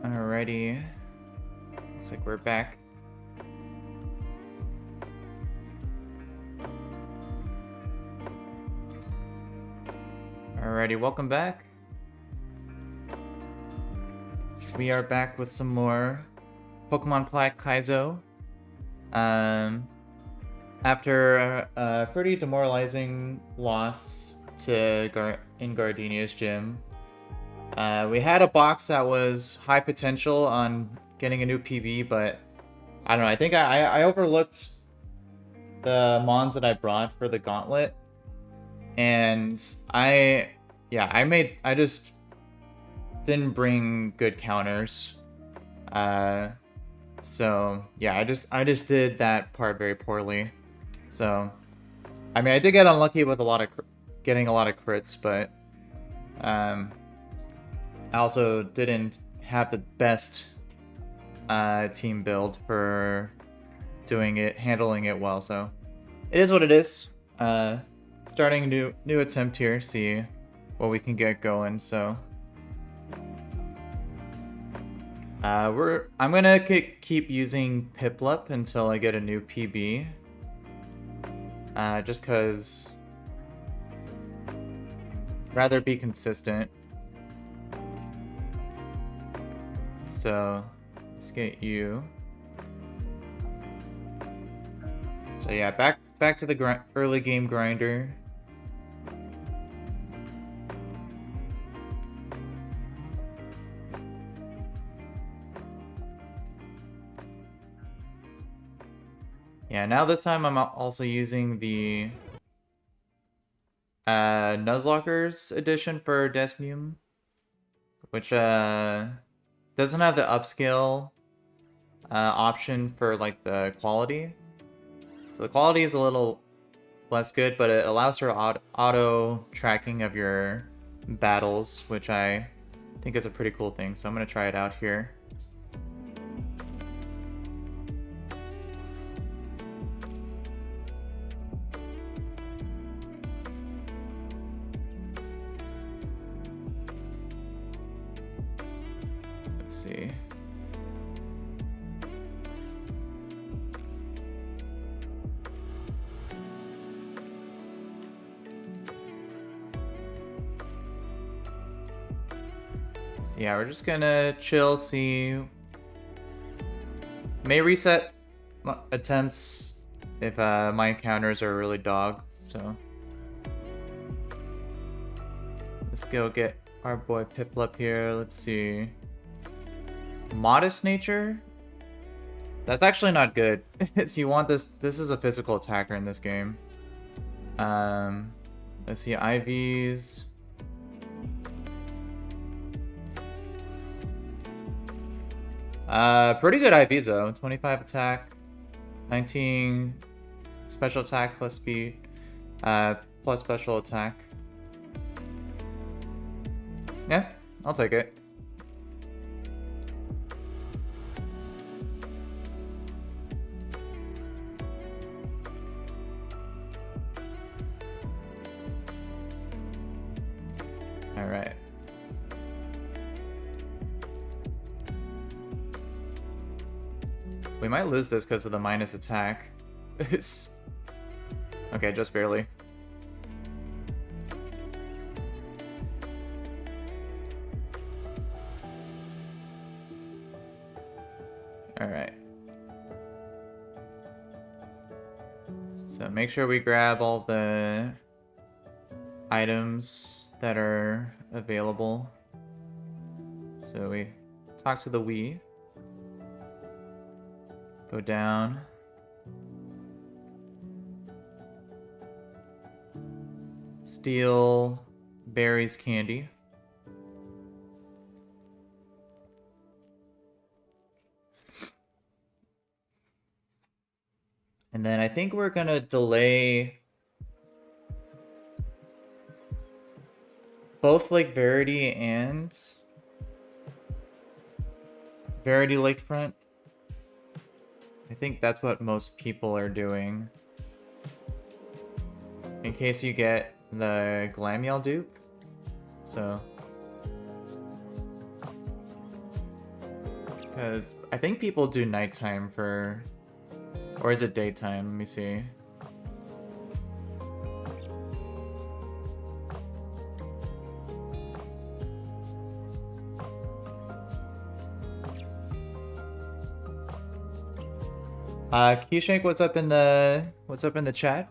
Alrighty. Looks like we're back. Alrighty, welcome back. We are back with some more Pokemon Plague Kaizo. After a pretty demoralizing loss to in Gardenia's gym, we had a box that was high potential on getting a new PB, but I don't know. I think I overlooked the mons that I brought for the gauntlet, and I just didn't bring good counters. So yeah, I just did that part very poorly. So I mean, I did get unlucky with getting a lot of crits, but I also didn't have the best team build for handling it well. So it is what it is. Starting a new attempt here, see what we can get going. So I'm gonna keep using Piplup until I get a new PB. Just cause rather be consistent. So let's get you. So yeah, back to the early game grinder. Yeah, now this time I'm also using the Nuzlocke's edition for Desmume, which doesn't have the upscale option for like the quality. So the quality is a little less good, but it allows for auto tracking of your battles, which I think is a pretty cool thing. So I'm gonna try it out here. Let's see. So yeah, we're just gonna chill, see. May reset attempts if my encounters are really dog, so. Let's go get our boy Piplup here. Let's see. Modest nature? That's actually not good. So you want this is a physical attacker in this game. Let's see, IVs. Pretty good IVs though. 25 attack, 19 special attack plus speed, plus special attack. Yeah, I'll take it. All right. We might lose this because of the minus attack. Okay, just barely. Alright. So make sure we grab all the items that are available. So we talk to the Wii. Go down. Steal Barry's candy. And then I think we're gonna delay both Lake Verity and Verity Lakefront. I think that's what most people are doing. In case you get the Glamiel dupe. So... Because I think people do nighttime for... Or is it daytime? Let me see. Keyshank, what's up in the chat?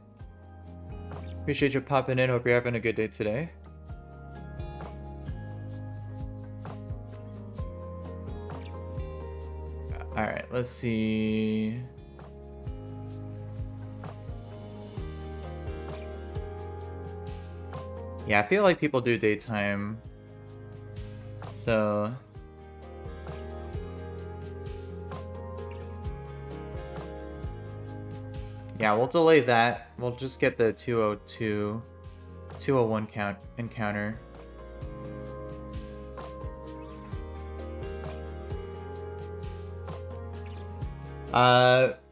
Appreciate you popping in. Hope you're having a good day today. Alright, let's see. Yeah, I feel like people do daytime. So... Yeah, we'll delay that. We'll just get the 201 encounter.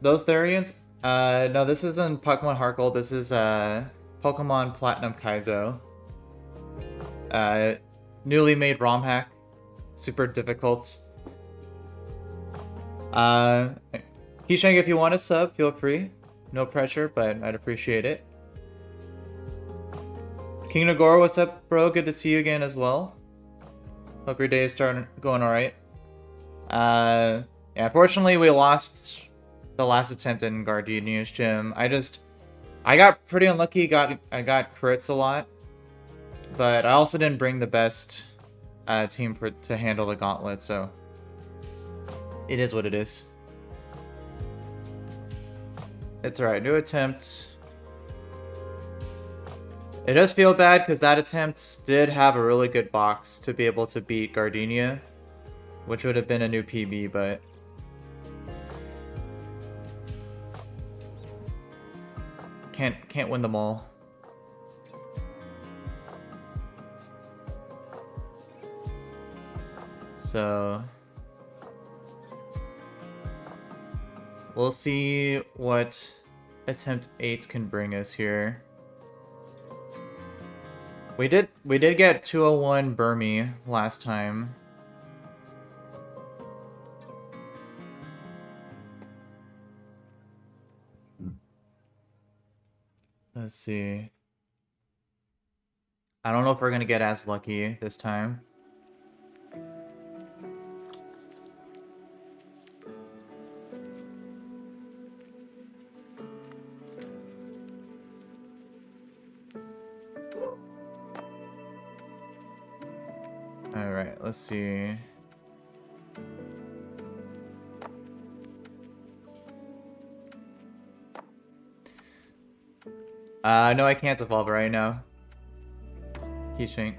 Those Therians? No, this isn't Pokemon Heart Gold. This is, Pokemon Platinum Kaizo. Newly made ROM hack. Super difficult. Keyshank, if you want to sub, feel free. No pressure, but I'd appreciate it. King Nagoro, what's up, bro? Good to see you again as well. Hope your day is going alright. Yeah, unfortunately, we lost the last attempt in Gardenia's gym. I got pretty unlucky. I got crits a lot, but I also didn't bring the best team to handle the gauntlet, so it is what it is. It's alright, new attempt. It does feel bad because that attempt did have a really good box to be able to beat Gardenia, which would have been a new PB, but can't win them all. So we'll see what attempt 8 can bring us here. We did get 201 Burmy last time. Let's see. I don't know if we're gonna get as lucky this time. Alright, let's see. No, I can't evolve right now. Keyshank.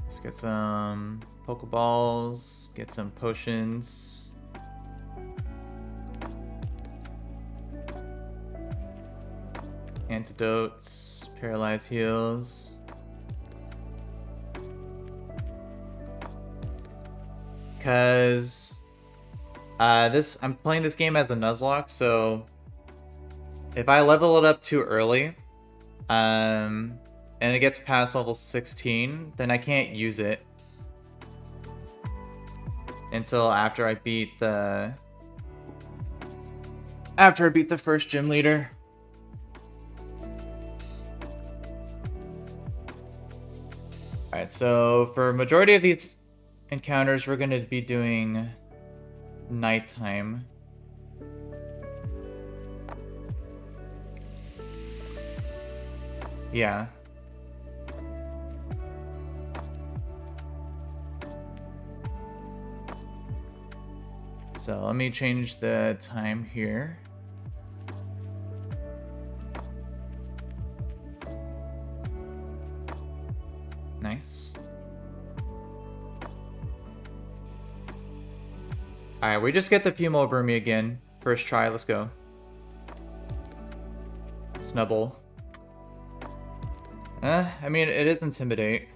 Let's get some Pokeballs, get some potions. Antidotes, paralyze heals. Cause I'm playing this game as a Nuzlocke, so if I level it up too early, and it gets past level 16, then I can't use it until after I beat the first gym leader. Alright, so for majority of these encounters, we're going to be doing nighttime. Yeah. So let me change the time here. Nice. Alright, we just get the Fumo Burmy again. First try, let's go. Snubble. I mean, it is Intimidate.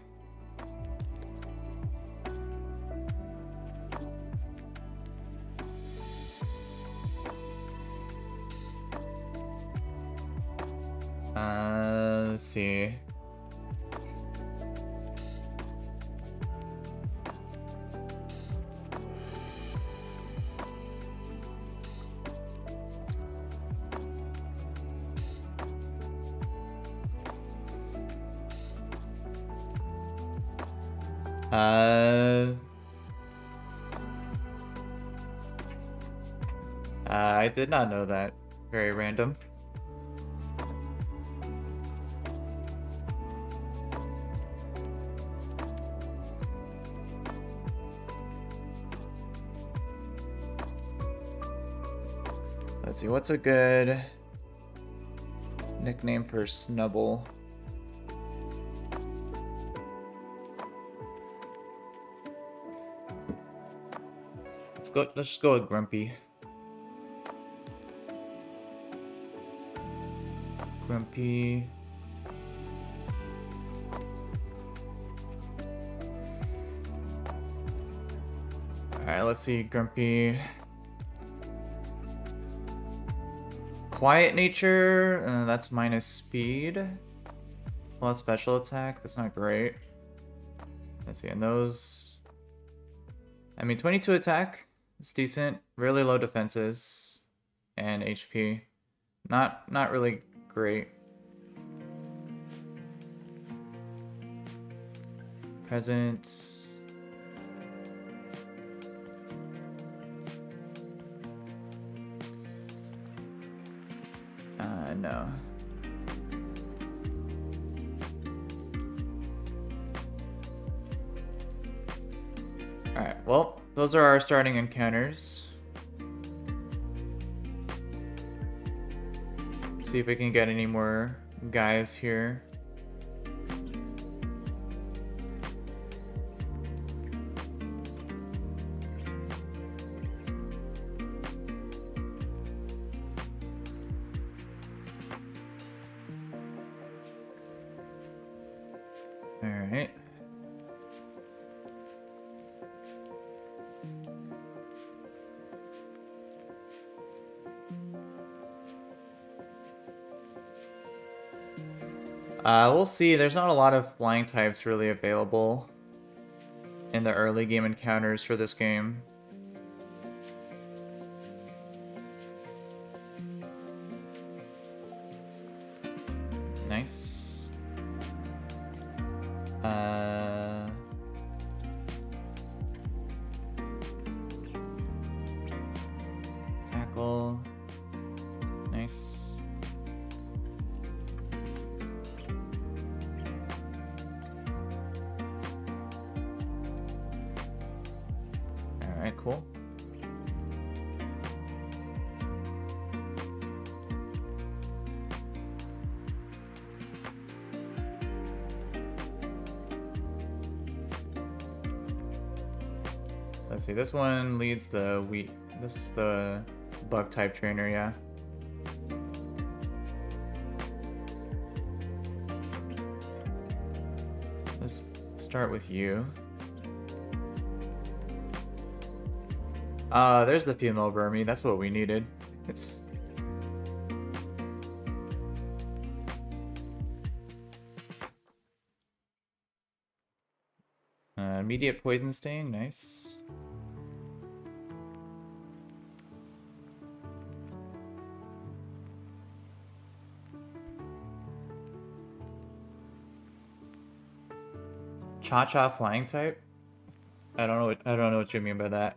let's see. I did not know that. Very random. Let's see, what's a good nickname for Snubble? Let's just go with Grumpy. Grumpy. Alright, let's see, Grumpy. Quiet nature, that's minus speed. Plus special attack, that's not great. Let's see, and those... I mean, 22 attack, it's decent. Really low defenses. And HP. Not really great. Present... no. Alright, well, those are our starting encounters. See if we can get any more guys here. Alright. We'll see. There's not a lot of flying types really available in the early game encounters for this game. Nice. Tackle. Nice. Alright, cool. Let's see, this one leads the wheat. This is the bug type trainer, yeah. Let's start with you. There's the female Burmy. That's what we needed. It's... immediate poison sting, nice. Cha-cha flying type? I don't know what you mean by that.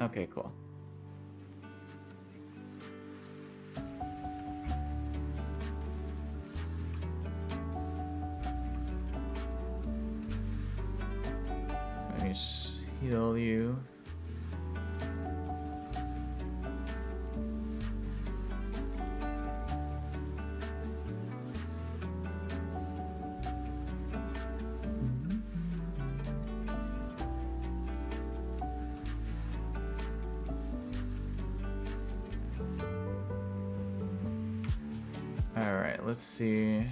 Okay, cool. Let me just heal you. Alright, let's see.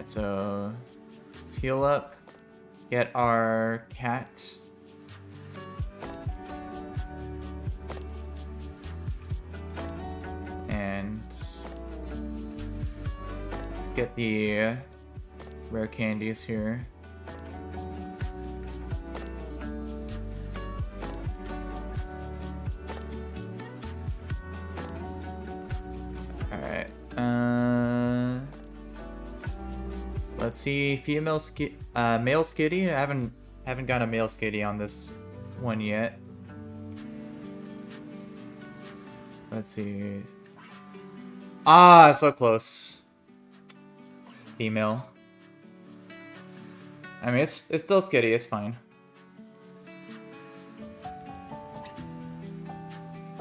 Alright, so let's heal up. Get our cat. And let's get the rare candies here. Alright. Let's see, male skitty. I haven't got a male skitty on this one yet. Let's see. Ah, so close. Female. I mean, it's still skitty. It's fine.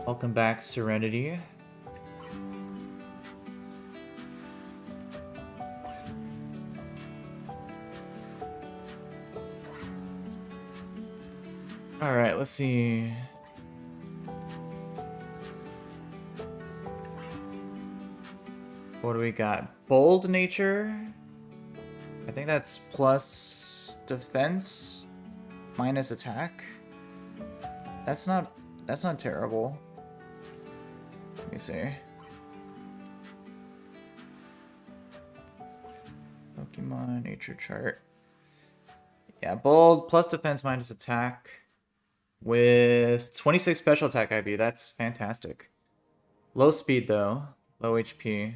Welcome back, Serenity. Alright, let's see. What do we got? Bold nature? I think that's plus defense, minus attack. That's not terrible. Let me see. Pokemon nature chart. Yeah, bold, plus defense, minus attack. With 26 special attack IB, that's fantastic. Low speed though, low HP.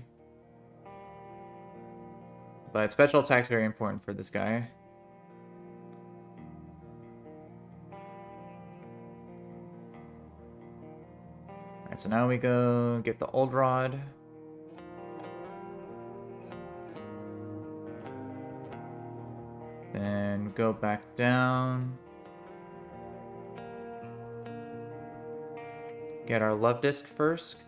But special attack's very important for this guy. Alright, so now we go get the old rod. Then go back down. Get our love disc first.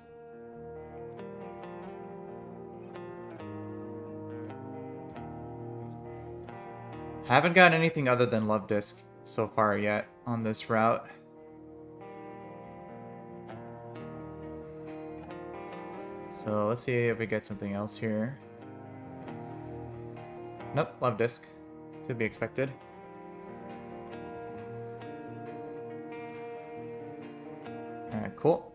Haven't got anything other than love disc so far yet on this route. So let's see if we get something else here. Nope, love disc. To be expected. Alright, cool.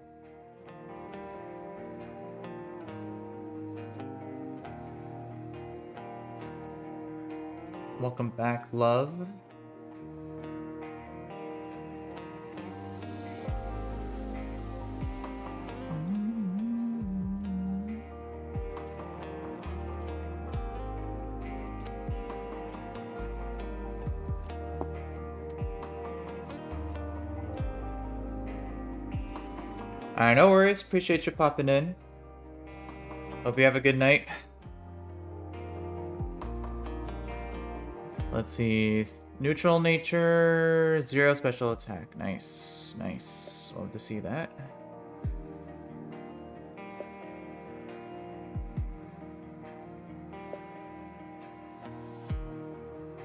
Welcome back, love. Alright, no worries. Appreciate you popping in. Hope you have a good night. Let's see. Neutral nature, 0 special attack. Nice. Nice. Love to see that.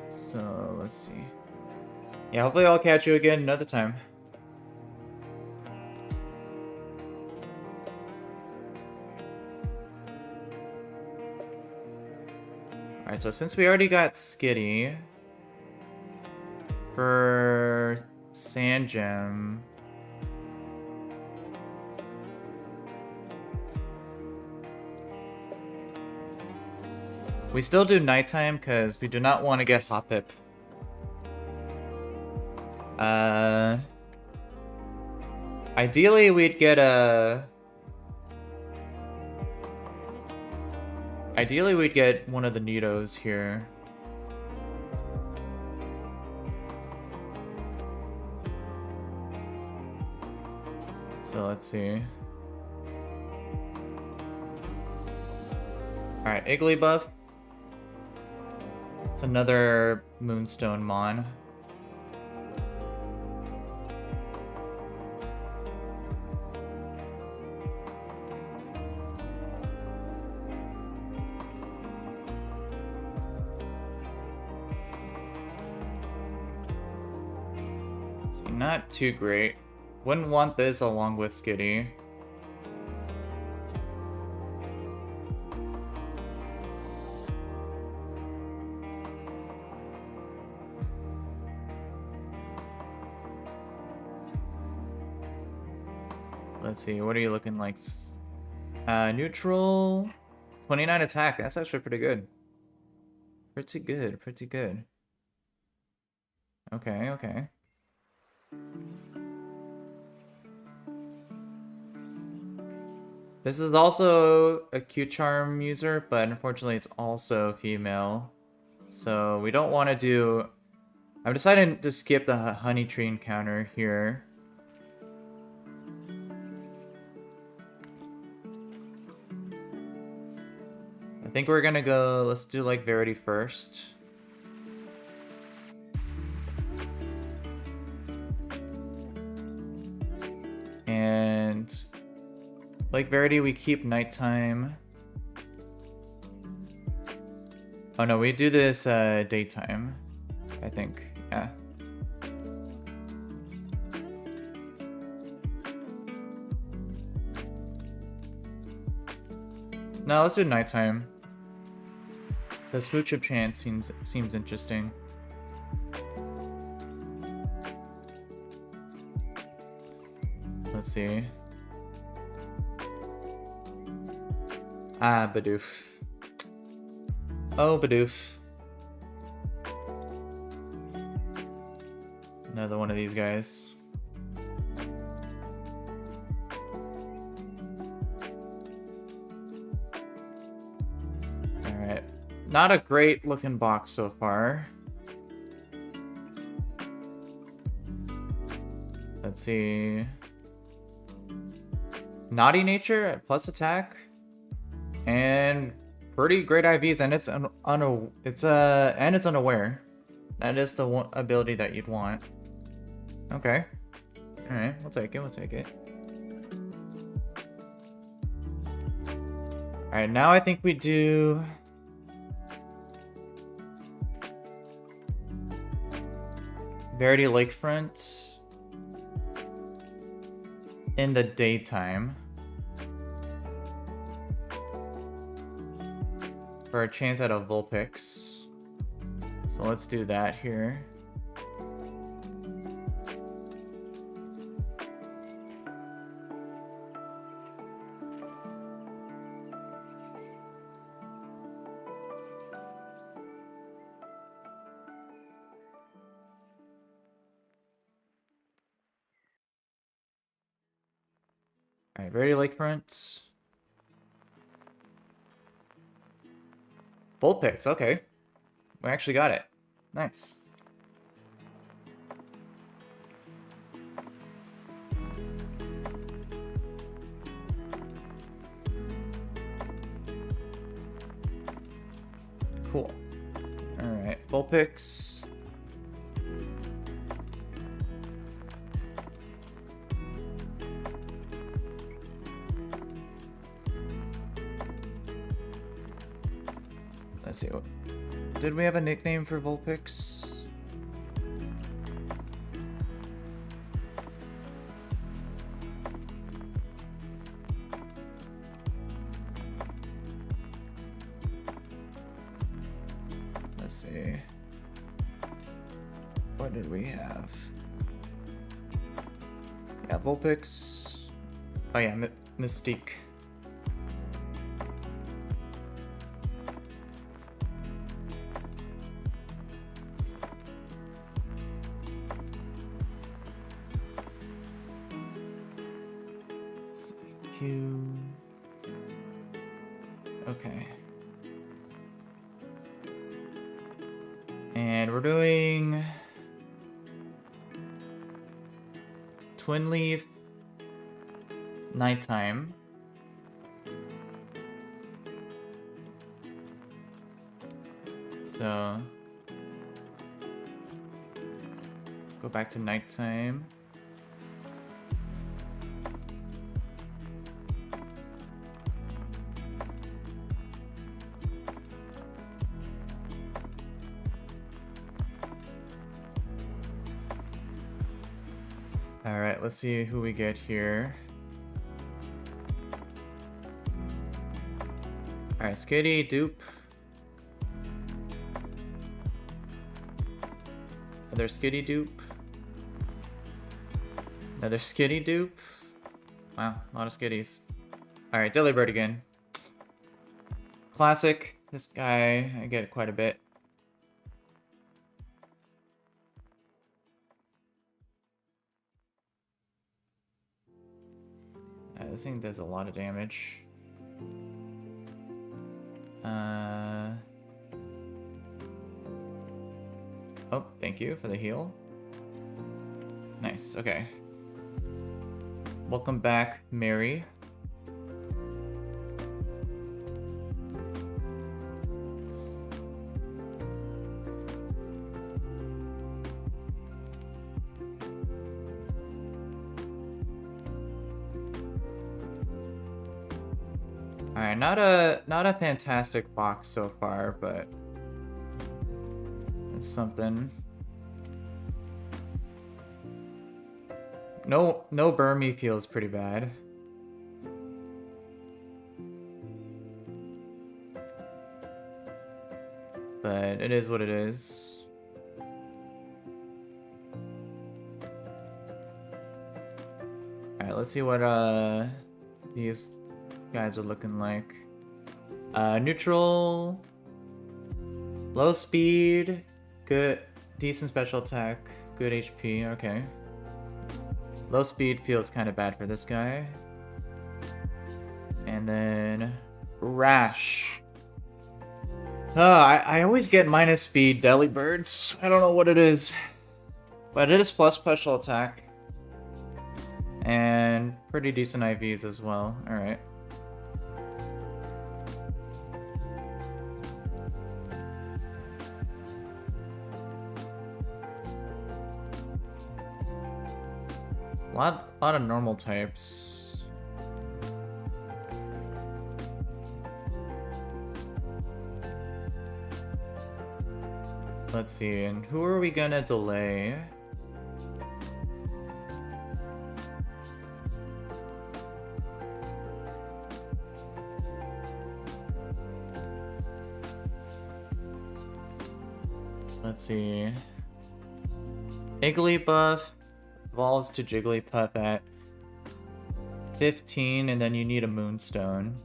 So, let's see. Yeah, hopefully I'll catch you again another time. Alright, so since we already got Skitty for Sand Gem, we still do nighttime because we do not want to get Hoppip. Ideally we'd get a... Ideally, we'd get one of the Nidos here. So let's see. Alright, Igglybuff. It's another Moonstone Mon. Not too great. Wouldn't want this along with Skitty. Let's see, what are you looking like? Neutral, 29 attack. That's actually pretty good. Pretty good, pretty good. Okay, okay. This is also a Q-Charm user, but unfortunately it's also female. So we don't want to do... I'm deciding to skip the Honey Tree encounter here. I think we're gonna go... Let's do like Verity first. And... like Verity, we keep nighttime. Oh no, we do this daytime, I think. Yeah. No, let's do nighttime. The smooch of chance seems interesting. Let's see. Ah, Bidoof. Oh, Bidoof. Another one of these guys. Alright. Not a great looking box so far. Let's see. Naughty Nature at plus attack. And pretty great IVs, and it's unaware. That is the one ability that you'd want. Okay. Alright, we'll take it, we'll take it. Alright, now I think we do... Verity Lakefront in the daytime. For a chance at a Vulpix. So let's do that here. Alright, Verity Lakefront. Vulpix, okay. We actually got it. Nice. Cool. Alright, Vulpix. Let's see. Did we have a nickname for Vulpix? Let's see. What did we have? Yeah, Vulpix. Oh yeah, Mystique. Okay. And we're doing Twin Leaf nighttime. So go back to nighttime. Alright, let's see who we get here. Alright, Skitty, Dupe. Another Skitty Dupe. Another Skitty Dupe. Wow, a lot of skitties. Alright, Delibird again. Classic. This guy, I get it quite a bit. This thing does a lot of damage. Oh, thank you for the heal. Nice, okay. Welcome back, Mary. Alright, not a fantastic box so far, but it's something. No Burmy feels pretty bad. But it is what it is. Alright, let's see what these guys are looking like. Neutral, low speed, good, decent special attack, good HP, okay. Low speed feels kind of bad for this guy. And then Rash. I always get minus speed Delibirds. I don't know what it is. But it is plus special attack. And pretty decent IVs as well. Alright. Lot of normal types. Let's see, and who are we gonna delay? Let's see. Igglybuff evolves to Jigglypuff at 15, and then you need a Moonstone.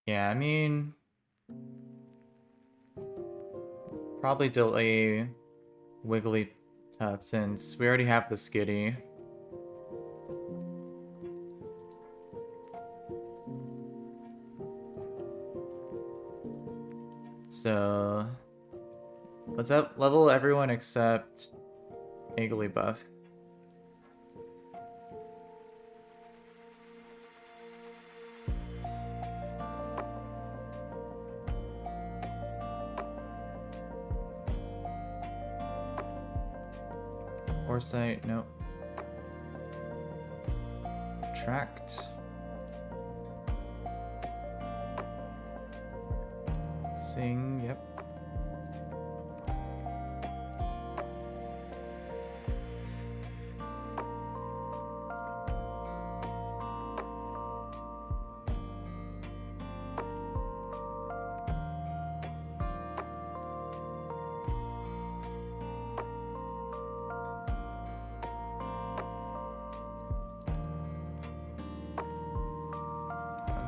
Yeah, I mean, probably delay Wigglytuff since we already have the Skitty. So let's level everyone except Igglybuff. Foresight, nope. Attract. Sing, yep.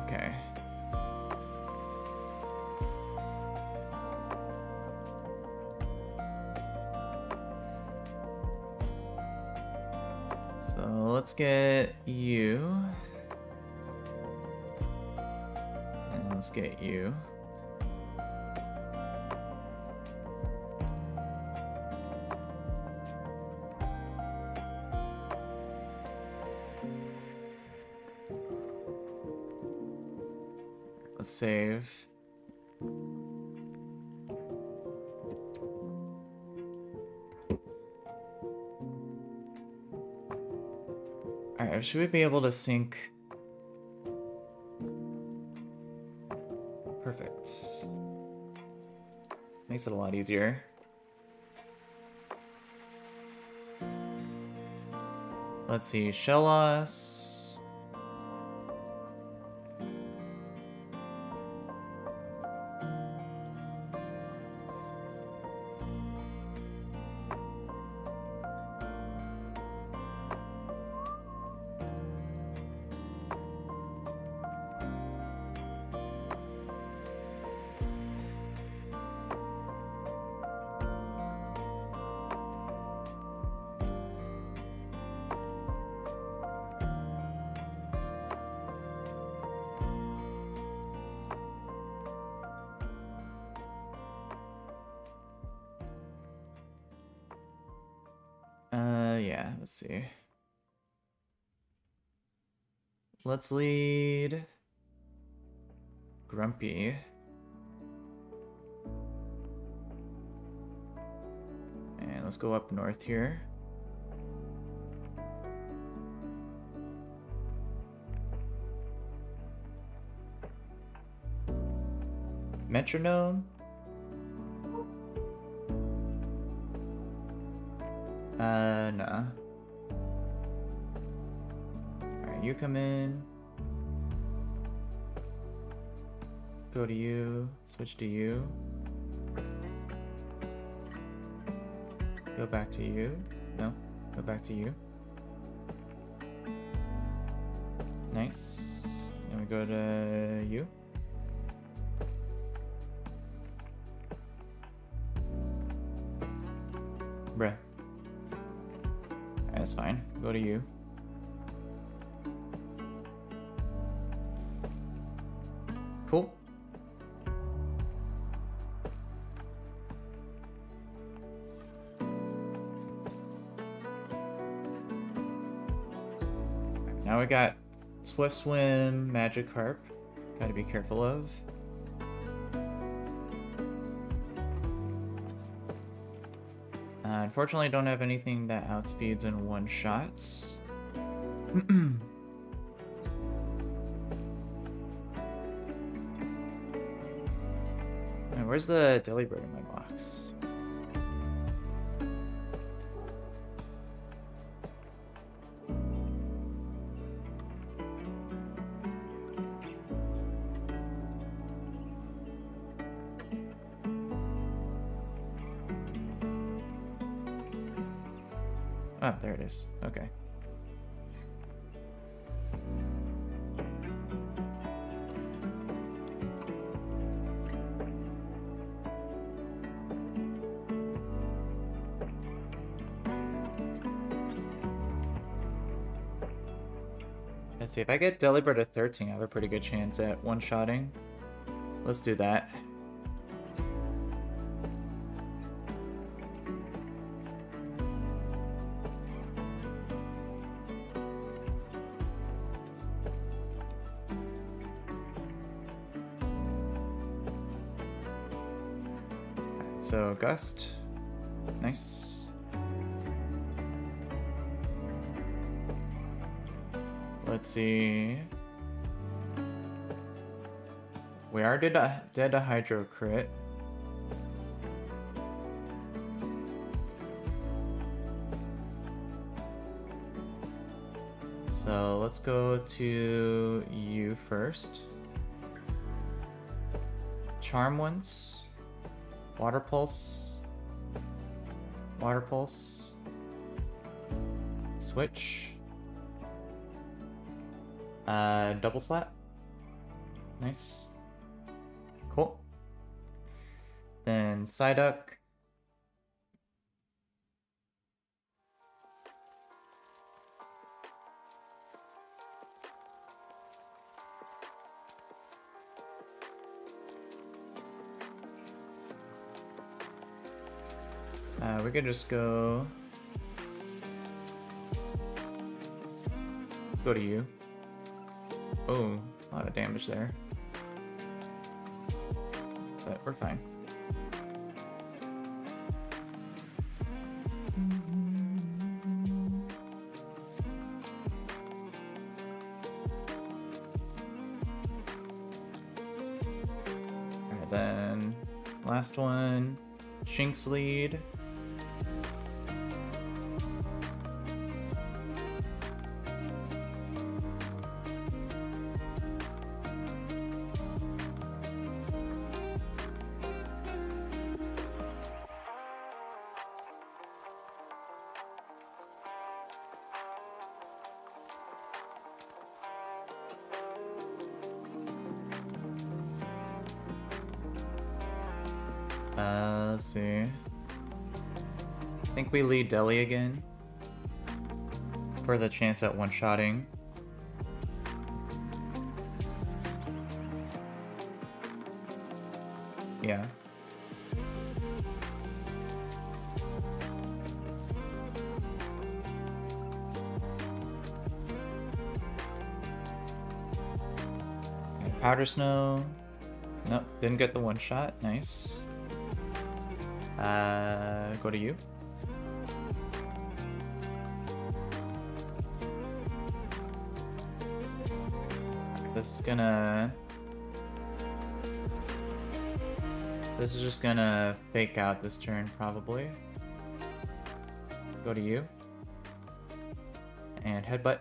Okay. So let's get you. And let's get you. Let's save. Alright, should we be able to sync? Perfect. Makes it a lot easier. Let's see, Shellos. Yeah, let's see. Let's lead Grumpy. And let's go up north here. Metronome? Nah. Alright, you come in. Go to you. Switch to you. Go back to you. No, go back to you. Nice. Then we go to you. Bruh. That's fine. Go to you. Cool. Now we got Swift Swim, Magikarp. Gotta be careful of. Unfortunately, I don't have anything that outspeeds in one-shots. Where's the Delibird in my box? Oh, there it is. Okay. Let's see, if I get Delibird at 13, I have a pretty good chance at one-shotting. Let's do that. So, Gust. Nice. Let's see. We are dead a Hydro crit. So, let's go to you first. Charm once. Water Pulse. Water Pulse. Switch. Double Slap. Nice. Cool. Then Psyduck. We could just go to you. Oh, a lot of damage there. But we're fine. Alright, then last one, Shinx lead. Let's see. I think we lead Delhi again for the chance at one-shotting. Yeah. Powder Snow. Nope, didn't get the one shot. Nice. Go to you. This is just gonna fake out this turn, probably. Go to you. And headbutt.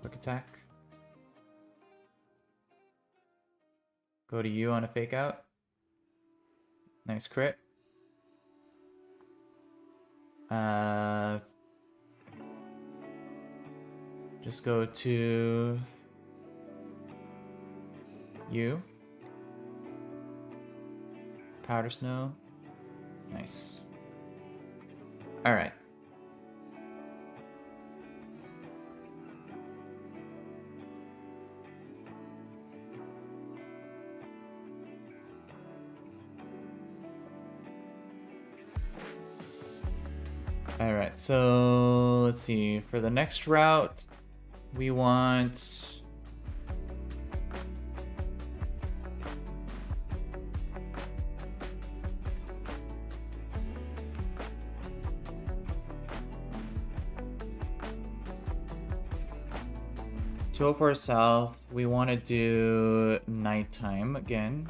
Quick attack. Go to you on a fake out. Nice crit. Just go to you. Powder Snow. Nice. Alright. Alright, so let's see. For the next route, we want... ...204 South, we want to do nighttime again.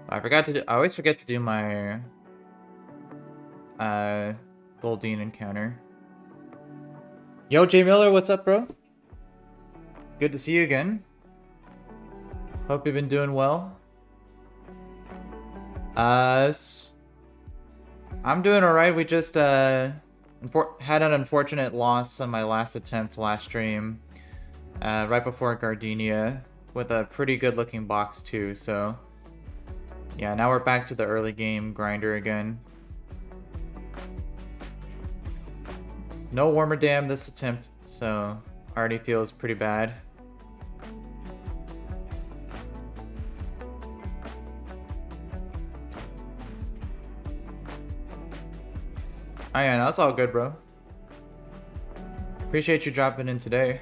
I always forget to do my Goldine encounter. Yo, Jay Miller, what's up, bro? Good to see you again. Hope you've been doing well. I'm doing alright. We just had an unfortunate loss on my last attempt last stream, right before Gardenia, with a pretty good looking box too, so yeah, now we're back to the early game grinder again. No Warmer Dam this attempt, so already feels pretty bad. Oh yeah, no, that's all good, bro. Appreciate you dropping in today.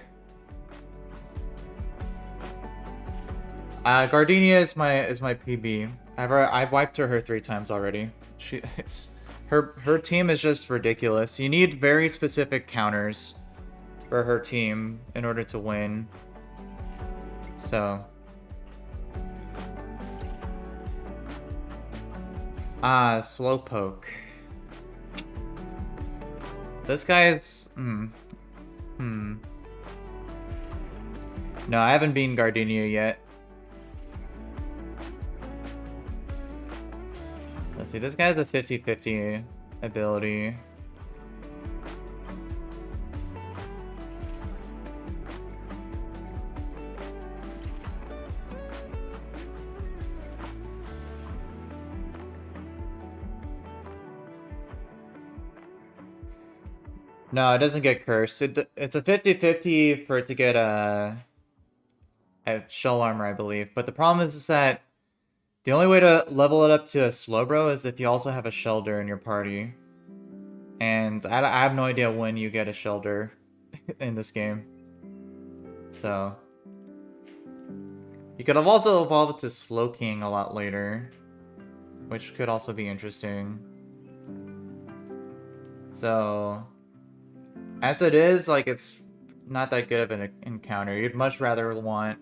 Gardenia is my PB. I've wiped her 3 times already. Her team is just ridiculous. You need very specific counters for her team in order to win. So Slowpoke. This guy's No, I haven't beaten Gardenia yet. Let's see, this guy's a 50-50 ability. No, it doesn't get cursed. It's a 50-50 for it to get a shell armor, I believe. But the problem is that the only way to level it up to a Slowbro is if you also have a Shelder in your party. And I have no idea when you get a Shelder in this game. So you could have also evolved it to Slowking a lot later, which could also be interesting. So as it is, like, it's not that good of an encounter. You'd much rather want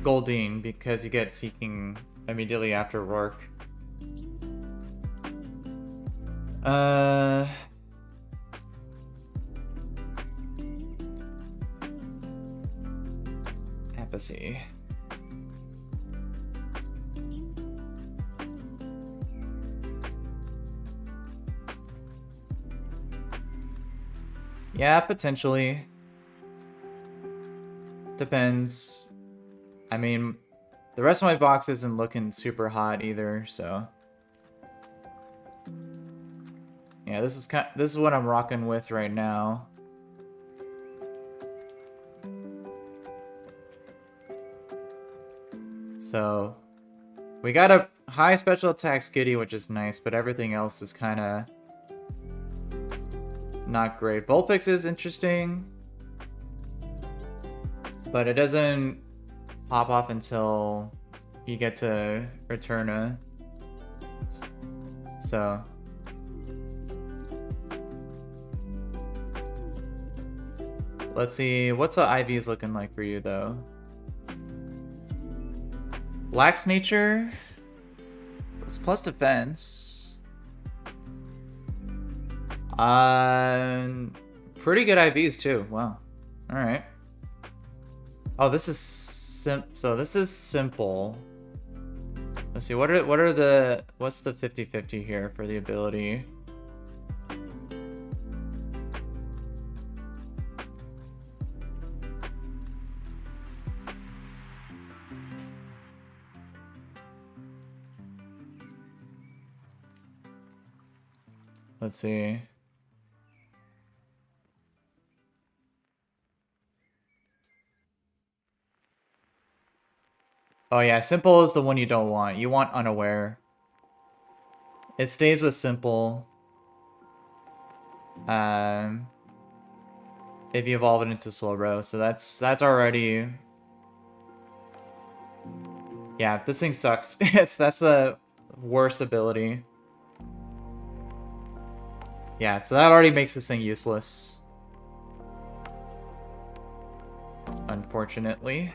Goldine, because you get Seeking immediately after Rourke. Apathy. Yeah, potentially. depends. I mean, the rest of my box isn't looking super hot either, so yeah, this is what I'm rocking with right now. So we got a high special attack Skitty, which is nice, but everything else is kind of not great. Vulpix is interesting, but it doesn't pop off until you get to Returna. So let's see, what's the IVs looking like for you though? Lax nature. It's plus defense. Pretty good IVs too. Wow. All right. Oh, this is so this is simple. Let's see. What's the 50-50 here for the ability? Let's see. Oh yeah, simple is the one you don't want. You want unaware. It stays with simple. If you evolve it into Slowbro, so that's already. Yeah, this thing sucks. That's the worst ability. Yeah, so that already makes this thing useless. Unfortunately.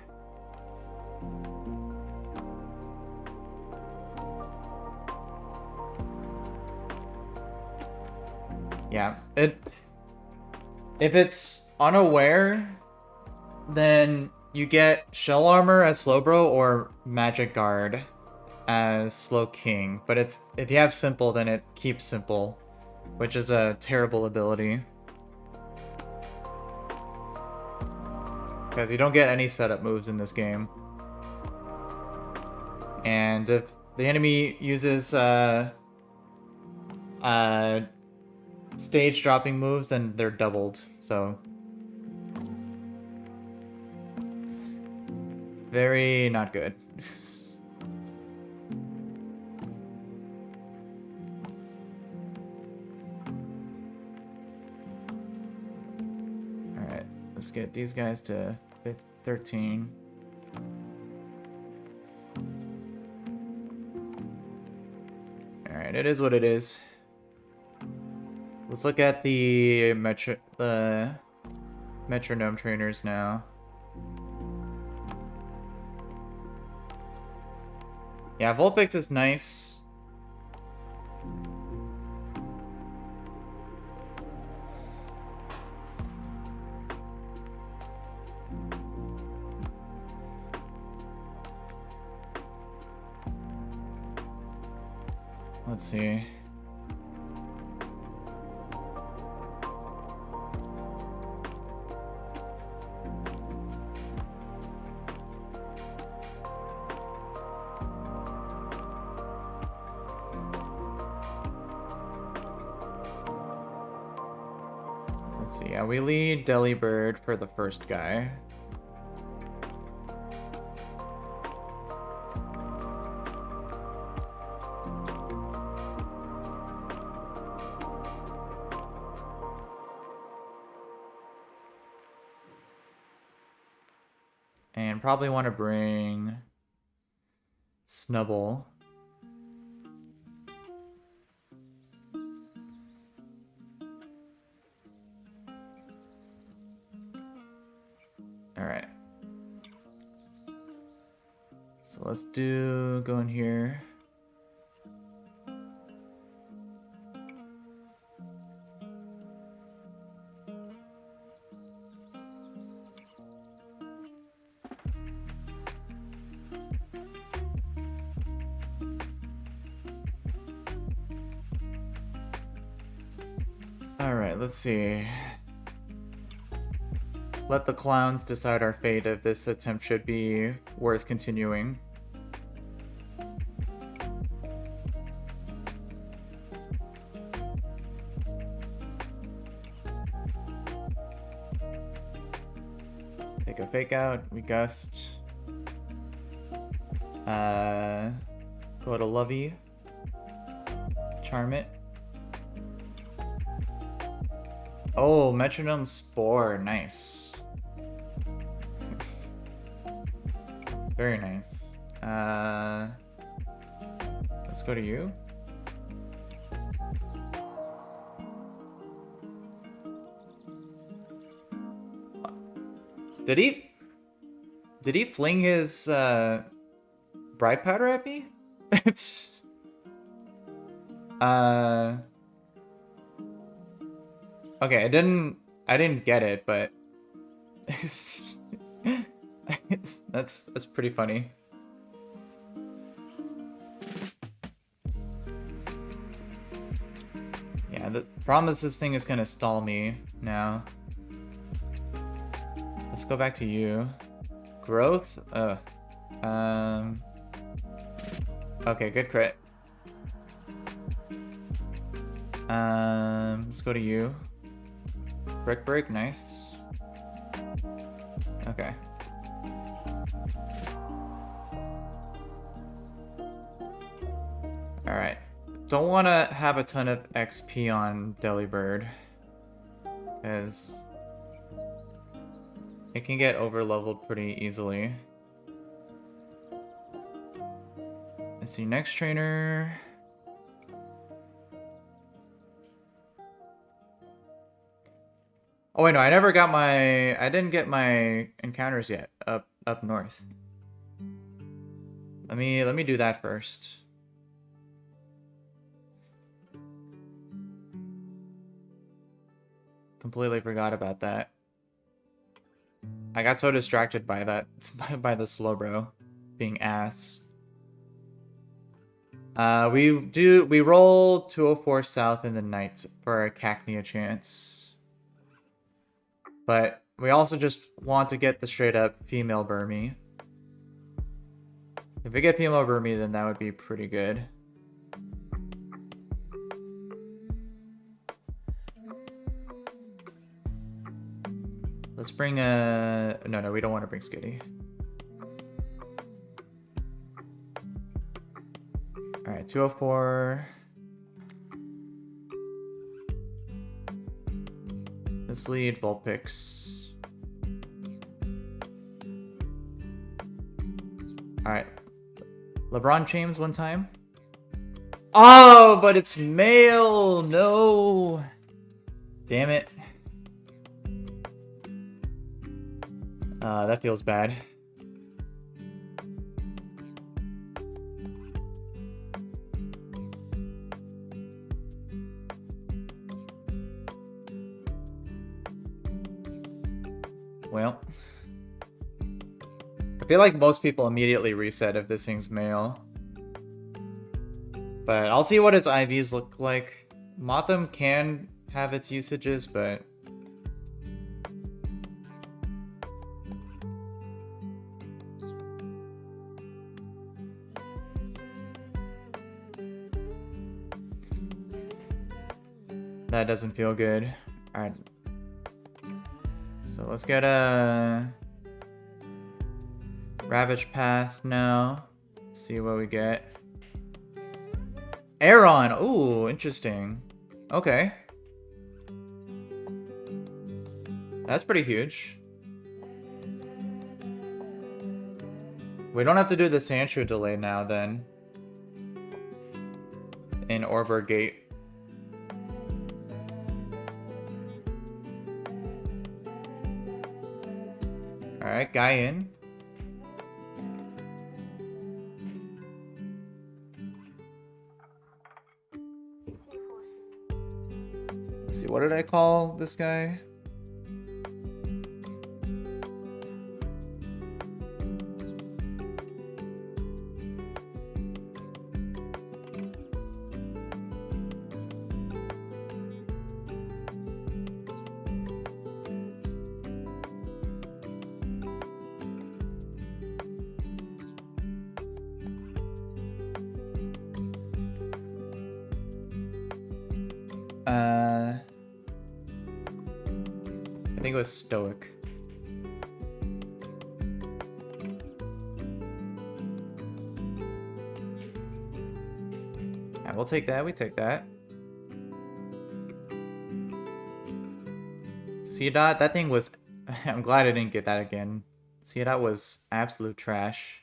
Yeah, if it's unaware, then you get Shell Armor as Slowbro or Magic Guard as Slow King. But if you have Simple, then it keeps Simple, which is a terrible ability. Because you don't get any setup moves in this game. And if the enemy uses stage dropping moves, then they're doubled, so very not good. Alright, let's get these guys to 13. Alright, it is what it is. Let's look at the metronome trainers now. Yeah, Vulpix is nice. Let's see. Let's see, yeah, we lead Delibird for the first guy. And probably want to bring Snubble. Alright. So let's go in here. Alright, let's see. let the clowns decide our fate if this attempt should be worth continuing. Take a fake out, we gust. Go to Lovey. Charm it. Oh, Metronome Spore, nice. Very nice. Let's go to you. Did he fling his bright powder at me? Okay, I didn't get it, but that's pretty funny. Yeah, the problem is this thing is gonna stall me now. Let's go back to you. Growth? Okay, good crit. Let's go to you. Brick break, nice. Okay. Alright. Don't want to have a ton of XP on Delibird, because it can get overleveled pretty easily. Let's see, next trainer. Oh wait, no, I didn't get my encounters yet up north. Let me do that first. Completely forgot about that. I got so distracted by that, by the slow bro being ass. We roll 204 south in the night for a Cacnea chance. But we also just want to get the straight up female Burmy. If we get female Burmy, then that would be pretty good. Let's bring a... No, we don't want to bring Skitty. Alright, 204. Let's lead Vulpix. Alright. LeBron James one time. Oh, but it's male! No! Damn it. That feels bad. Well, I feel like most people immediately reset if this thing's male. But I'll see what its IVs look like. Motham can have its usages, but... that doesn't feel good. Alright. So let's get a Ravage Path now. Let's see what we get. Aeron! Ooh, interesting. Okay. That's pretty huge. We don't have to do the Sandshrew delay now then. In Orbor Gate. Alright, guy in. Let's see, what did I call this guy? I think it was Stoic. Alright, we'll take that. We take that. C dot, that thing was. I'm glad I didn't get that again. C dot was absolute trash.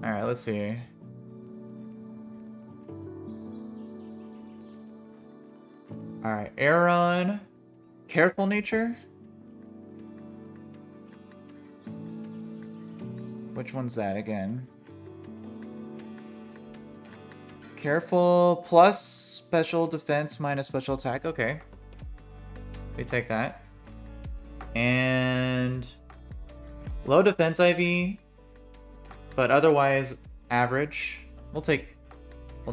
Alright, let's see. Alright, Aaron. Careful nature? Which one's that again? Careful plus special defense minus special attack. Okay. We take that. And low defense IV, but otherwise average. We'll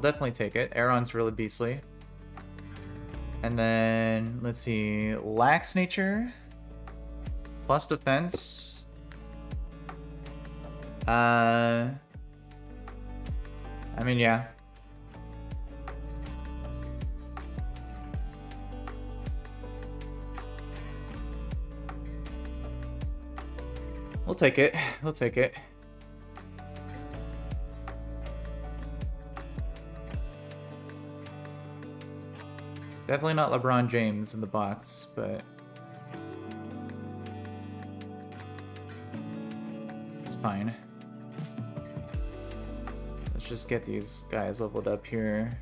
definitely take it. Aaron's really beastly. And then let's see, lax nature plus defense. I mean, yeah. We'll take it. We'll take it. Definitely not LeBron James in the box, but it's fine. Let's just get these guys leveled up here.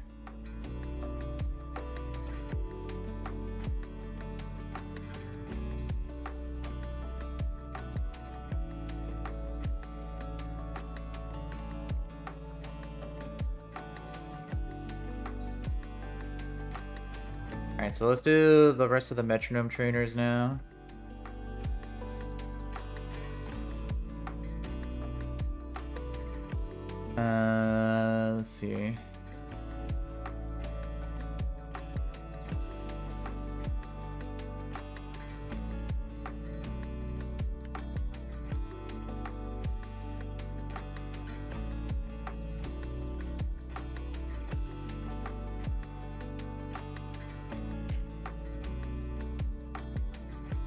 Alright, so let's do the rest of the metronome trainers now. Let's see.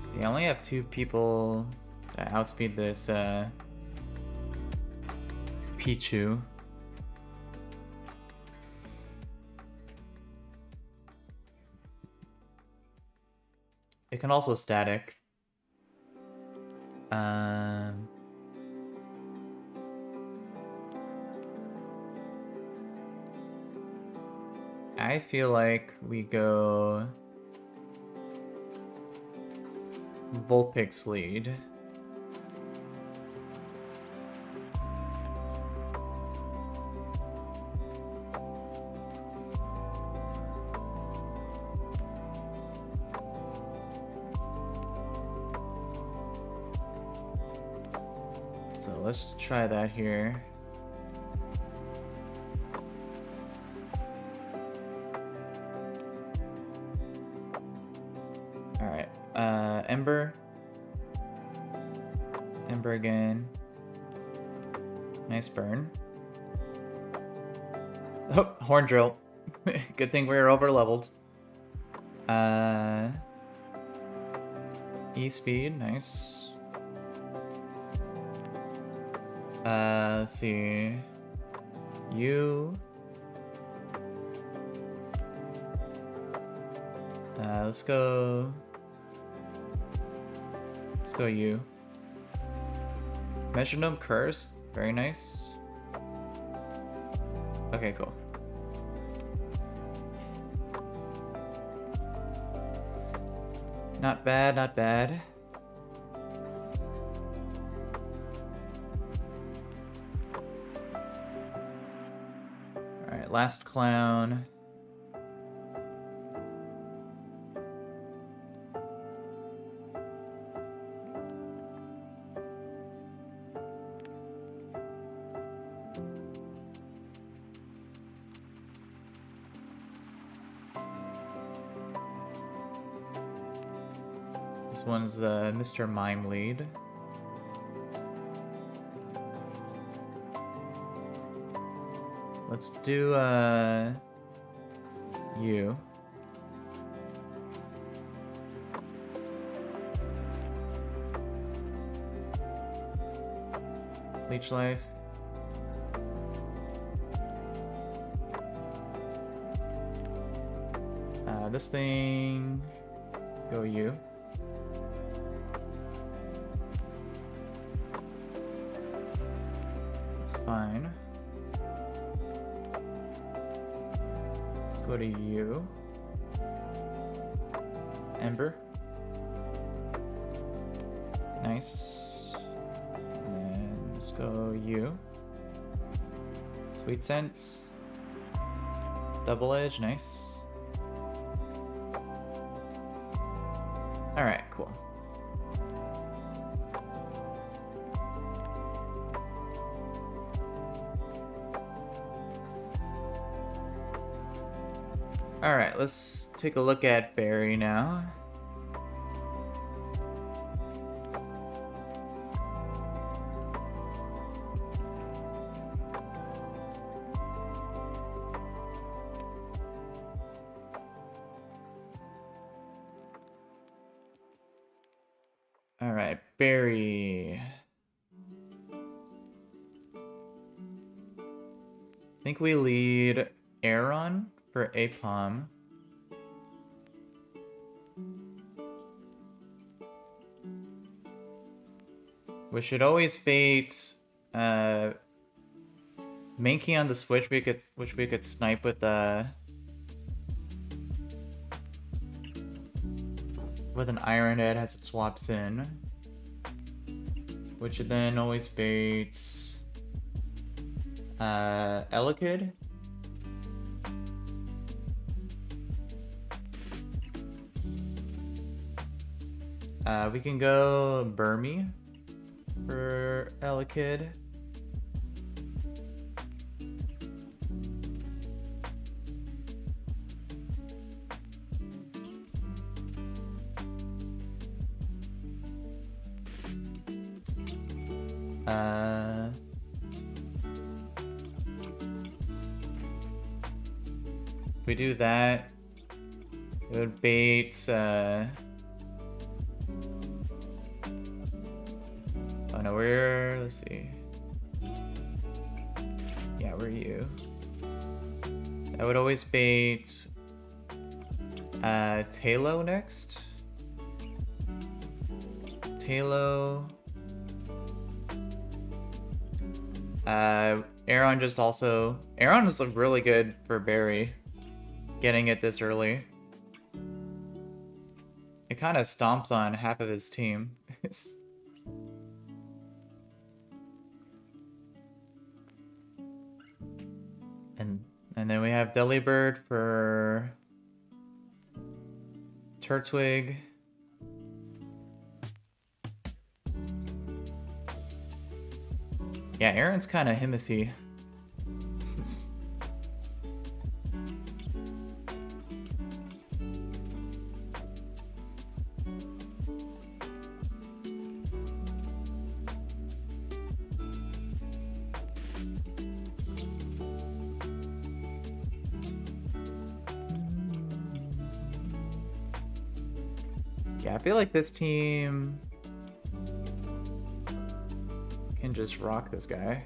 See, I only have 2 people that outspeed this Pichu. It can also static. I feel like we go Vulpix lead. So let's try that here. Alright, Ember. Ember again. Nice burn. Oh, Horn Drill. Good thing we were over leveled. E-Speed, nice. Let's see. You. Let's go you. Metronome Curse, very nice. Okay, cool. Not bad, not bad. Alright, last clown. This one's Mr. Mime lead. Let's do you. Leech life. This thing, go you. It's fine. Let's go to you. Ember. Nice. And then let's go you. Sweet scent. Double edge, nice. Alright, cool. Alright, let's take a look at Barry now. Alright, Barry. I think we lead Aaron for APOM. We should always bait Mankey on the switch, which we could snipe with an Iron Head as it swaps in. We should then always bait Elekid. We can go Burmy for Elekid. If we do that, it would bait oh no, let's see. Yeah, we're you. I would always bait Talo next. Talo. Aaron is really good for Barry. Getting it this early. It kind of stomps on half of his team. And then we have Delibird for Turtwig. Yeah, Aaron's kind of Himothy. Yeah, I feel like this team can just rock this guy.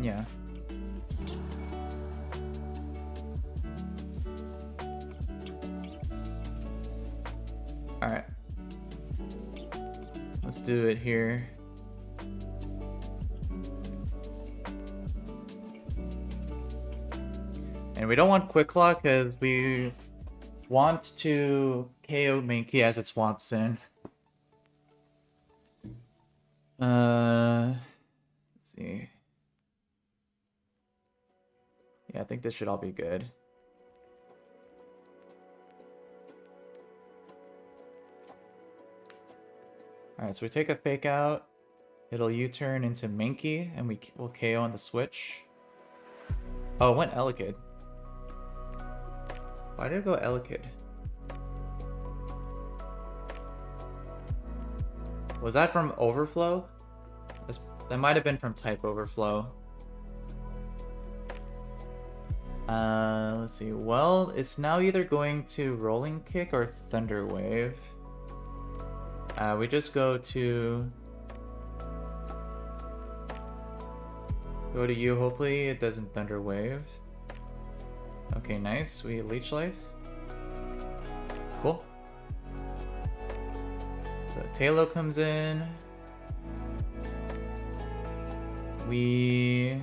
Yeah. Alright. Let's do it here. And we don't want Quick Claw because we want to KO Mankey as it swaps in. Let's see. Yeah, I think this should all be good. Alright, so we take a fake out. It'll U-turn into Mankey, and we'll KO on the switch. Oh, it went Elekid. Why did it go Elekid? Was that from Overflow? That might have been from type overflow. Let's see. Well, it's now either going to Rolling Kick or Thunder Wave. We just go to you. Hopefully it doesn't Thunder Wave. Okay, nice. We Leech Life. Cool. So Tailo comes in. We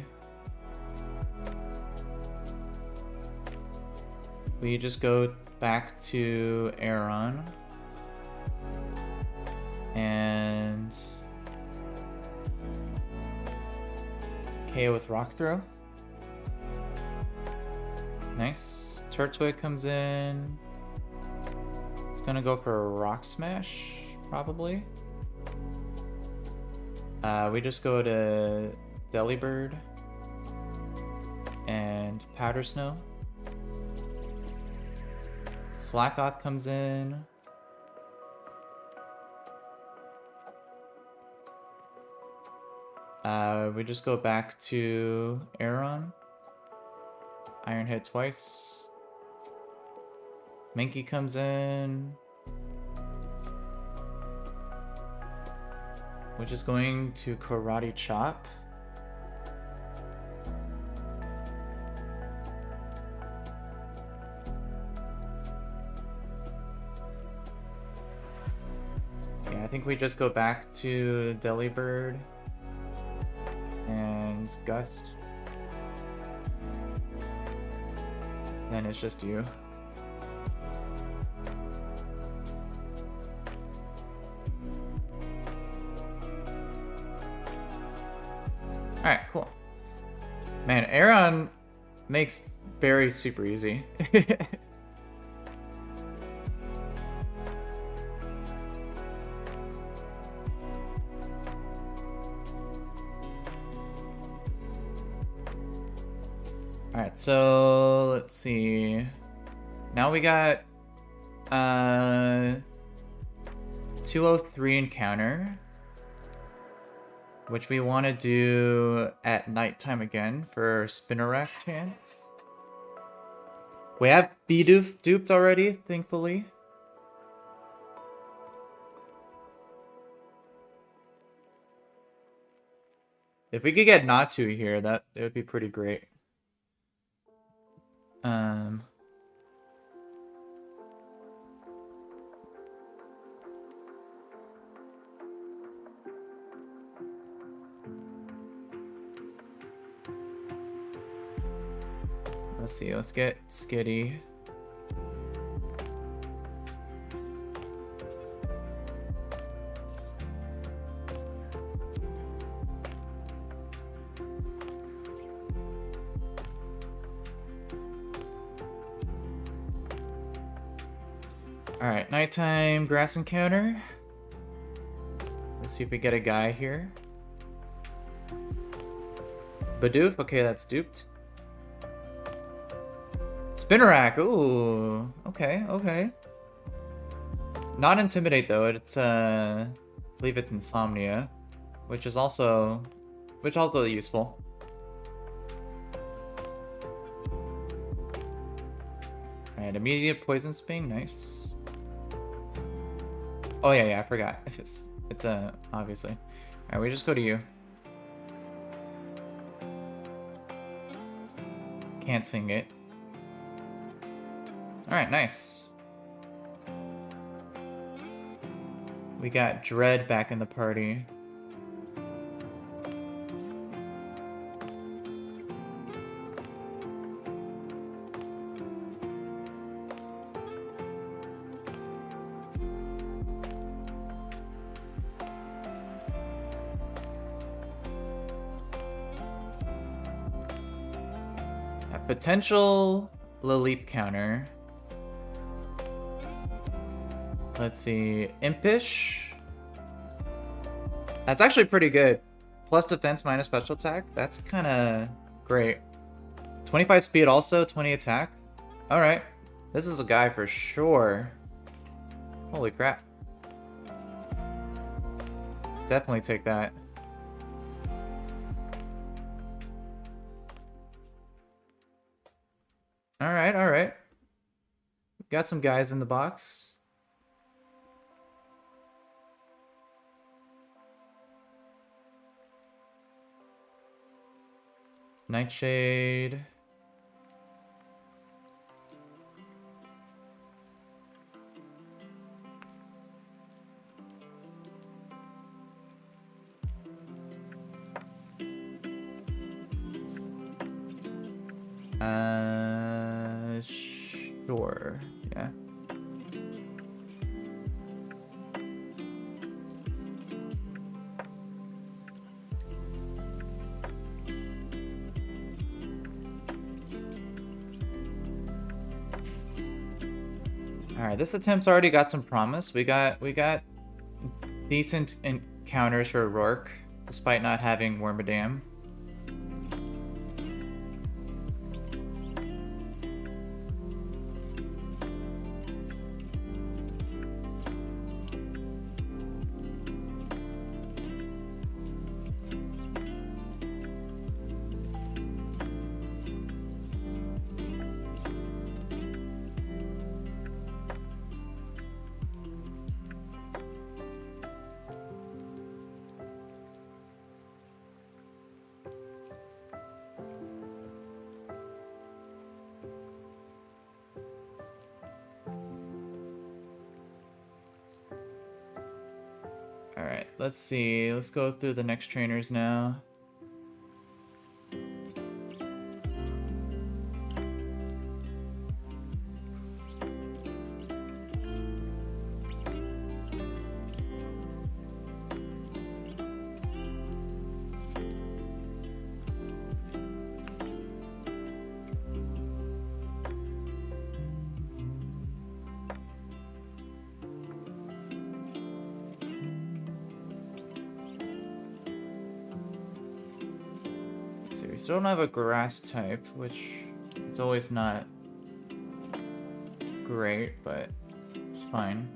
just go back to Aeron. And KO with Rock Throw. Nice. Turtwig comes in. It's gonna go for a Rock Smash, probably. We just go to Delibird and Powder Snow. Slackoth comes in. We just go back to Aeron. Iron Head twice. Mankey comes in. Which is going to Karate Chop. Yeah, I think we just go back to Delibird and Gust. Then it's just you. Alright, cool. Man, Aeron makes berry super easy. Alright, so let's see. Now we got 203 encounter, which we want to do at nighttime again for Spinnerack chance. We have Bidoof duped already, thankfully. If we could get Natu here, that would be pretty great. Let's see, let's get Skitty. Alright, nighttime grass encounter. Let's see if we get a guy here. Bidoof, okay, that's duped. Spinnerack, ooh, okay, okay. Not Intimidate though, it's I believe it's Insomnia, which is also useful. Alright, immediate Poison Sting, nice. Oh yeah, I forgot. It's obviously. Alright, we just go to you. Can't sing it. Alright, nice. We got Dread back in the party. A potential Laleep counter. Let's see, Impish. That's actually pretty good. Plus defense, minus special attack. That's kind of great. 25 speed also, 20 attack. Alright. This is a guy for sure. Holy crap. Definitely take that. Alright, alright. Got some guys in the box. Nightshade. Sure. Yeah. Alright, this attempt's already got some promise. We got decent encounters for Rourke, despite not having Wormadam. Alright, let's see. Let's go through the next trainers now. See, we still don't have a grass type, which it's always not great, but it's fine.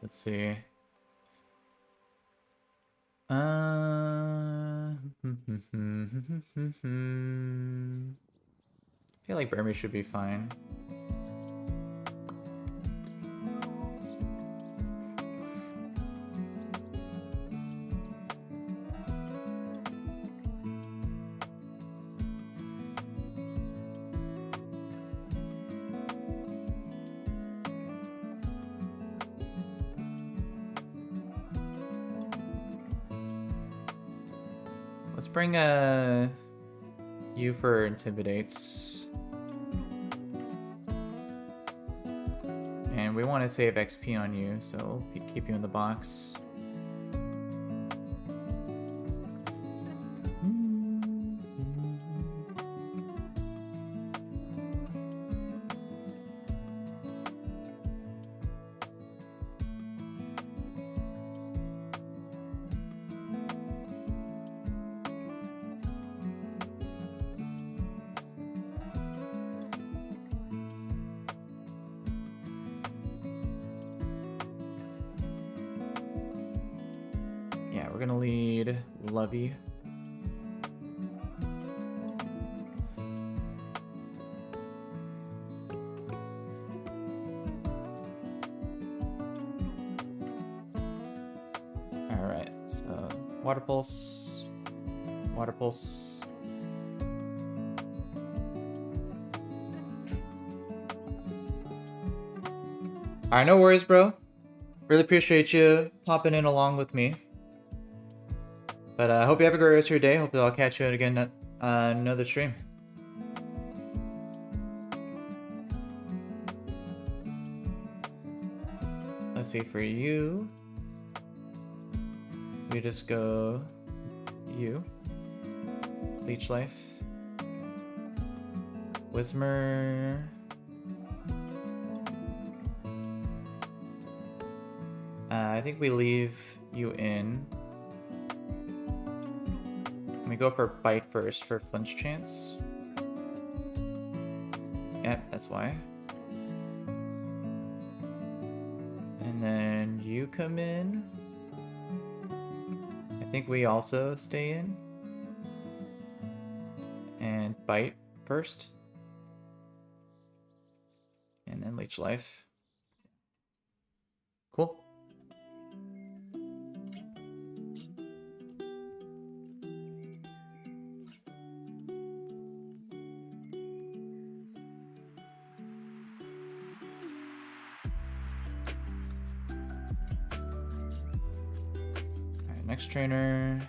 Let's see. I feel like Burmy should be fine. Let's bring you for Intimidates. And we want to save XP on you, so we'll keep you in the box. Yeah, we're gonna lead Lovey. Alright, so Water Pulse. Water Pulse. Alright, no worries, bro. Really appreciate you popping in along with me. But I hope you have a great rest of your day. Hopefully I'll catch you again at another stream. let's see, for you, we just go you. Leech Life. Whismer. I think we leave you in. We go for Bite first for flinch chance. Yep, that's why. And then you come in. I think we also stay in. And Bite first. And then Leech Life. Cool. Alright, next trainer.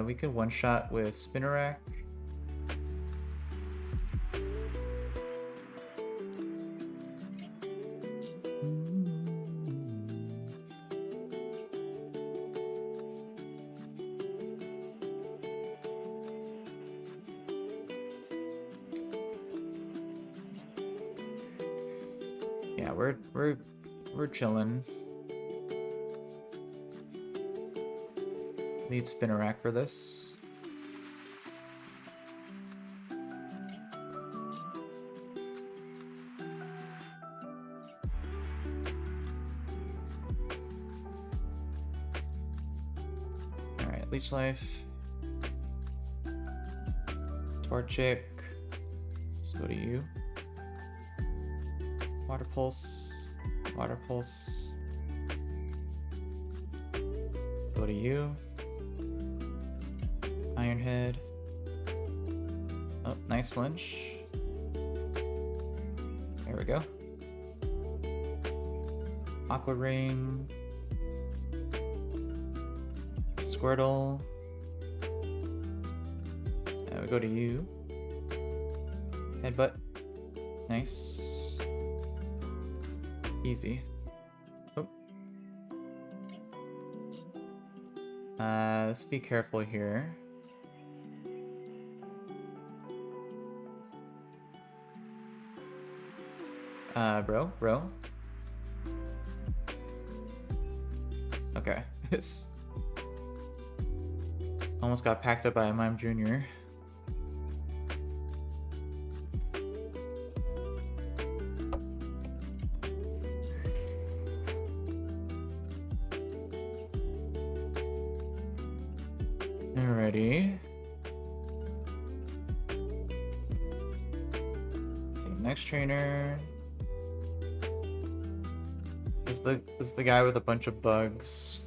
We could one-shot with Spinnerack. Yeah, we're chilling. Need Spinnerack for this. Alright, Leech Life. Torchic. Let's go to you. Water Pulse. Water Pulse. Go to you. Iron Head. Oh, nice flinch. There we go. Aqua Ring. Squirtle. We go to you. Headbutt. Nice. Easy. Oh. Let's be careful here. Bro. Okay. It's almost got packed up by a Mime Jr. Alrighty. Let's see, next trainer. This is the guy with a bunch of bugs.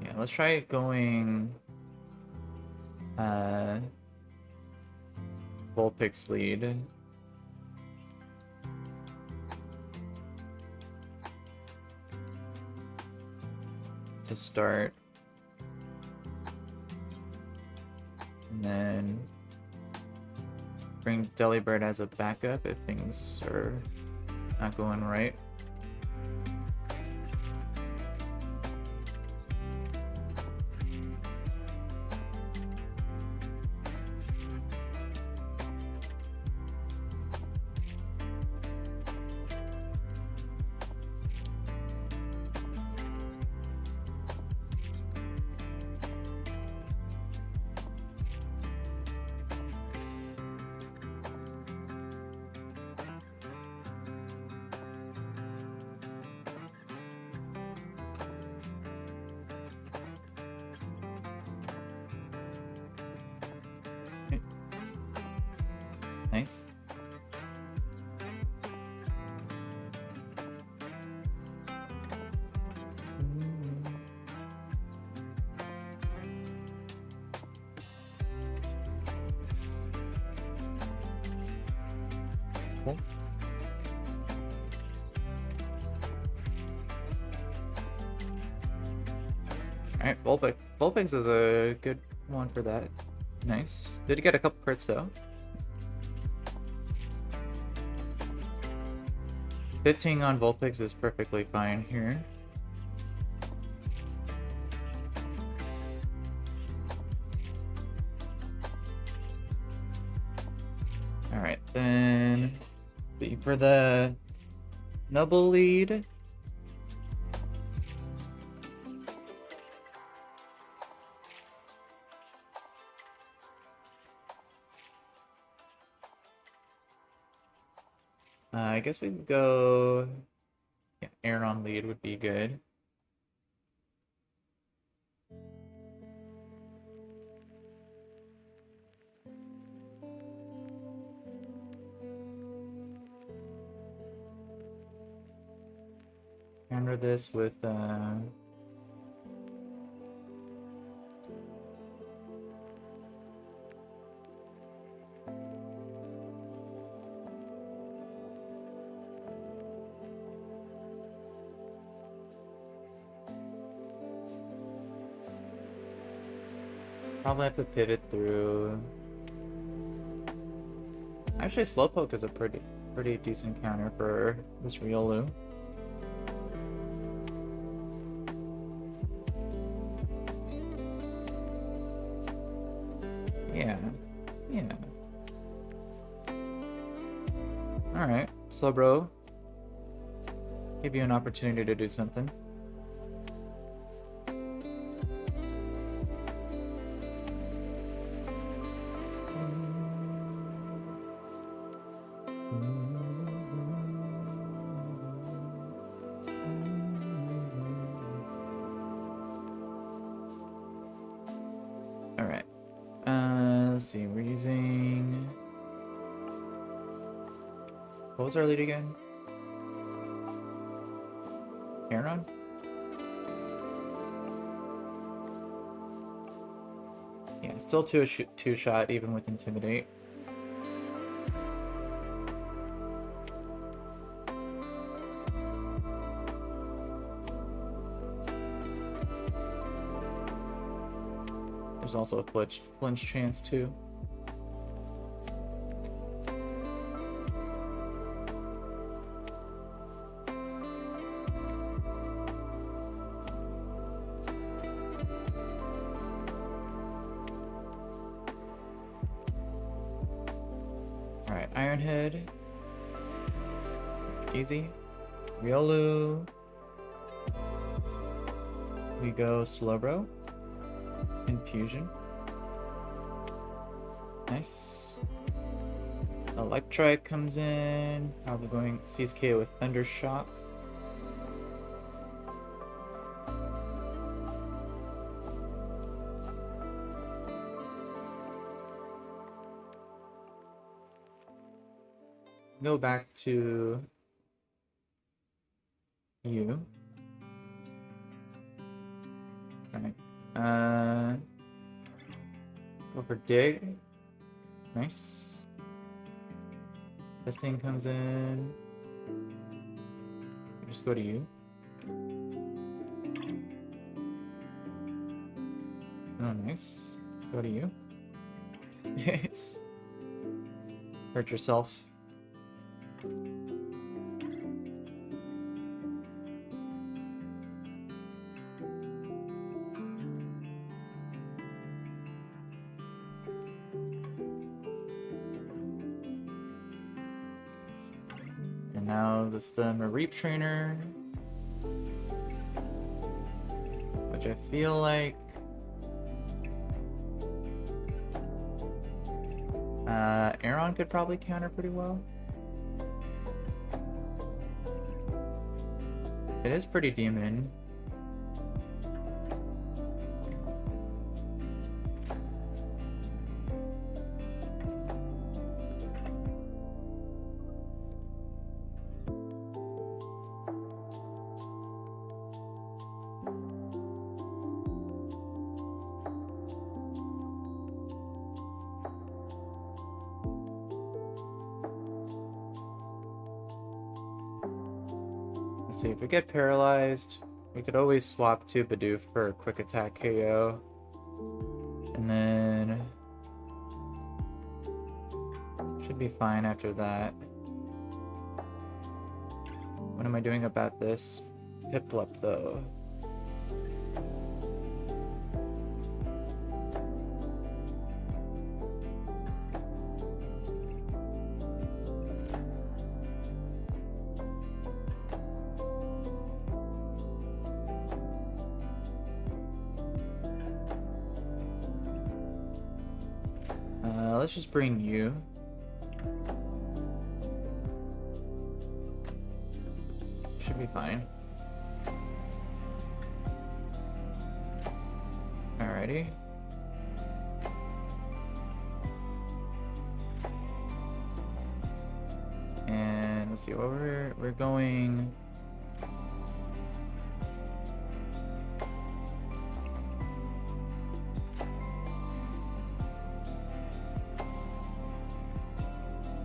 Yeah, let's try going Vulpix lead. To start. And then bring Delibird as a backup if things are not going right. Nice. Cool. Alright, Vulpix is a good one for that. Nice. Did he get a couple crits though? 15 on Vulpix is perfectly fine here. Alright, then for the Noble lead. I guess we could go... Yeah, Aaron lead would be good. Counter this with... Probably have to pivot through... Actually, Slowpoke is a pretty decent counter for this Riolu. Yeah. Alright, Slowbro. Give you an opportunity to do something. Alright. Let's see, we're using... What was our lead again? Aaron? Yeah, still two shot even with Intimidate. There's also a flinch chance too. Alright, Iron Head. Easy. Riolu. We go Slowbro. Infusion. Nice. Electrike comes in. Probably going CSK with Thunder Shock. Go back to you. Alright. Go for Dig. Nice. This thing comes in. Just go to you. Oh, nice. Go to you. Yes. Hurt yourself. And now this is the Mareep trainer, which I feel like Aaron could probably counter pretty well. It is pretty demon. see, if we get paralyzed, we could always swap to Bidoof for a quick attack KO. And then... should be fine after that. What am I doing about this Piplup, though? Let's just bring you. Should be fine. Alrighty. And let's see what we're going.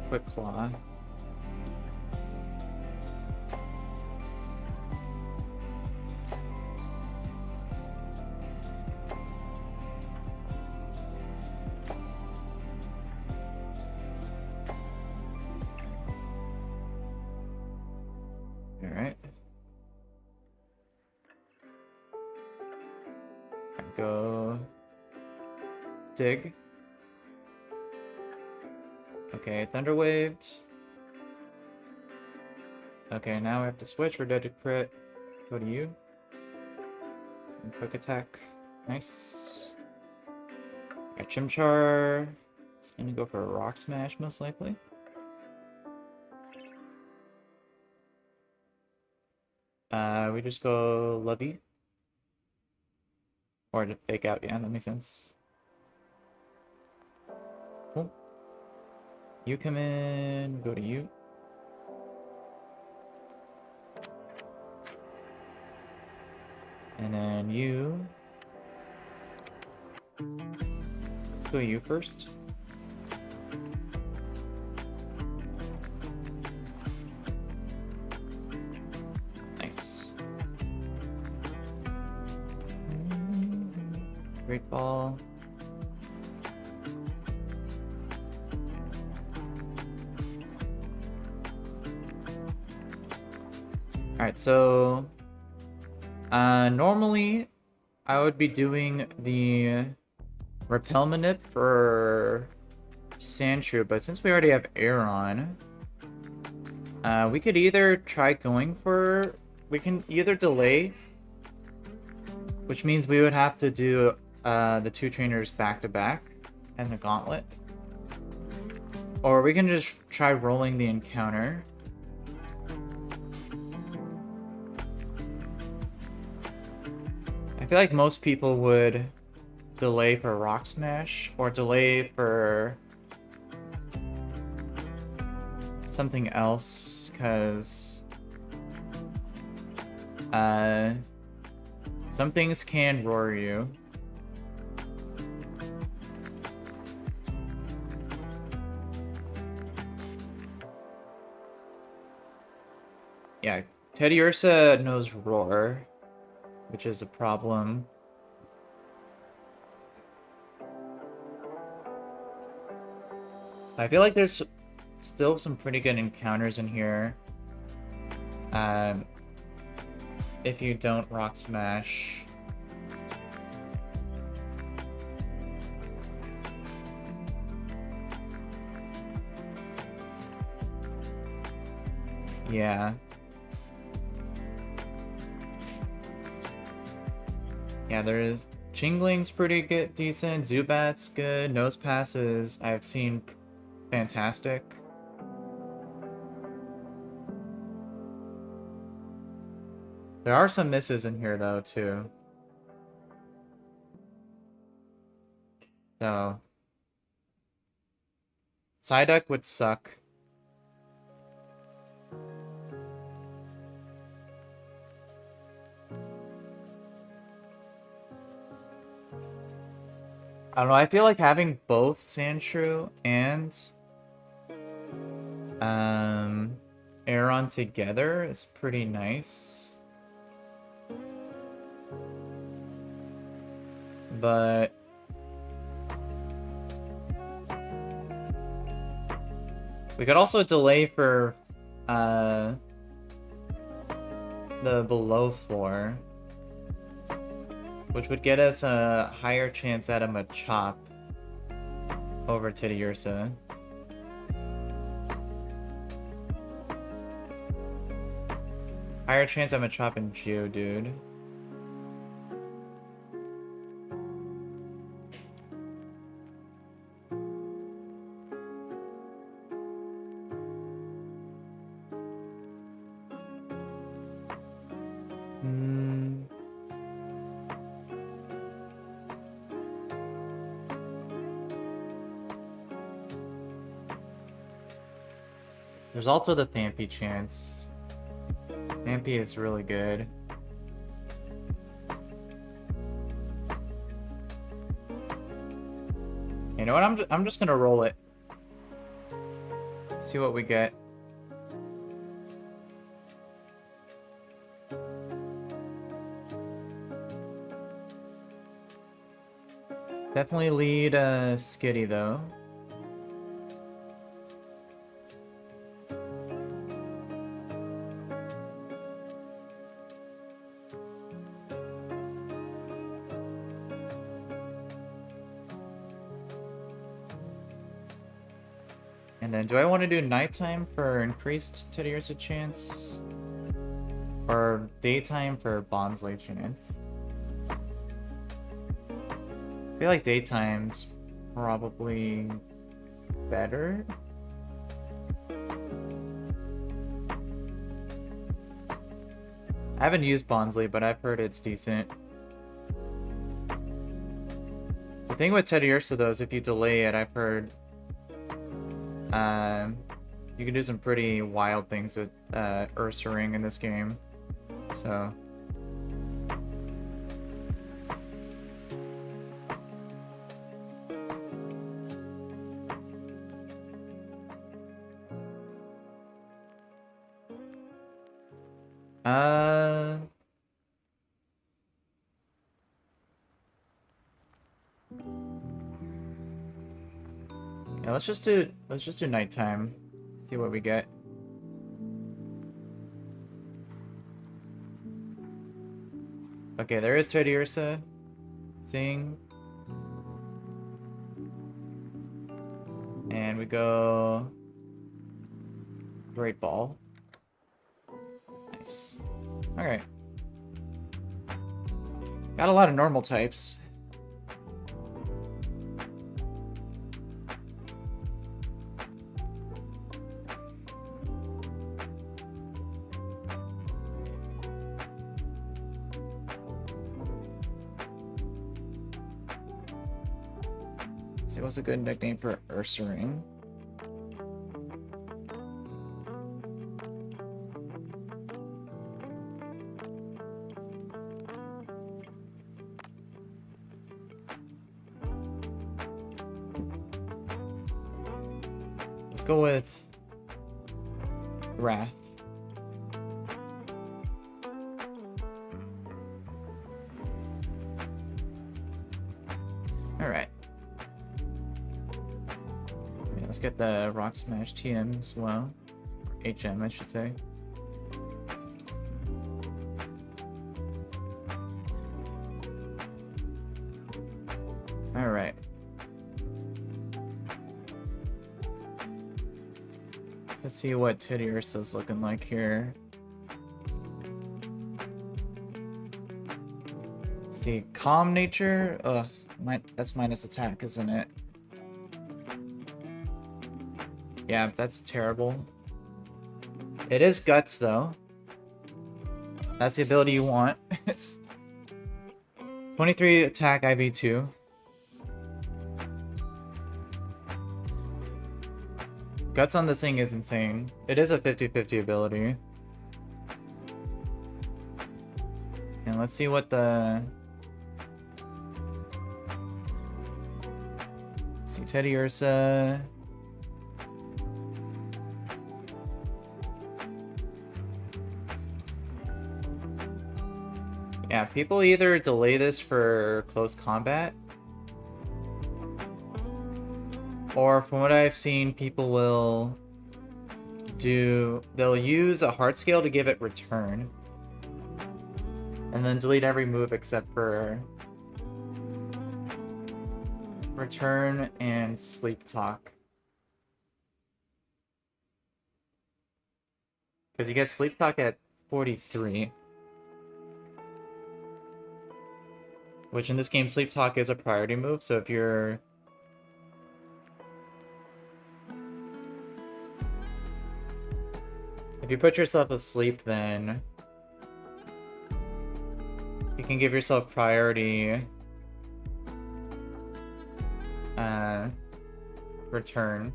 Quick Claw. Alright. Go dig. Okay, Thunder Waved. Okay, now we have to switch. We're dead to crit. Go to you. And quick attack. Nice. Got Chimchar. It's gonna go for a Rock Smash, most likely. We just go Lubby. Or to Fake Out, yeah, that makes sense. Cool. You come in, go to you. And then you. Let's go you first. Nice. Great Ball. Alright, so normally I would be doing the Repel Manip for Sandshrew, but since we already have Air on, we could either try going for... we can either delay, which means we would have to do the two trainers back to back and the gauntlet, or we can just try rolling the encounter. I feel like most people would delay for Rock Smash or delay for something else, because some things can roar you. Yeah, Teddy Ursa knows roar, which is a problem. I feel like there's still some pretty good encounters in here. If you don't Rock Smash. Yeah. Yeah, there's Chingling's pretty good, decent. Zubat's good. Nose Passes I've seen fantastic. There are some misses in here though too. So Psyduck would suck. I don't know, I feel like having both Sandshrew and Aeron together is pretty nice. But we could also delay for the below floor, which would get us a higher chance at a Machop over Teddiursa. Higher chance at Machop and Geodude. There's also the Phanpy chance. Phanpy is really good. You know what? I'm just gonna roll it. See what we get. Definitely lead Skitty though. And then, do I want to do nighttime for increased Teddiursa chance? Or daytime for Bonsly chance? I feel like daytime's probably better. I haven't used Bonsly, but I've heard it's decent. The thing with Teddiursa though is if you delay it, I've heard you can do some pretty wild things with Ursaring in this game. So yeah, let's just do nighttime. See what we get. Okay, there is Teddiursa. Sing. And we go Great Ball. Nice. Alright. Got a lot of normal types. See, what's a good nickname for Ursaring? Let's go with Wrath. Alright. Let's get the Rock Smash TM as well. Or HM, I should say. Alright. Let's see what Teddiursa's looking like here. Let's see, Calm Nature? Ugh, that's minus attack, isn't it? Yeah, that's terrible. It is Guts, though. That's the ability you want. It's 23 attack IV2. Guts on this thing is insane. It is a 50-50 ability. And let's see what the... Let's see, Teddiursa... Yeah, people either delay this for close combat, or from what I've seen, people will they'll use a heart scale to give it return, and then delete every move except for return and sleep talk. Because you get sleep talk at 43. Which in this game, sleep talk is a priority move, so if you put yourself asleep, then you can give yourself priority return,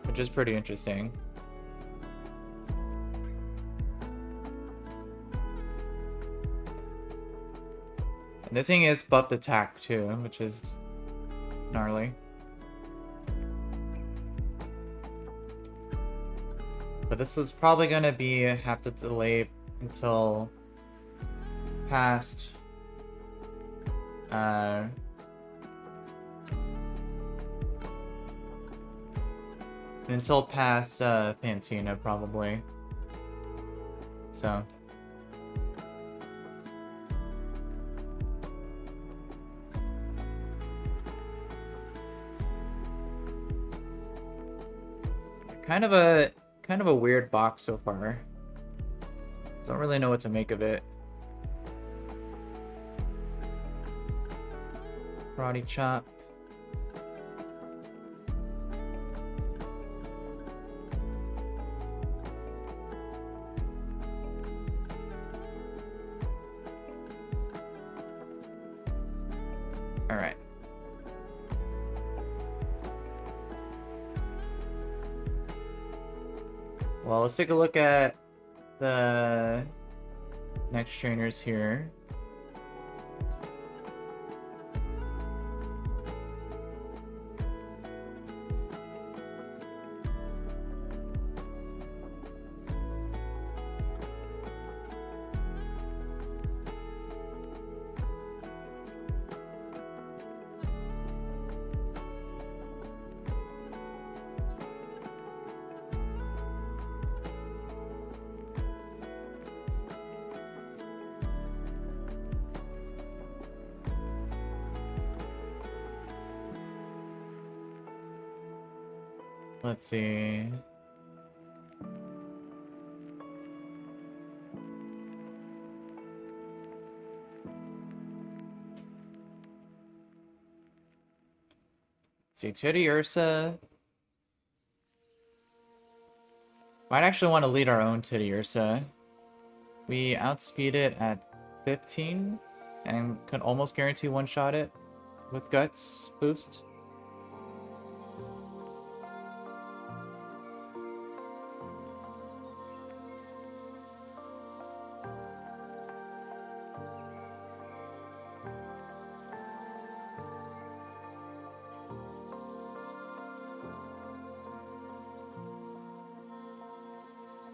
which is pretty interesting. And this thing is buffed attack too, which is gnarly. But this is probably gonna have to delay until past Fantina, probably. So kind of a weird box so far. Don't really know what to make of it. Karate chop. All right. Well, let's take a look at the next trainers here. Let's see. See, Teddy Ursa. Might actually want to lead our own Teddy Ursa. We outspeed it at 15 and could almost guarantee one-shot it with Guts boost.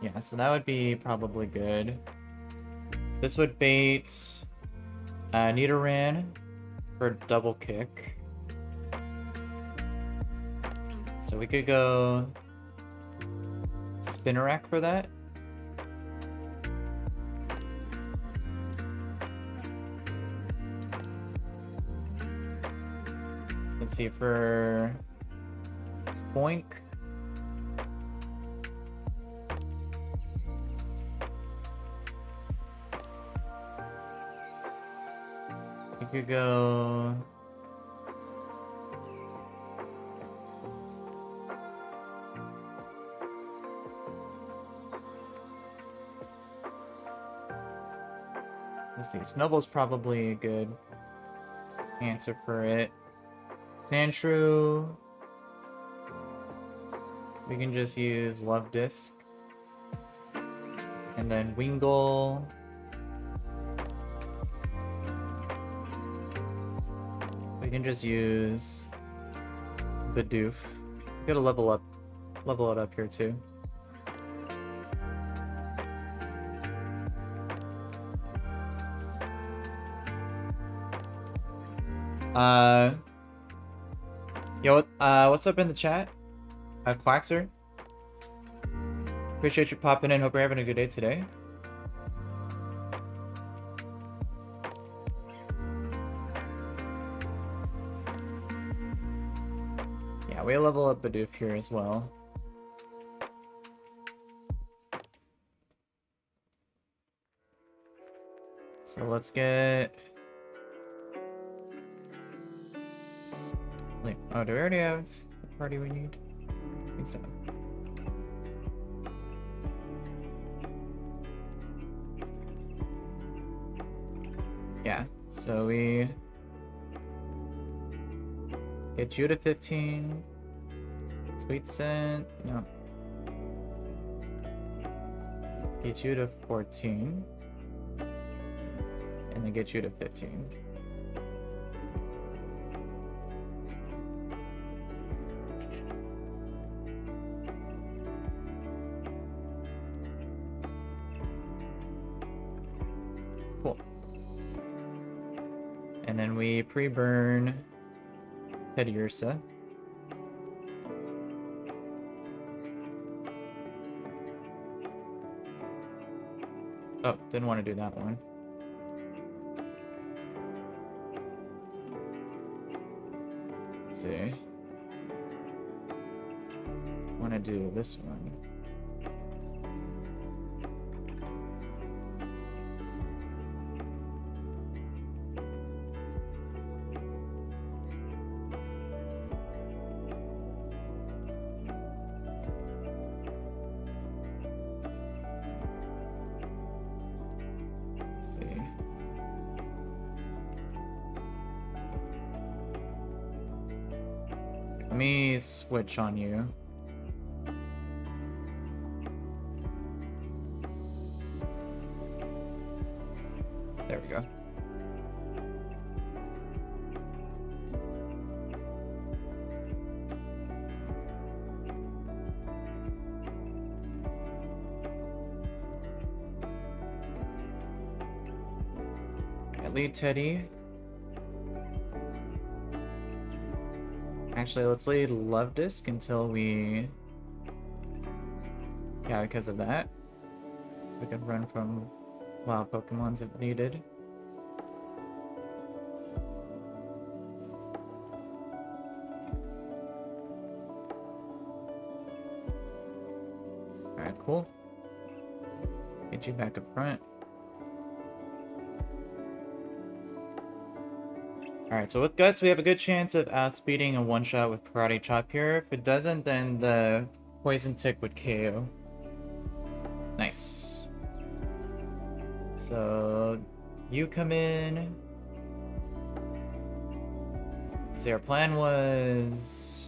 Yeah, so that would be probably good. This would bait Nidoran for double kick. So we could go Spinnerack for that. Let's see, for Spoink. We could go let's see, Snowball's probably a good answer for it. Sandshrew, we can just use Love Disc. And then Wingull. We can just use Bidoof. We gotta level it up here too. Yo, what's up in the chat? Quaxer? Appreciate you popping in. Hope you're having a good day today. Yeah, we level up Bidoof here as well. So let's get... Wait, oh, do we already have the party we need? I think so. Yeah, so we get you to 15. Sweet scent, no. Get you to 14. And then get you to 15. Cool. And then we pre-burn Teddy Ursa. Oh, didn't want to do that one. Let's see. Want to do this one. Let me switch on you. There we go. I lead Teddy. Actually, let's lead Love Disc until we... Yeah, because of that. So we can run from wild Pokemons if needed. Alright, cool. Get you back up front. Alright, so with Guts, we have a good chance of outspeeding a one-shot with Karate Chop here. If it doesn't, then the Poison Tick would KO. Nice. So, you come in. So our plan was...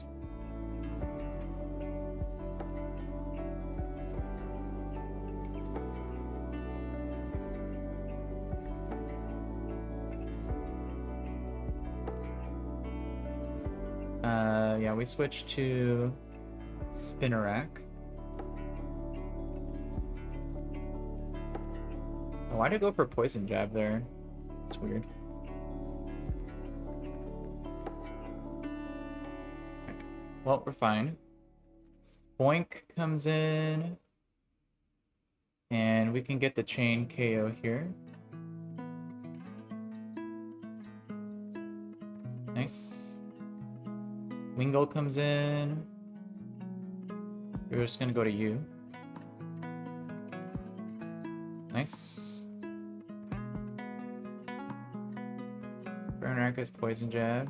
yeah, we switched to Spinnerack. Oh, why'd I go for Poison Jab there? It's weird. Well, we're fine. Boink comes in. And we can get the chain KO here. Nice. Wingull comes in. We're just gonna go to you. Nice. Bernarka's Poison Jab.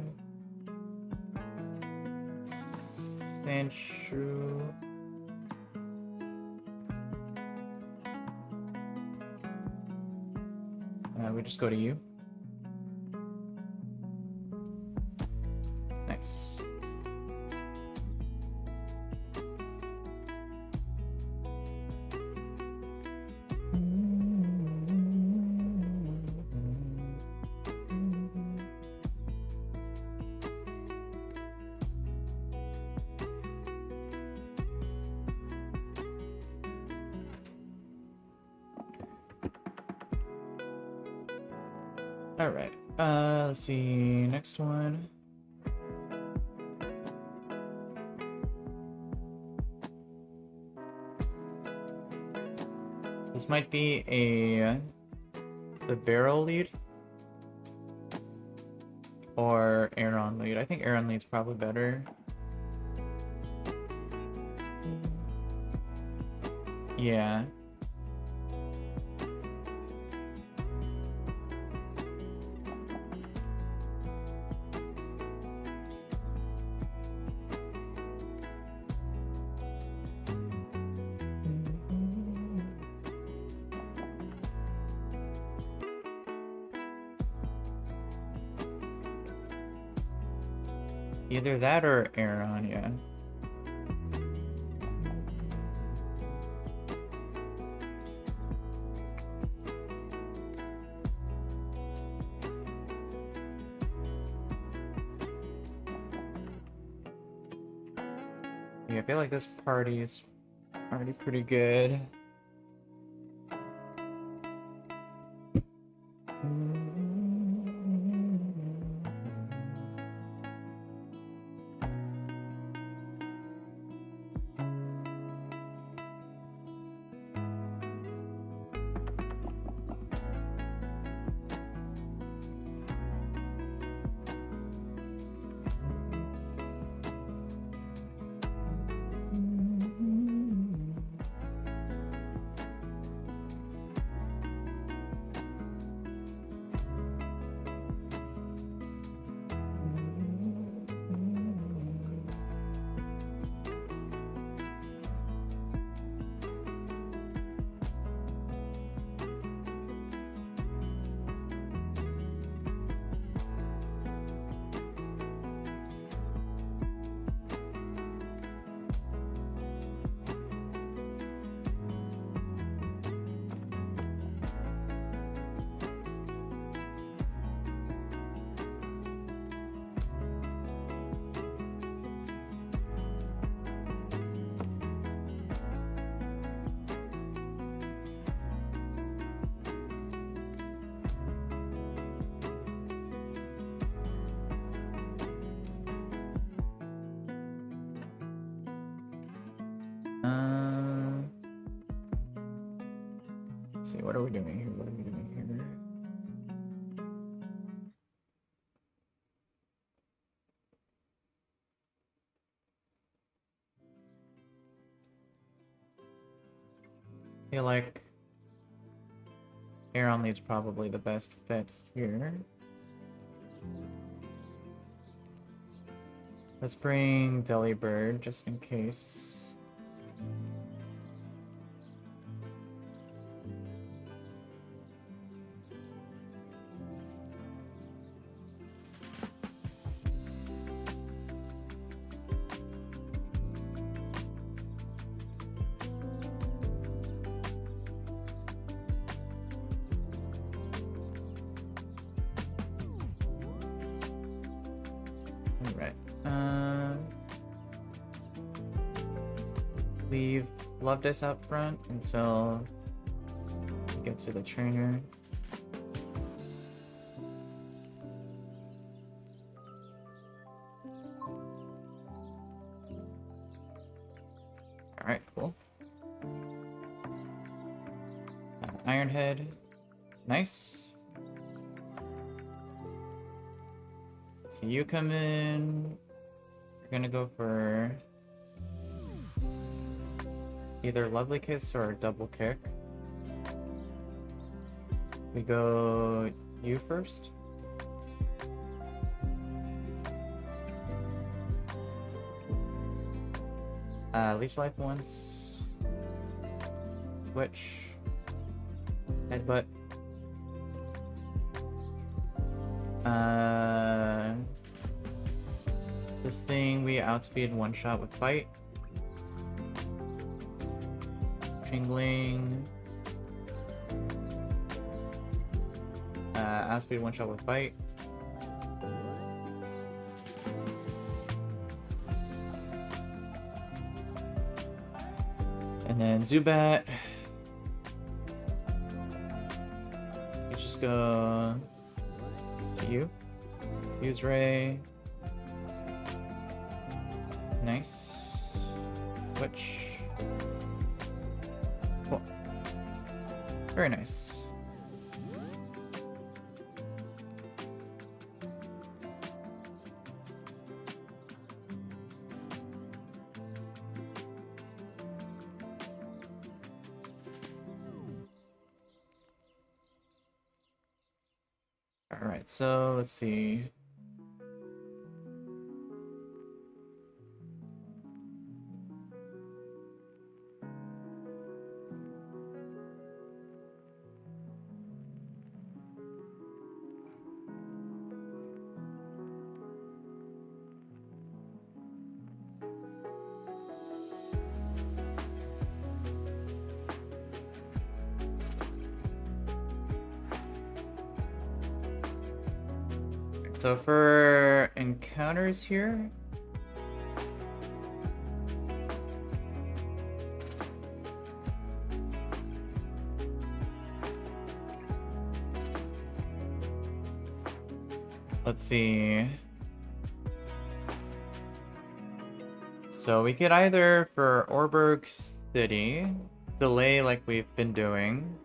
Sandshrew. We just go to you. Nice. All right. Let's see, next one. This might be the barrel lead or Aaron lead. I think Aaron lead's probably better. Yeah. Either that or Aaron, yeah. Yeah, I feel like this party's already pretty good. Let's see, what are we doing here? What are we doing here? I feel like Aaron lead's probably the best bet here. Let's bring Delibird just in case. Alright. Leave Love Dice out front until we get to the trainer. Alright, cool. Ironhead. Nice. So you come in. You're gonna go for either Lovely Kiss or Double Kick. We go you first. Leech Life once. Switch. Headbutt. This thing we outspeed one shot with Bite. Chingling. Outspeed one shot with Bite. And then Zubat. You just go You. Use Ray. Nice. Switch. Cool. Very nice. Alright, so let's see. So for encounters here, let's see. So we could either, for Orberg City, delay like we've been doing.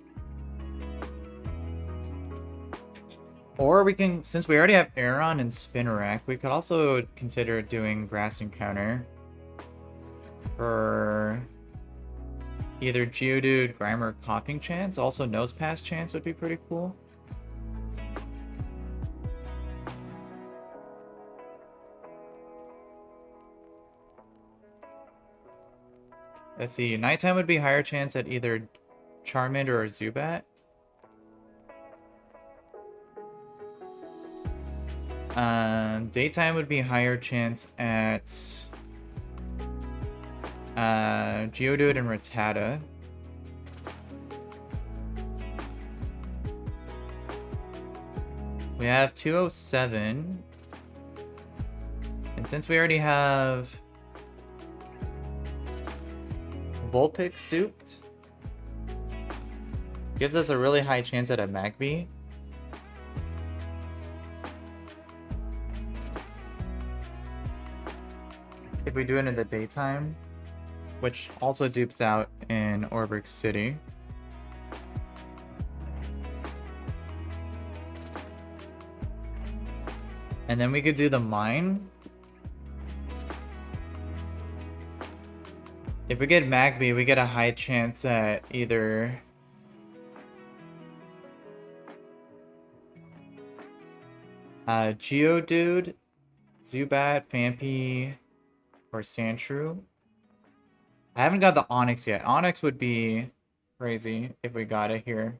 Or we can, since we already have Aeron and Spinarak, we could also consider doing Grass Encounter for either Geodude, Grimer, Coughing Chance. Also Nose Pass Chance would be pretty cool. Let's see, nighttime would be higher chance at either Charmander or Zubat. Daytime would be higher chance at Geodude and Rattata. We have 207. And since we already have Vulpix duped, gives us a really high chance at a Magby. If we do it in the daytime, which also dupes out in Orberg City. And then we could do the mine. If we get Magby, we get a high chance at either Geodude, Zubat, Phanpy, or Sandshrew. I haven't got the Onyx yet. Onyx would be crazy if we got it here.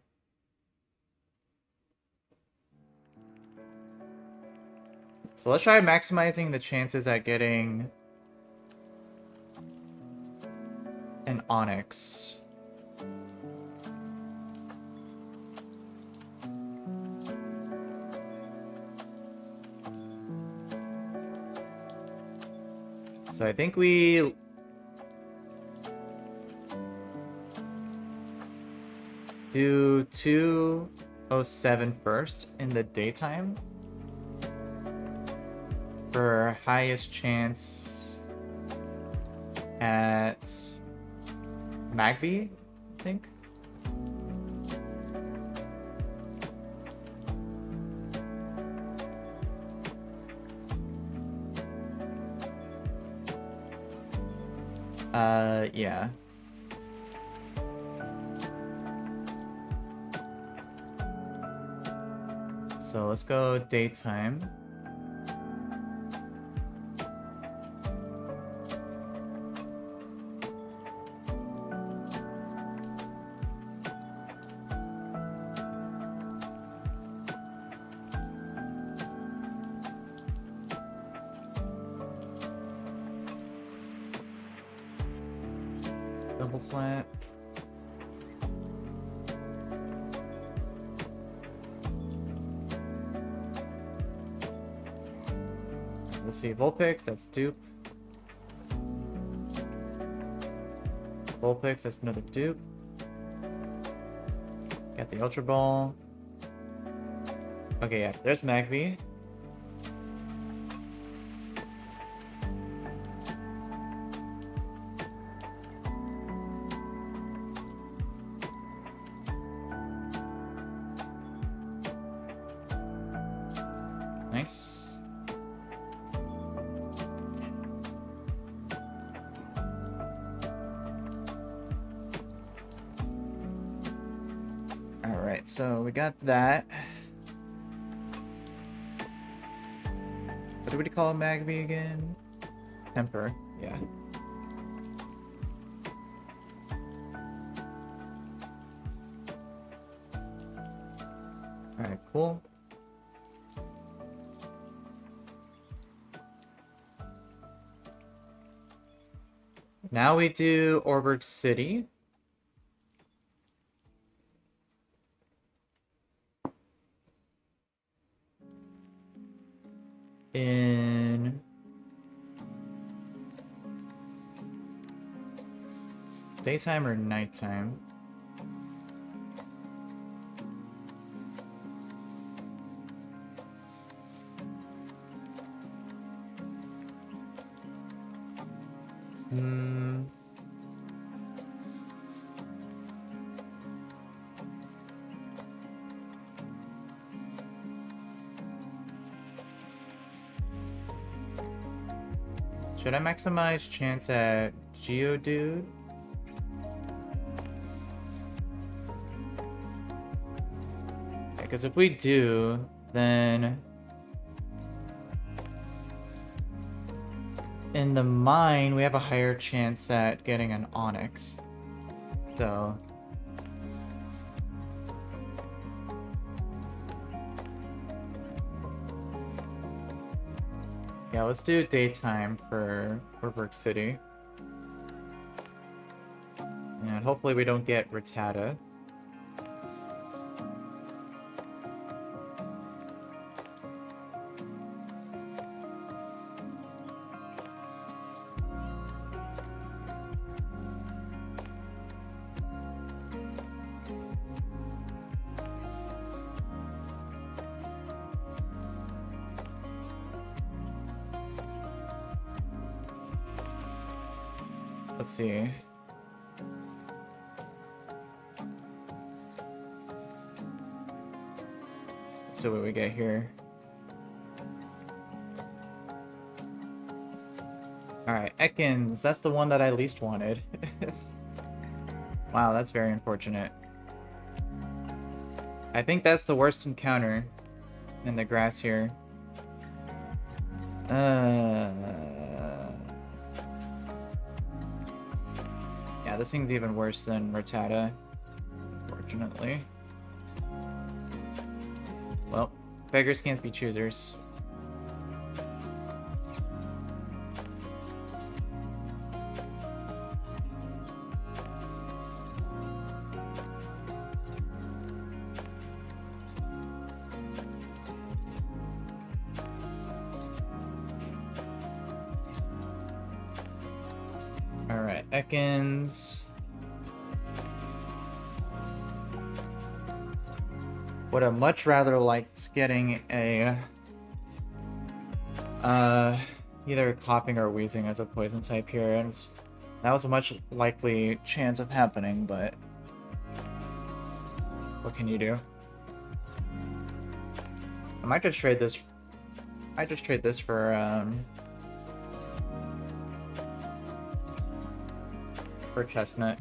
So let's try maximizing the chances at getting an Onyx. So I think we do 207 first in the daytime for highest chance at Magby, I think. Yeah. So let's go daytime. Double slant. Let's see, Vulpix, that's dupe. Vulpix, that's another dupe. Got the Ultra Ball. Okay, yeah, there's Magby. Nice. Alright, so we got that. What do we call Magby again? Temper, yeah. Alright, cool. Now we do Orberg City. In daytime or nighttime? Should I maximize chance at Geodude? Because if we do, then in the mine we have a higher chance at getting an Onix. So yeah, let's do daytime for Orberg City. And hopefully we don't get Rattata. Let's see. Let's see what we get here. Alright, Ekans. That's the one that I least wanted. Wow, that's very unfortunate. I think that's the worst encounter in the grass here. Yeah, this thing's even worse than Rattata, unfortunately. Well, beggars can't be choosers. Alright, Ekans. Would have much rather liked getting a either coughing or wheezing as a poison type here, and that was a much likely chance of happening, but what can you do? I might just trade this. For Chestnut.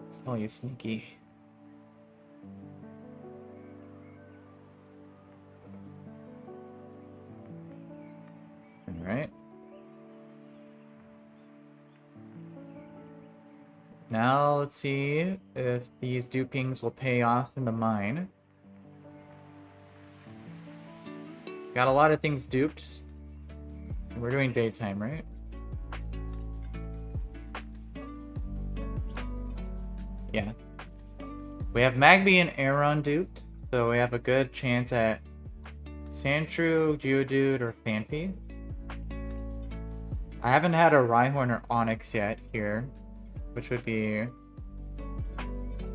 Let's call you Sneaky. Alright. Now let's see if these dupings will pay off in the mine. Got a lot of things duped. We're doing daytime, right? Yeah. We have Magby and Aeron duped, so we have a good chance at Sandshrew, Geodude, or Phanpy. I haven't had a Rhyhorn or Onyx yet here, which would be...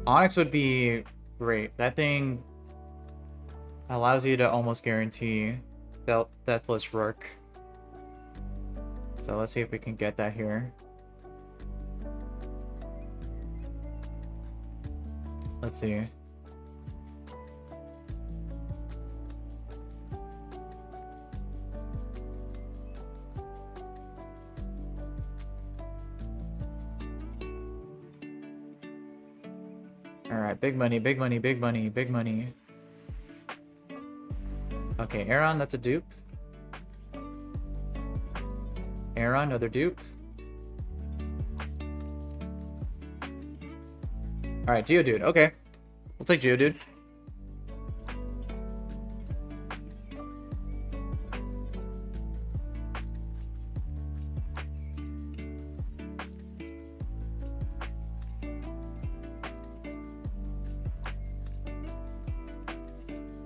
Onyx would be great. That thing allows you to almost guarantee Deathless Rook. So let's see if we can get that here. Let's see. Alright, big money, big money, big money, big money. Okay, Aeron, that's a dupe. Aeron, another dupe. Alright, Geodude, okay. We'll take Geodude.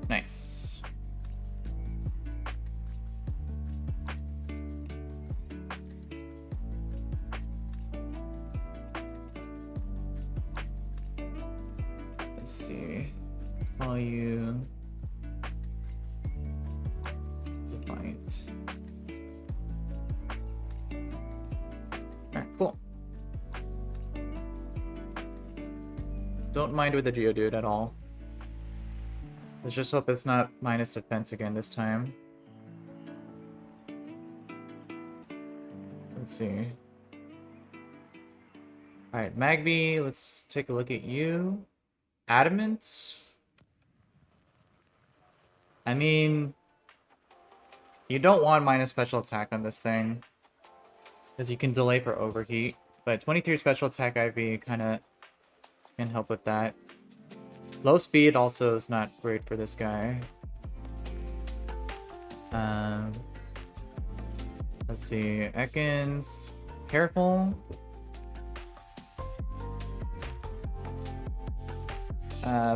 Nice. Let's see. Let's call you Defiant. Alright, cool. Don't mind with the Geodude at all. Let's just hope it's not minus defense again this time. Let's see. Alright, Magby, let's take a look at you. Adamant? I mean, you don't want minus special attack on this thing, because you can delay for overheat, but 23 special attack IV kind of can help with that. Low speed also is not great for this guy. Let's see. Ekans, careful.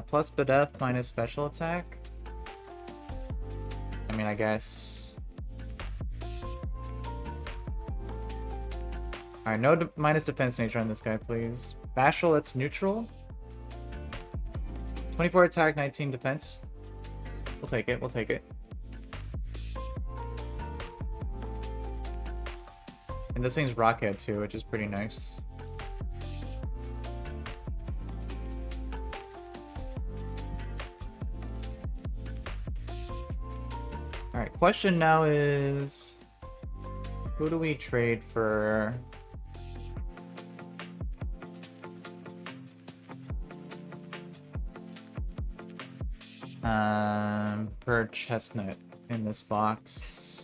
Plus Bidef minus special attack. I mean, I guess. Alright, no minus defense nature on this guy, please. Bashful, that's neutral. 24 attack, 19 defense. We'll take it, we'll take it. And this thing's Rockhead too, which is pretty nice. Alright, question now is... who do we trade for... per chestnut in this box?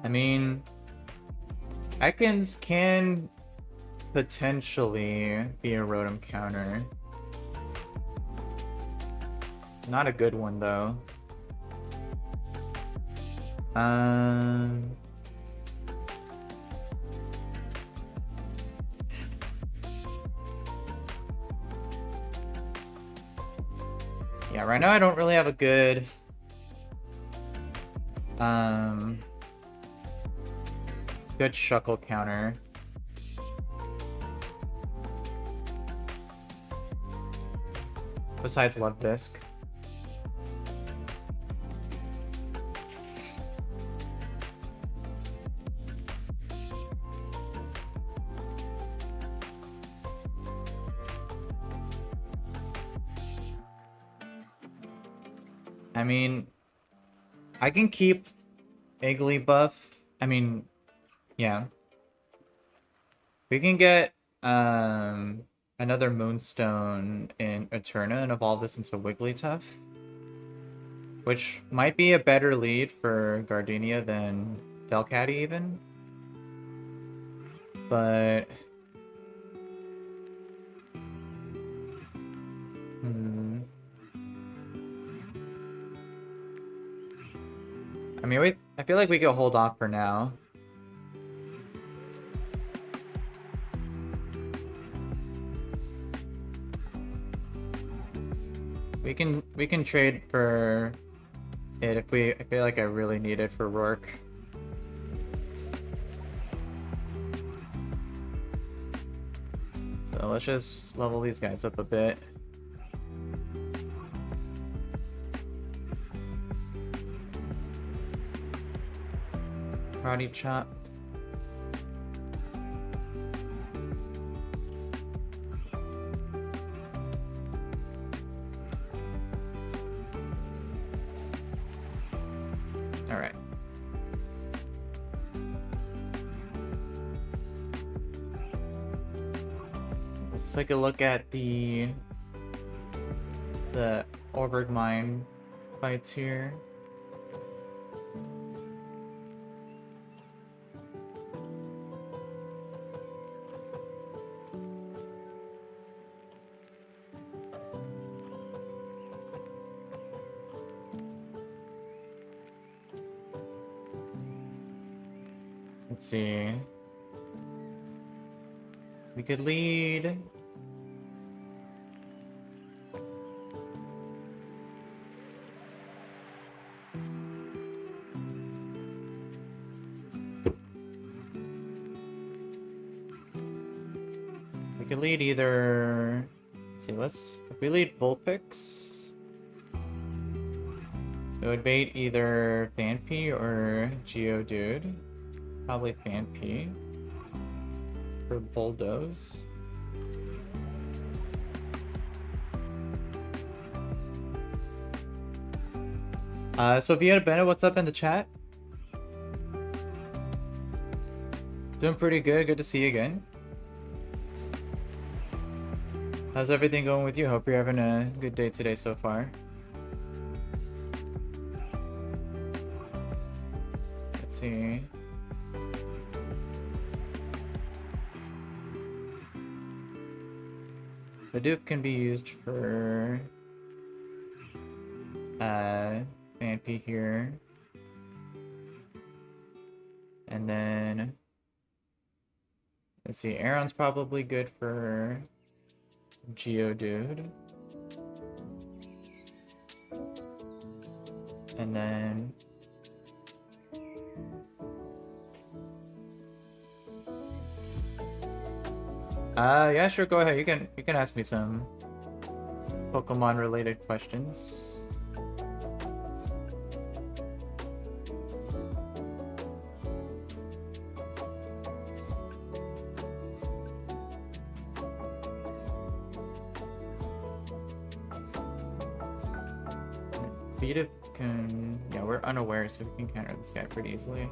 I mean, Ekans can potentially be a Rotom counter. Not a good one, though. Yeah, right now I don't really have a good... good Shuckle counter. Besides Love Disc. I mean, I can keep Igglybuff. I mean, yeah. We can get another Moonstone in Eterna and evolve this into Wigglytuff, which might be a better lead for Gardenia than Delcatty even. But I mean, I feel like we could hold off for now. We can trade for it if I feel like I really need it for Rourke. So let's just level these guys up a bit. Karate chop. All right. Let's take a look at the Orberg mine fights here. Let's see. We could lead. We could lead either. Let's see. If we lead Vulpix, it would bait either Fanpy or Geodude. Probably Fanpy for Bulldoze. So Via Bennett, what's up in the chat? Doing pretty good. Good to see you again. How's everything going with you? Hope you're having a good day today so far. Let's see. Bidoof can be used for Fanpy here. And then let's see, Aaron's probably good for Geodude. And then yeah, sure, go ahead. You can ask me some Pokemon related questions. Vita can, yeah, we're unaware, so we can counter this guy pretty easily.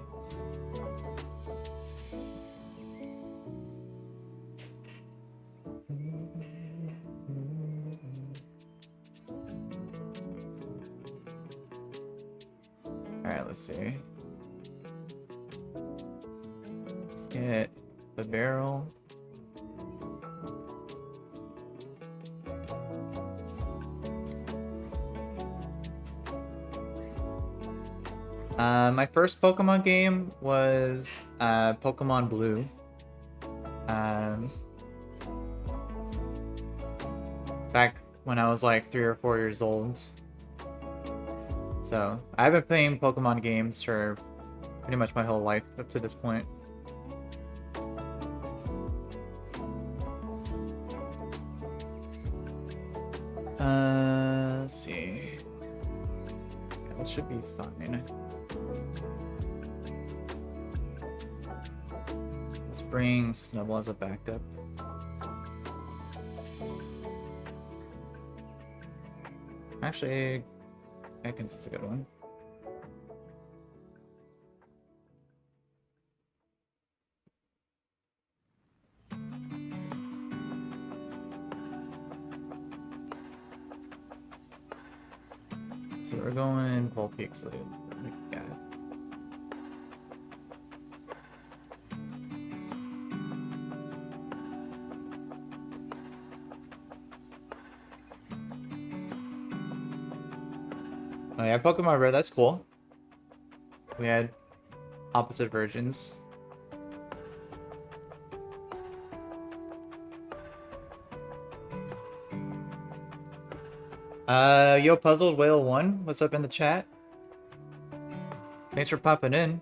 Alright, let's see. Let's get the barrel. My first Pokemon game was Pokemon Blue. Back when I was like 3 or 4 years old. So I've been playing Pokemon games for pretty much my whole life up to this point. Let's see. Okay, this should be fine. Let's bring Snubble as a backup. Actually, Ekans is a good one. So we're going Vulpix. Yeah. Oh yeah, Pokemon Red, that's cool. We had opposite versions. Yo, Puzzled Whale 1, what's up in the chat? Thanks for popping in.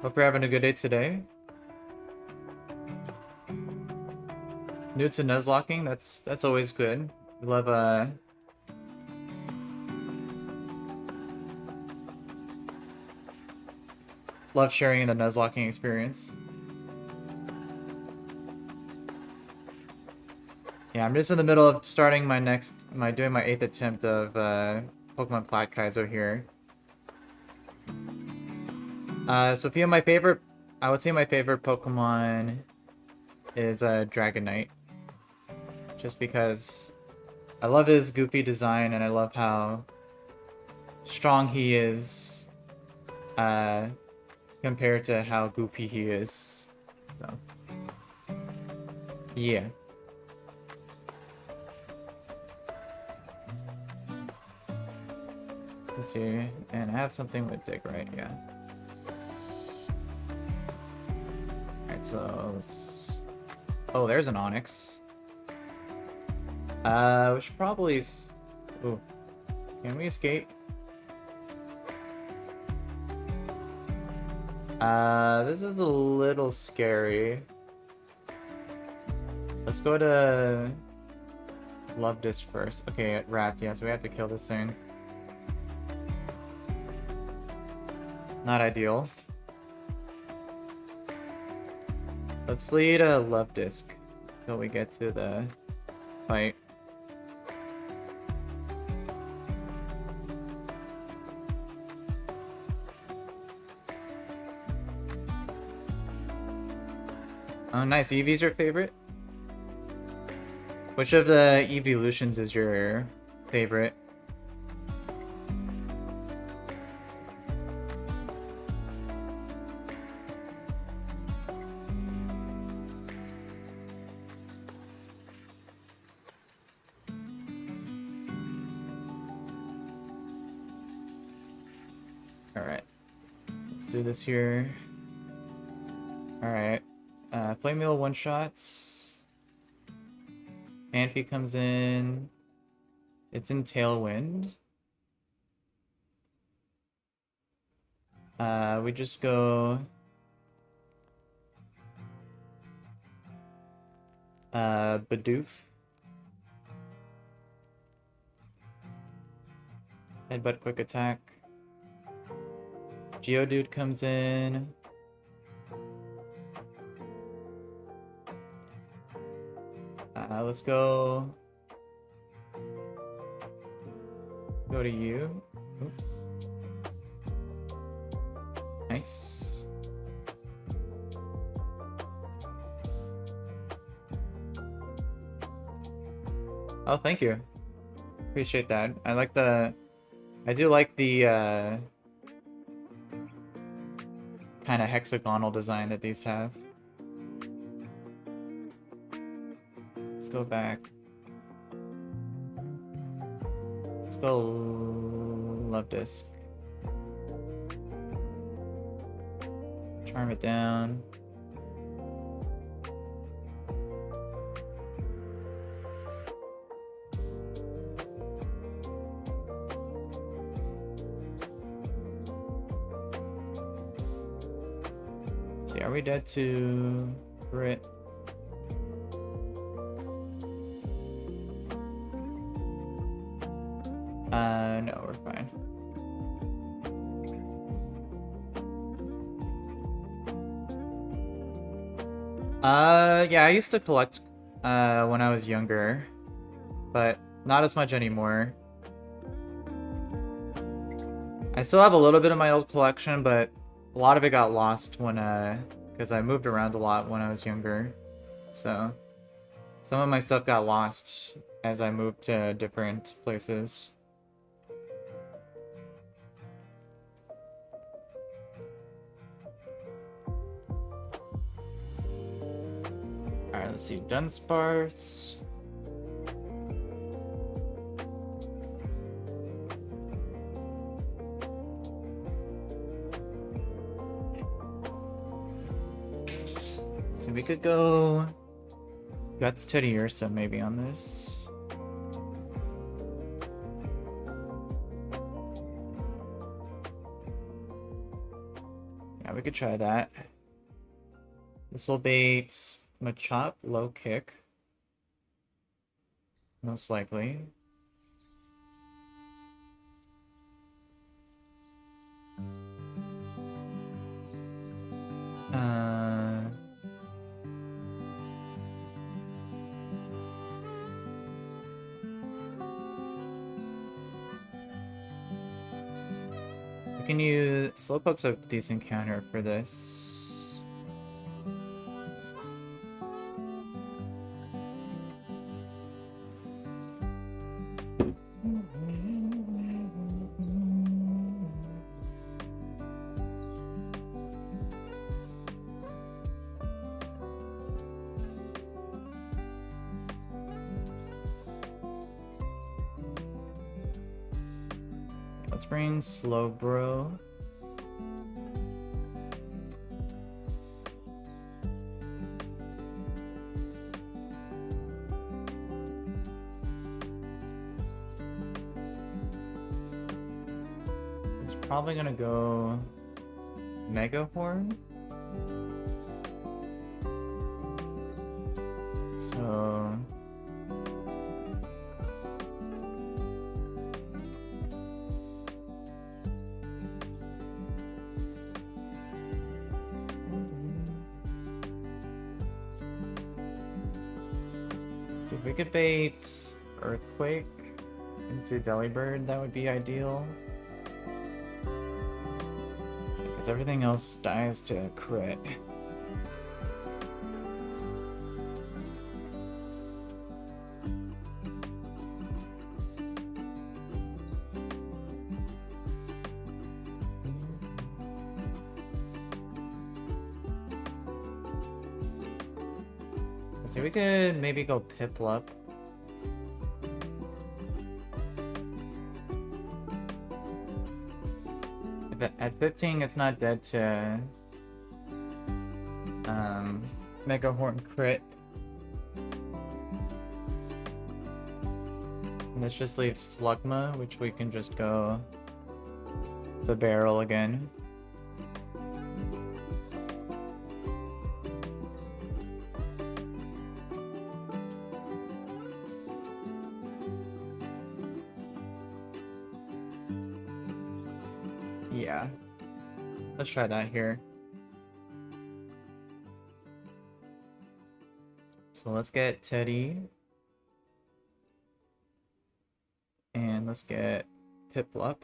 Hope you're having a good day today. New to Nuzlocking, that's always good. We love love sharing the Nuzlocking experience. Yeah, I'm just in the middle of starting doing my 8th attempt of Pokemon Plat Kaizo here. Sophia, I would say my favorite Pokemon is Dragonite. Just because I love his goofy design and I love how strong he is compared to how goofy he is. So, yeah. Let's see, and I have something with Dig, right? Yeah. Alright, so let's... Oh, there's an Onyx. We should probably... Ooh. Can we escape? This is a little scary. Let's go to... Love Disc first. Okay, Wrapped, yeah, so we have to kill this thing. Not ideal. Let's lead a Love Disc until we get to the fight. Oh, nice. Eevee's your favorite? Which of the evolutions is your favorite? Alright. Let's do this here. Alright. Flame Wheel one-shots. Phanpy comes in. It's in Tailwind. We just go... Bidoof. Headbutt Quick Attack. Geodude comes in. Let's go to you. Oop. Nice. Oh, thank you. Appreciate that. I do like the kind of hexagonal design that these have. Let's go back. Let's go Love Disc. Charm it down. Let's see, are we dead to Grit? No, we're fine. Yeah, I used to collect when I was younger, but not as much anymore. I still have a little bit of my old collection, but a lot of it got lost when because I moved around a lot when I was younger. So some of my stuff got lost as I moved to different places. Alright, let's see. Dunsparce. So we could go Guts Teddy Ursa maybe on this. we could try that. This will bait Machop, low kick. Most likely. We can use Slowpoke's a decent counter for this. Let's bring Slowbro. It's probably gonna go Mega Horn. So if we could bait Earthquake into Delibird, that would be ideal. Because everything else dies to crit. So we could maybe go Piplup. If at 15 it's not dead to Mega Horn crit. And this just leaves Slugma, which we can just go the barrel again. Yeah, let's try that here. So let's get Teddy. And let's get Piplup.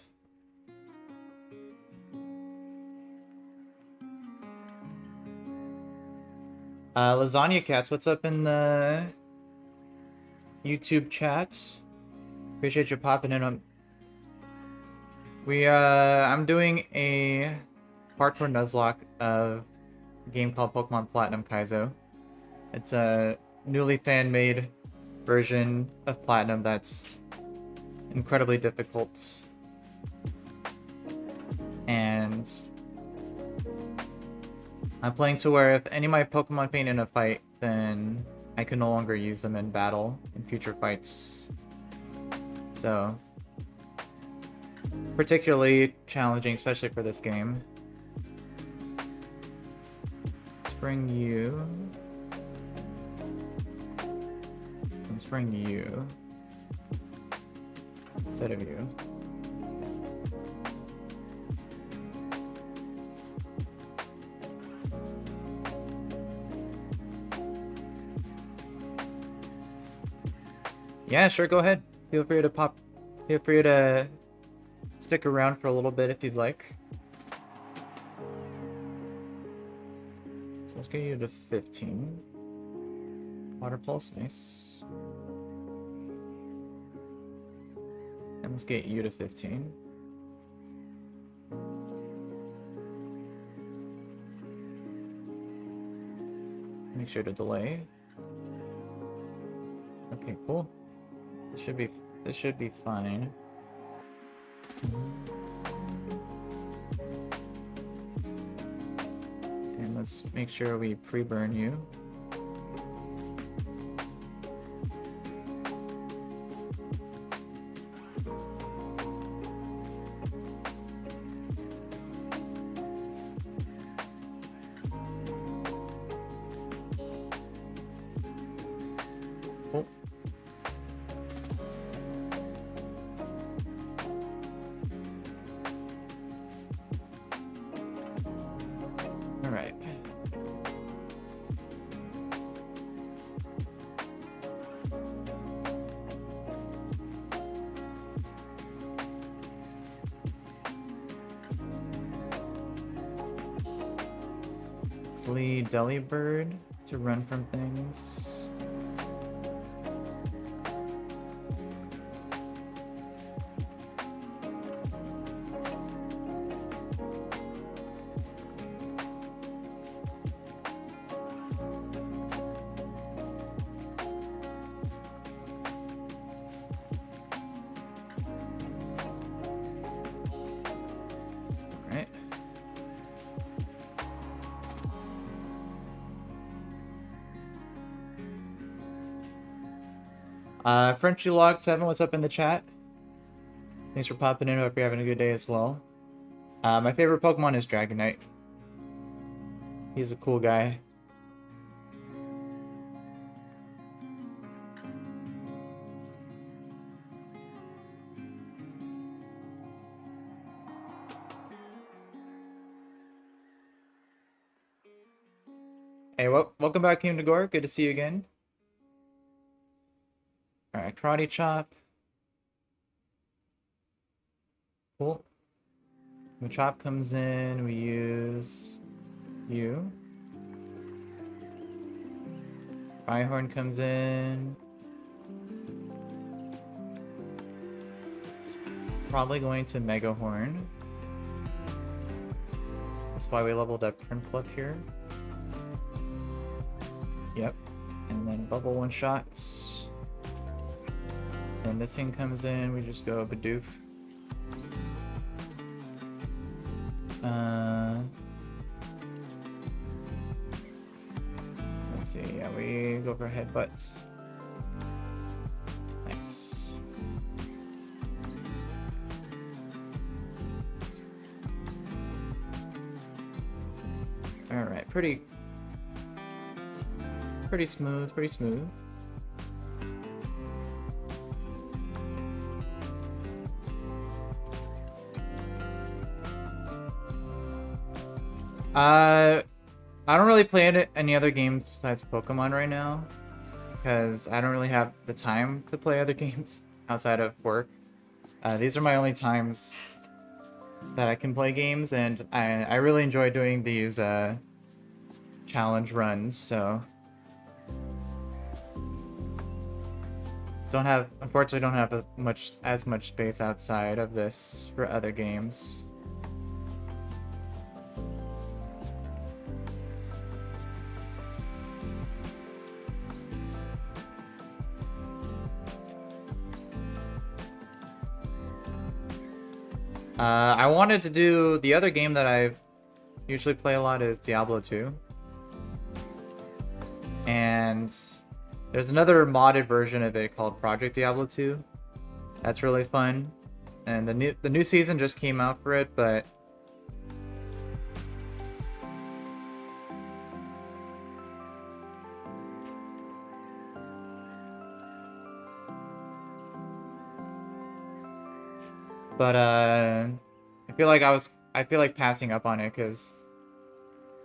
Lasagna Cats, what's up in the YouTube chat? Appreciate you popping in. I'm doing a hardcore Nuzlocke of a game called Pokemon Platinum Kaizo. It's a newly fan-made version of Platinum that's incredibly difficult. And I'm playing to where if any of my Pokemon faint in a fight, then I can no longer use them in battle in future fights. So particularly challenging, especially for this game. Let's bring you. Let's bring you instead of you. Yeah, sure, go ahead. Feel free to stick around for a little bit if you'd like. So let's get you to 15. Water Pulse, nice. And let's get you to 15. Make sure to delay. Okay, cool. This should be fine. And let's make sure we pre-burn you. Cool. All right. Let's lead Delibird to run from things. Frenchy Log 7, what's up in the chat? Thanks for popping in. Hope you're having a good day as well. My favorite Pokemon is Dragonite. He's a cool guy. Hey, welcome back, King Nagor. Good to see you again. Alright, Karate Chop. Cool. When Chop comes in, we use you. Firehorn comes in. It's probably going to Mega Horn. That's why we leveled up Prinplup here. Yep. And then Bubble one-shots. And this thing comes in, we just go Bidoof. Let's see, yeah, we go for Headbutts. Nice. Alright, pretty smooth, pretty smooth. I don't really play any other games besides Pokemon right now, because I don't really have the time to play other games outside of work. These are my only times that I can play games, and I really enjoy doing these challenge runs, so unfortunately don't have as much space outside of this for other games. I wanted to do the other game that I usually play a lot is Diablo 2. And there's another modded version of it called Project Diablo 2. That's really fun. And the new season just came out for it, but I feel like passing up on it because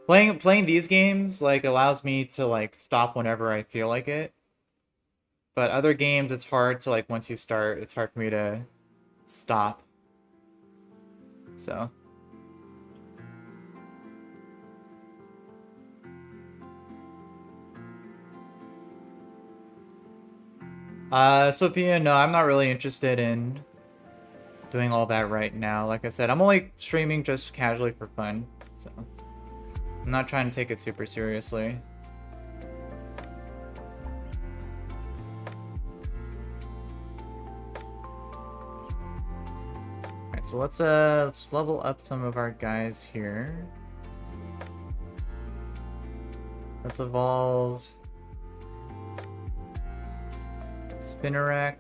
playing these games like allows me to like stop whenever I feel like it. But other games, it's hard to like once you start, it's hard for me to stop. So. Sophia, no, I'm not really interested in doing all that right now. Like I said, I'm only streaming just casually for fun, so I'm not trying to take it super seriously. Alright, so let's level up some of our guys here. Let's evolve Spinarak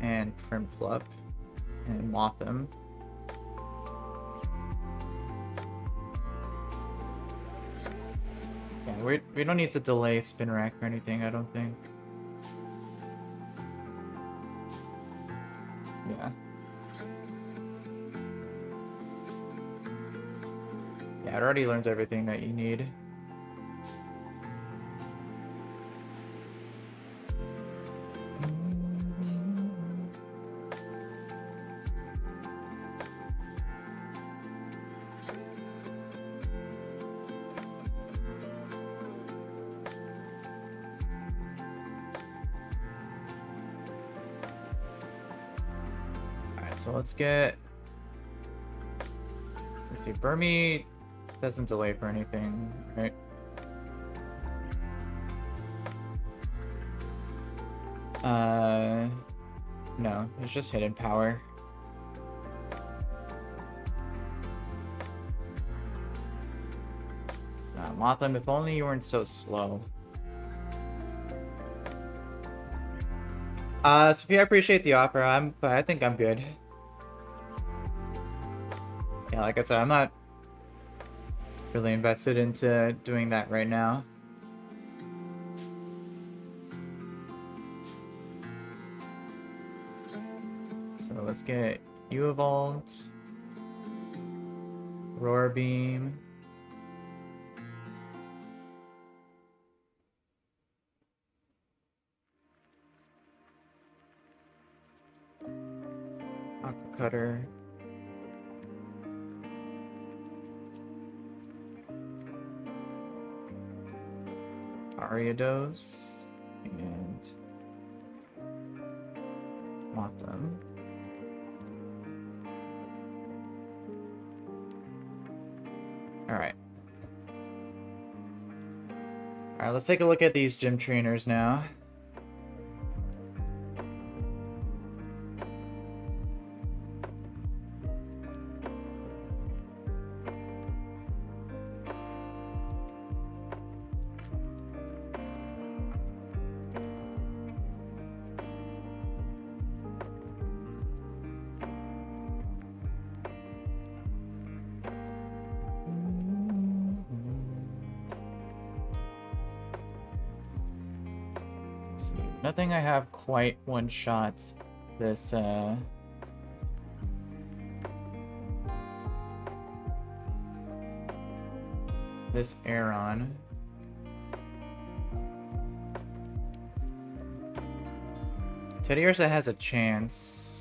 and Prinplup and Mothim. Yeah, we don't need to delay Spinarak or anything, I don't think. Yeah, it already learns everything that you need. Alright, so let's see, Burmy doesn't delay for anything, right? No, it's just hidden power. Motham, if only you weren't so slow. Sophia, I appreciate the offer, but I think I'm good. Yeah, like I said, I'm not really invested into doing that right now. So let's get you evolved. Roar Beam. Aqua Cutter. Ariados. And Motham. Alright. Alright, let's take a look at these gym trainers now. Nothing I have quite one-shot this, this Aeron. Teddiursa has a chance.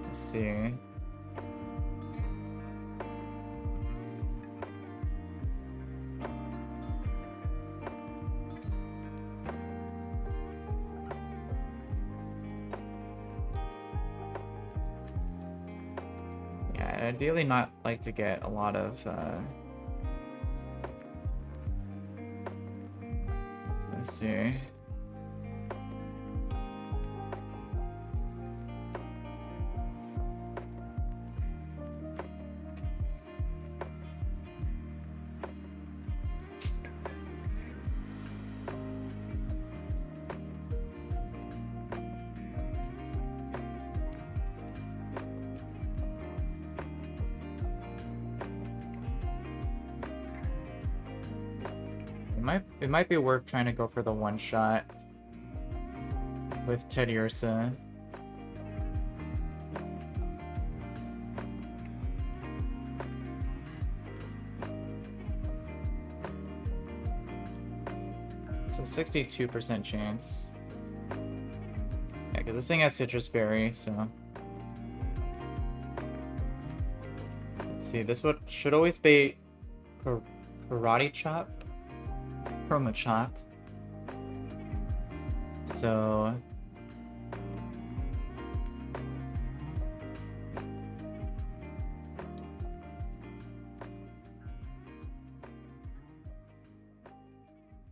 Let's see. I'd ideally not like to get a lot of, let's see. It might be worth trying to go for the one shot with Teddiursa. It's a 62% chance. Yeah, because this thing has Citrus Berry, so. Let's see, this should always be Karate Chop. Chroma Chop. So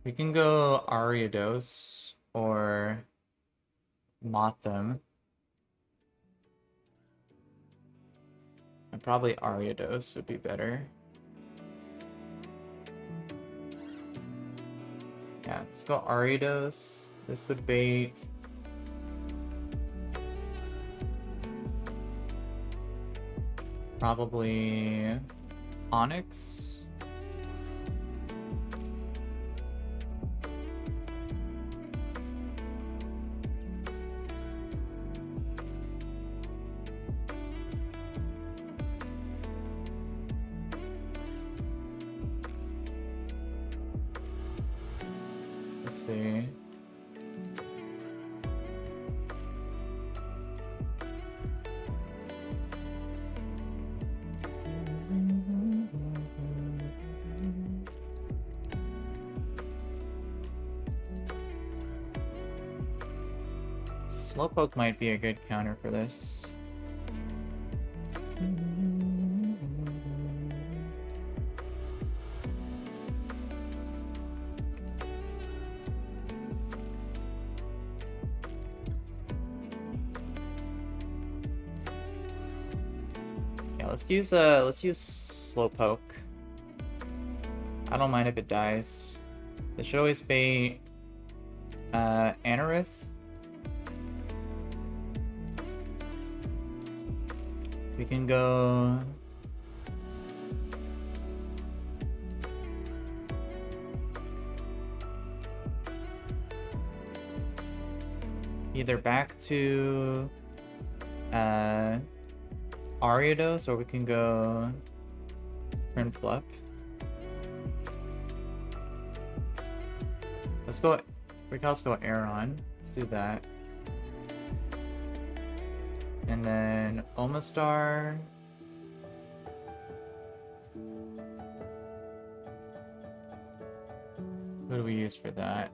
we can go Ariados or Motham. And probably Ariados would be better. Yeah, let's go Ariados. This would bait. Probably Onyx. see. Slowpoke might be a good counter for this. Yeah, let's use Slowpoke. I don't mind if it dies. This should always be Anorith. We can go either back to Ariados, or we can go Prinplup. Let's go. We can also go Aeron. Let's do that. And then Omastar. What do we use for that?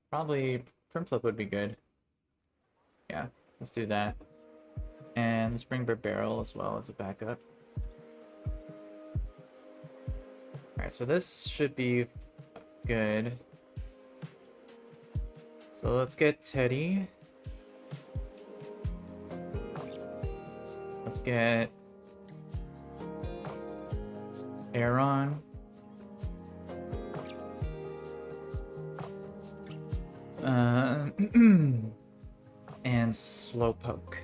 Probably Prinplup would be good. Yeah, let's do that. And let's bring Barbarrel as well as a backup. Alright, so this should be good. So let's get Teddy. Let's get Aeron. And Slowpoke.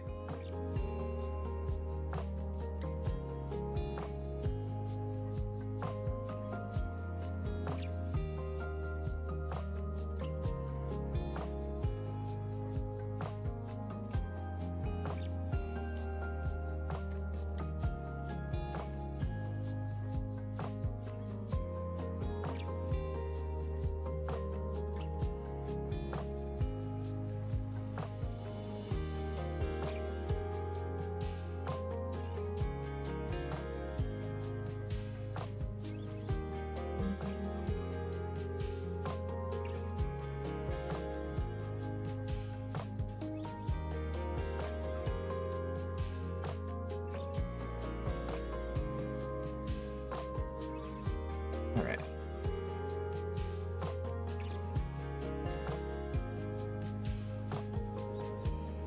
Alright.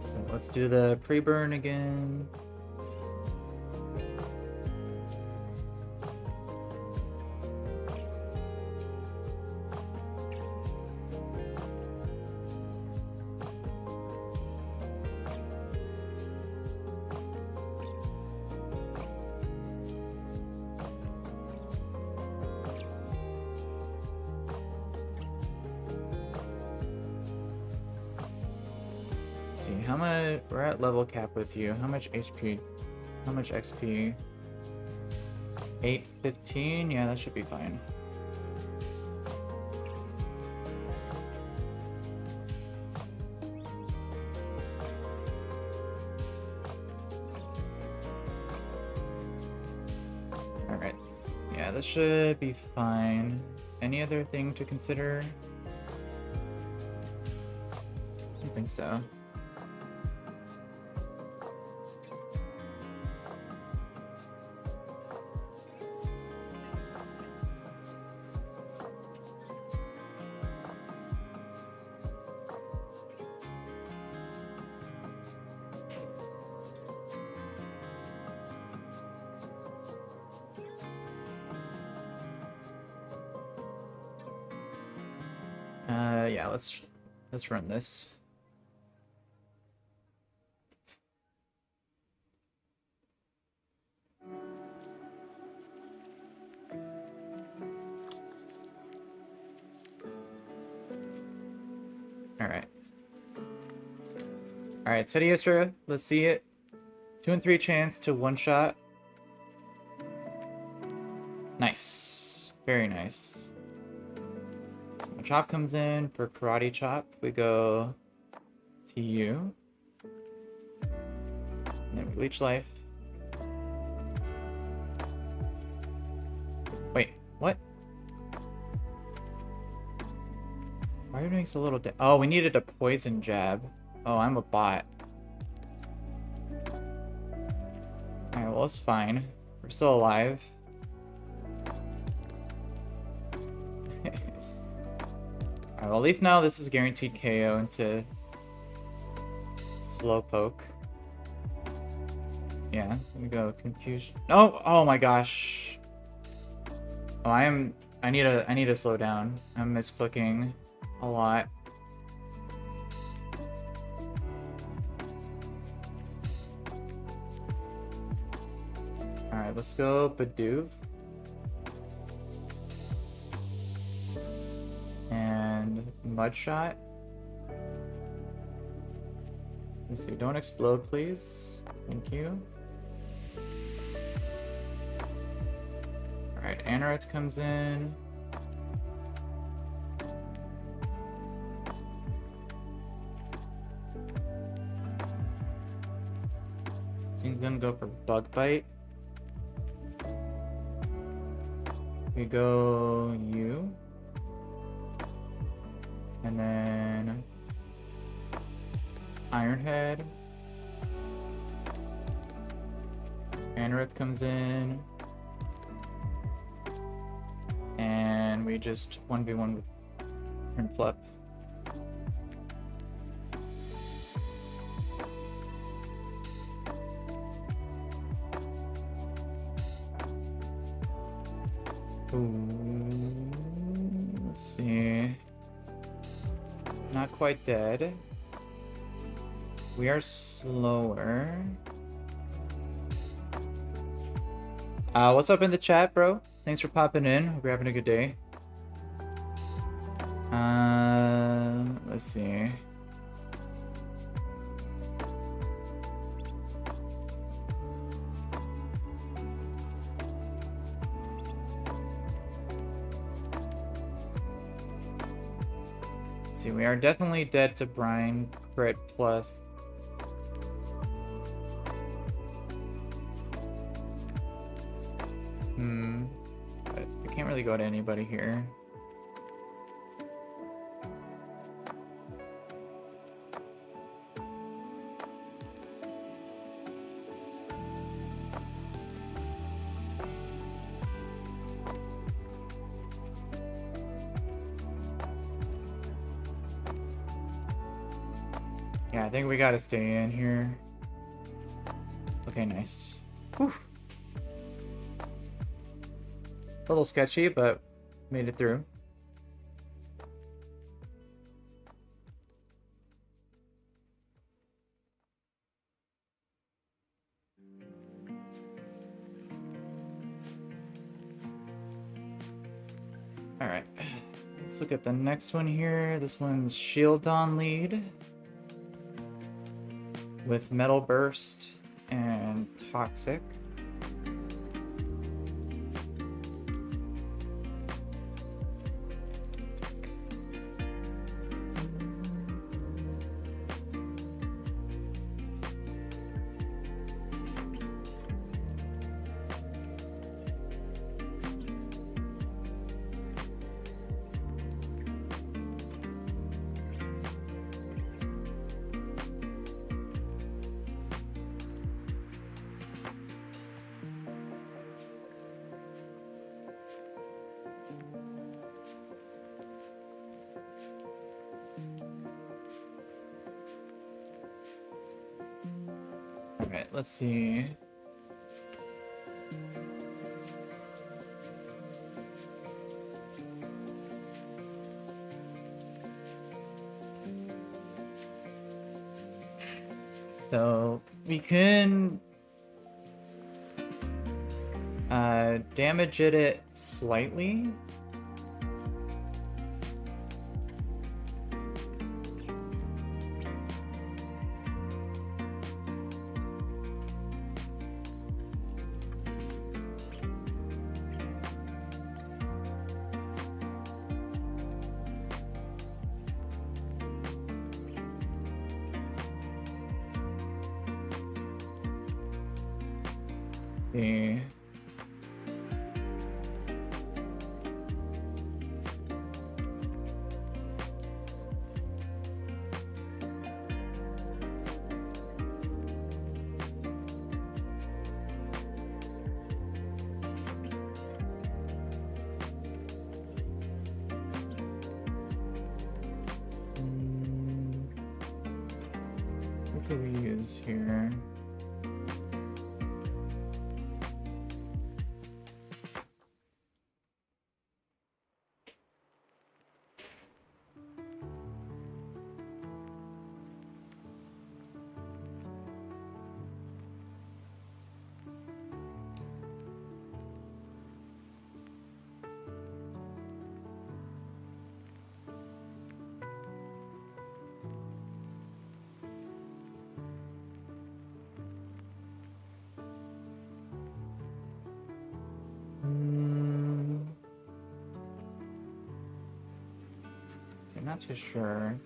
So let's do the pre-burn again. See how much we're at level cap with you. How much HP? How much XP? 815? Yeah, that should be fine. Alright. Yeah, this should be fine. Any other thing to consider? I don't think so. Yeah, let's run this. Alright, Teddy Astra, let's see it. 2 and 3 chance to one shot. Nice. Very nice. So when Chop comes in for Karate Chop, we go to you. And then we leech life. Wait, what? Why are you doing so little oh, we needed a poison jab. Oh, I'm a bot. Alright, well, it's fine. We're still alive. Alright, well, at least now this is guaranteed KO into Slowpoke. Yeah, let me go. Confusion. No! Oh my gosh. Oh, I need to slow down. I'm misclicking a lot. Alright, let's go Bidoof. And Mudshot. Let's see, don't explode, please. Thank you. Alright, Anorith comes in. Seems gonna go for Bug Bite. We go you. And then Ironhead. Anorith comes in. And we just 1v1 with Prinplup. Ooh, let's see. Not quite dead. We are slower. What's up in the chat, bro? Thanks for popping in. Hope you're having a good day. Let's see. See, we are definitely dead to Brine crit plus. But I can't really go to anybody here. Yeah, I think we gotta stay in here. Okay, nice. Whew. A little sketchy, but made it through. Alright, let's look at the next one here. This one's Shieldon lead with Metal Burst and Toxic. Alright, let's see. So we can damage it slightly. see. What do we use here? I'm not too sure.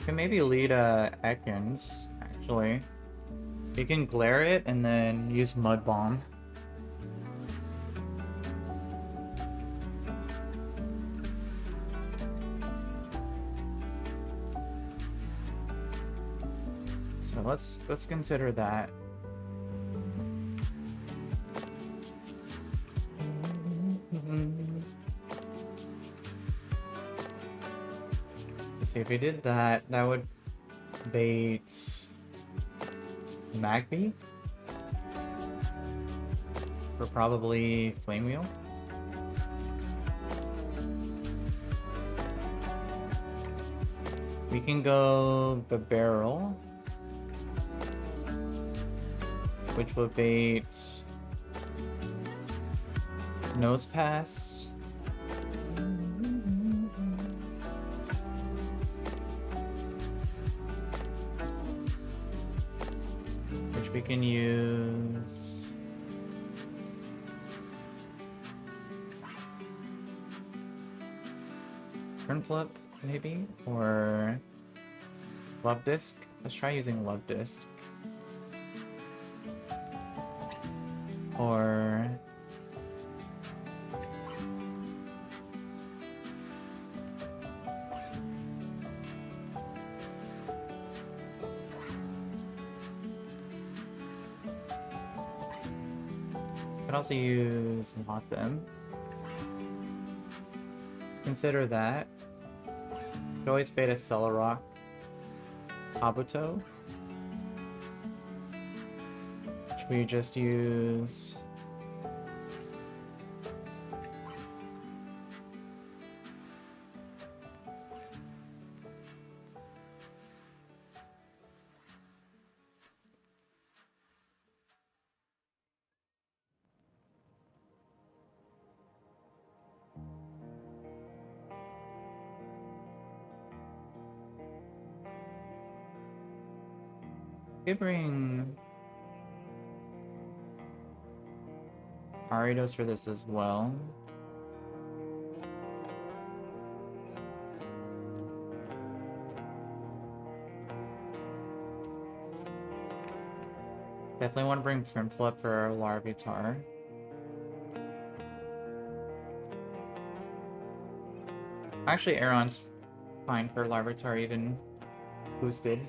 Can maybe lead Ekans, actually. You can glare it and then use Mud Bomb. So let's consider that. Let's see, if we did that, that would bait Magby for probably Flame Wheel. We can go the barrel, which will bait Nose Pass. Which we can use Turn Flip, maybe? Or Love Disc? Let's try using Love Disc. Or could also use Mock Them. Let's consider that. Could always bait a Celerock Kabuto, which we just use could bring Aridos for this as well. Definitely want to bring Trim Flip for Larvitar. Actually, Aeron's fine for Larvitar, even boosted.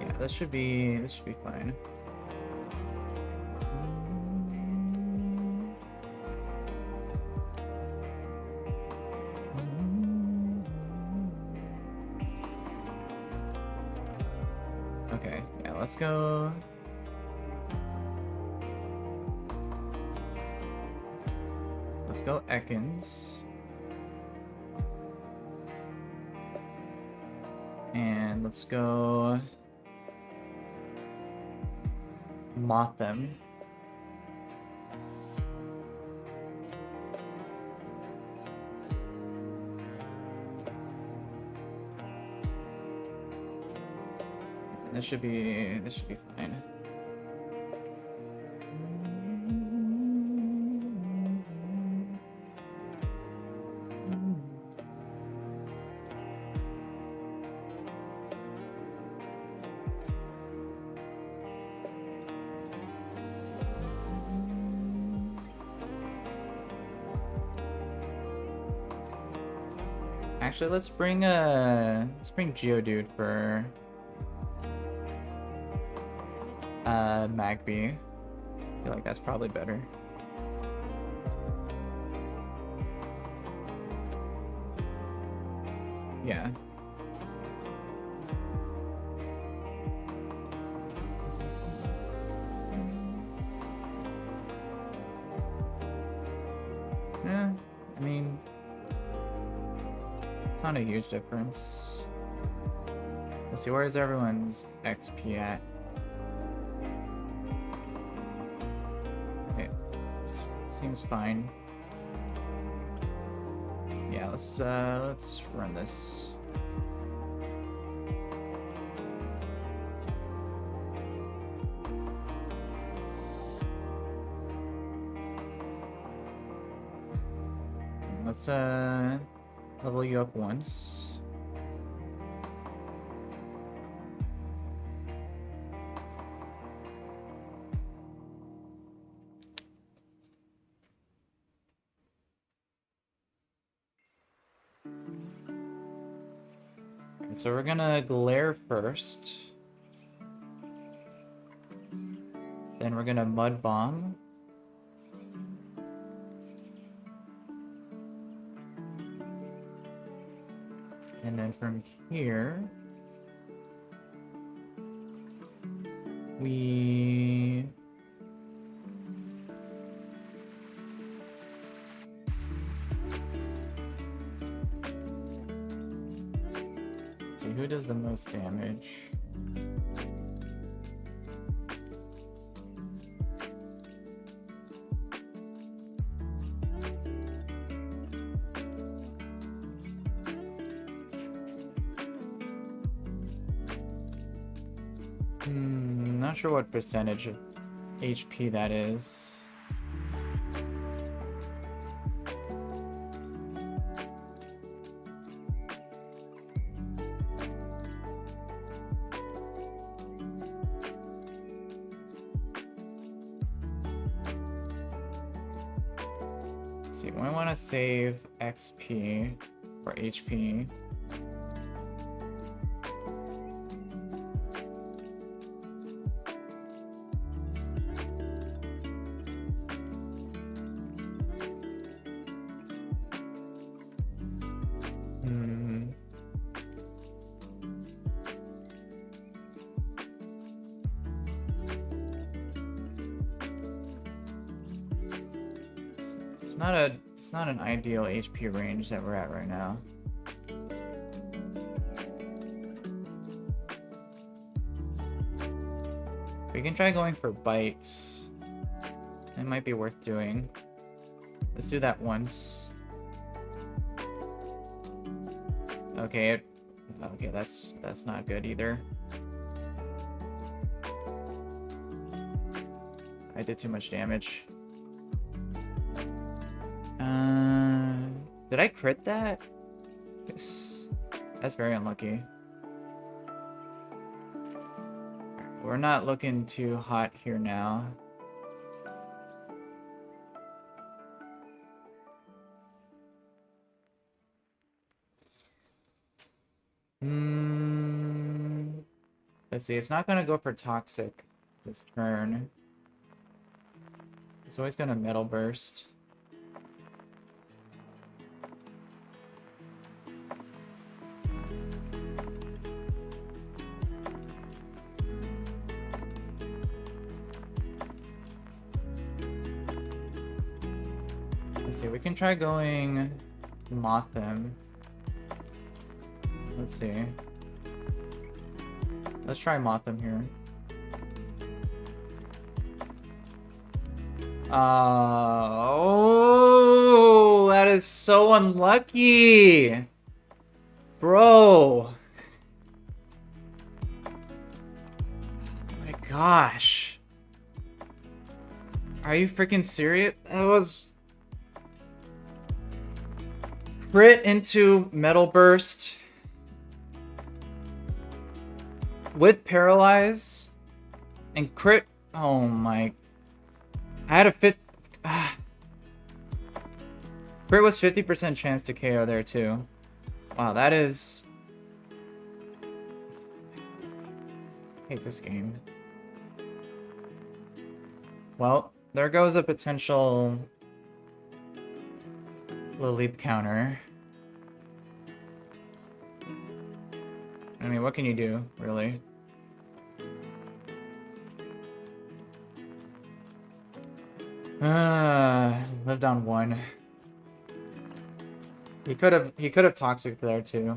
Yeah, this should be fine. Okay, yeah, let's go Let's go Ekans. And let's go Motham. This should be fine. Actually, let's bring Geodude for Magby. I feel like that's probably better. Yeah. Yeah, I mean, it's not a huge difference. Let's see, where's everyone's XP at? Okay, this seems fine. Yeah, let's run this. Let's level you up once. And so we're gonna glare first. Then we're gonna mud bomb. And then from here, we... Let's see, who does the most damage? Not sure what percentage of HP that is. Let's see, we want to save XP for HP. It's not an ideal HP range that we're at right now. We can try going for bites. It might be worth doing. Let's do that once. Okay, okay, that's not good either. I did too much damage. Did I crit that? Yes. That's very unlucky. We're not looking too hot here now. Let's see, it's not gonna go for toxic this turn. It's always gonna metal burst. Let's see, we can try going moth him. Let's see. Let's try moth him here. Oh, that is so unlucky. Bro. Oh my gosh. Are you freaking serious? That was crit into Metal Burst with Paralyze and crit. Oh my. I had a crit was 50% chance to KO there too. Wow, that is. I hate this game. Well, there goes a potential leap counter. I mean, what can you do, really? Live down 1. He could have toxic there too.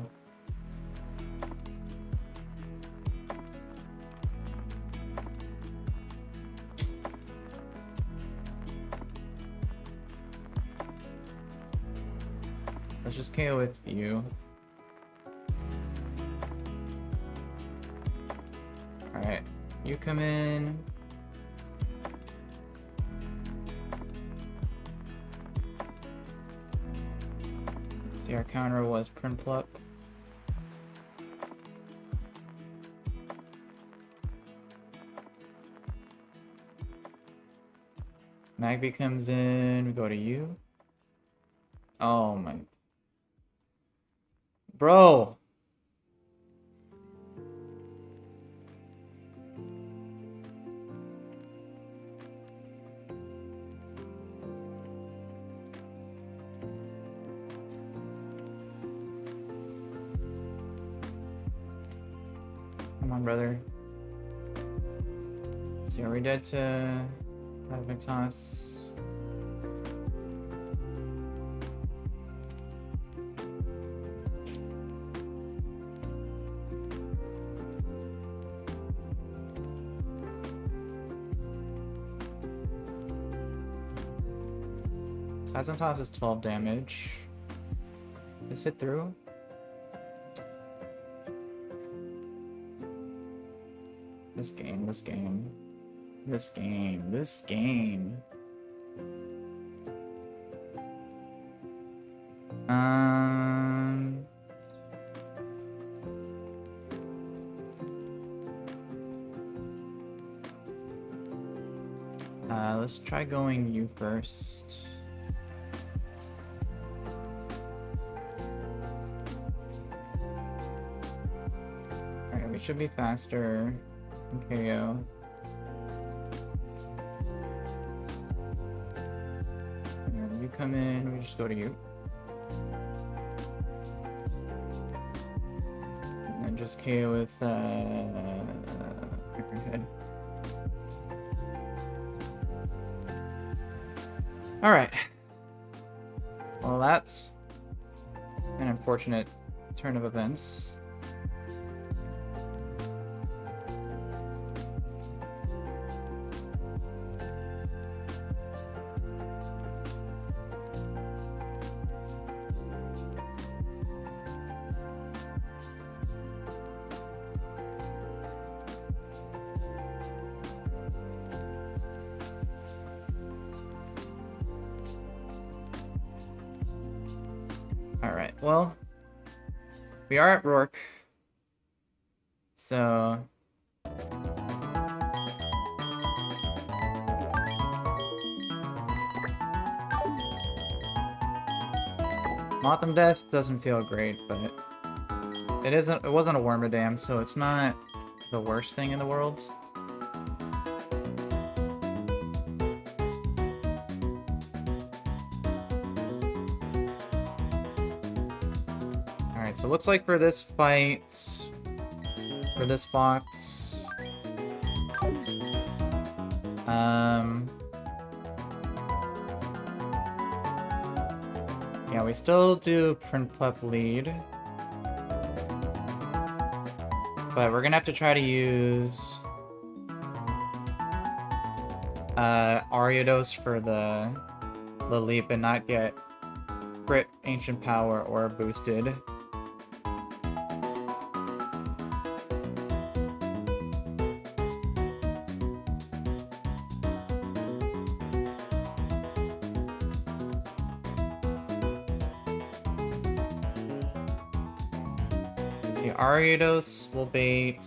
Let's just KO with you. Alright, you come in. See, our counter was Print Pluck. Magby comes in, we go to you. Oh my. Bro! Come on, brother. Let's see, are we dead to Victos? Victos is 12 damage. Let's hit through. This game. Let's try going you first. Alright, we should be faster. KO. And you come in, we just go to you. And then just KO with head. Alright. Well, that's an unfortunate turn of events. Alright, well, we are at Rourke, so... Motham Death doesn't feel great, but it wasn't a Wormadam, so it's not the worst thing in the world. Alright, so it looks like for this fight, for this box, Yeah, we still do Print Pup lead. But we're gonna have to try to use Ariados for the leap and not get crit Ancient Power or boosted. Let's see, Ariados will bait.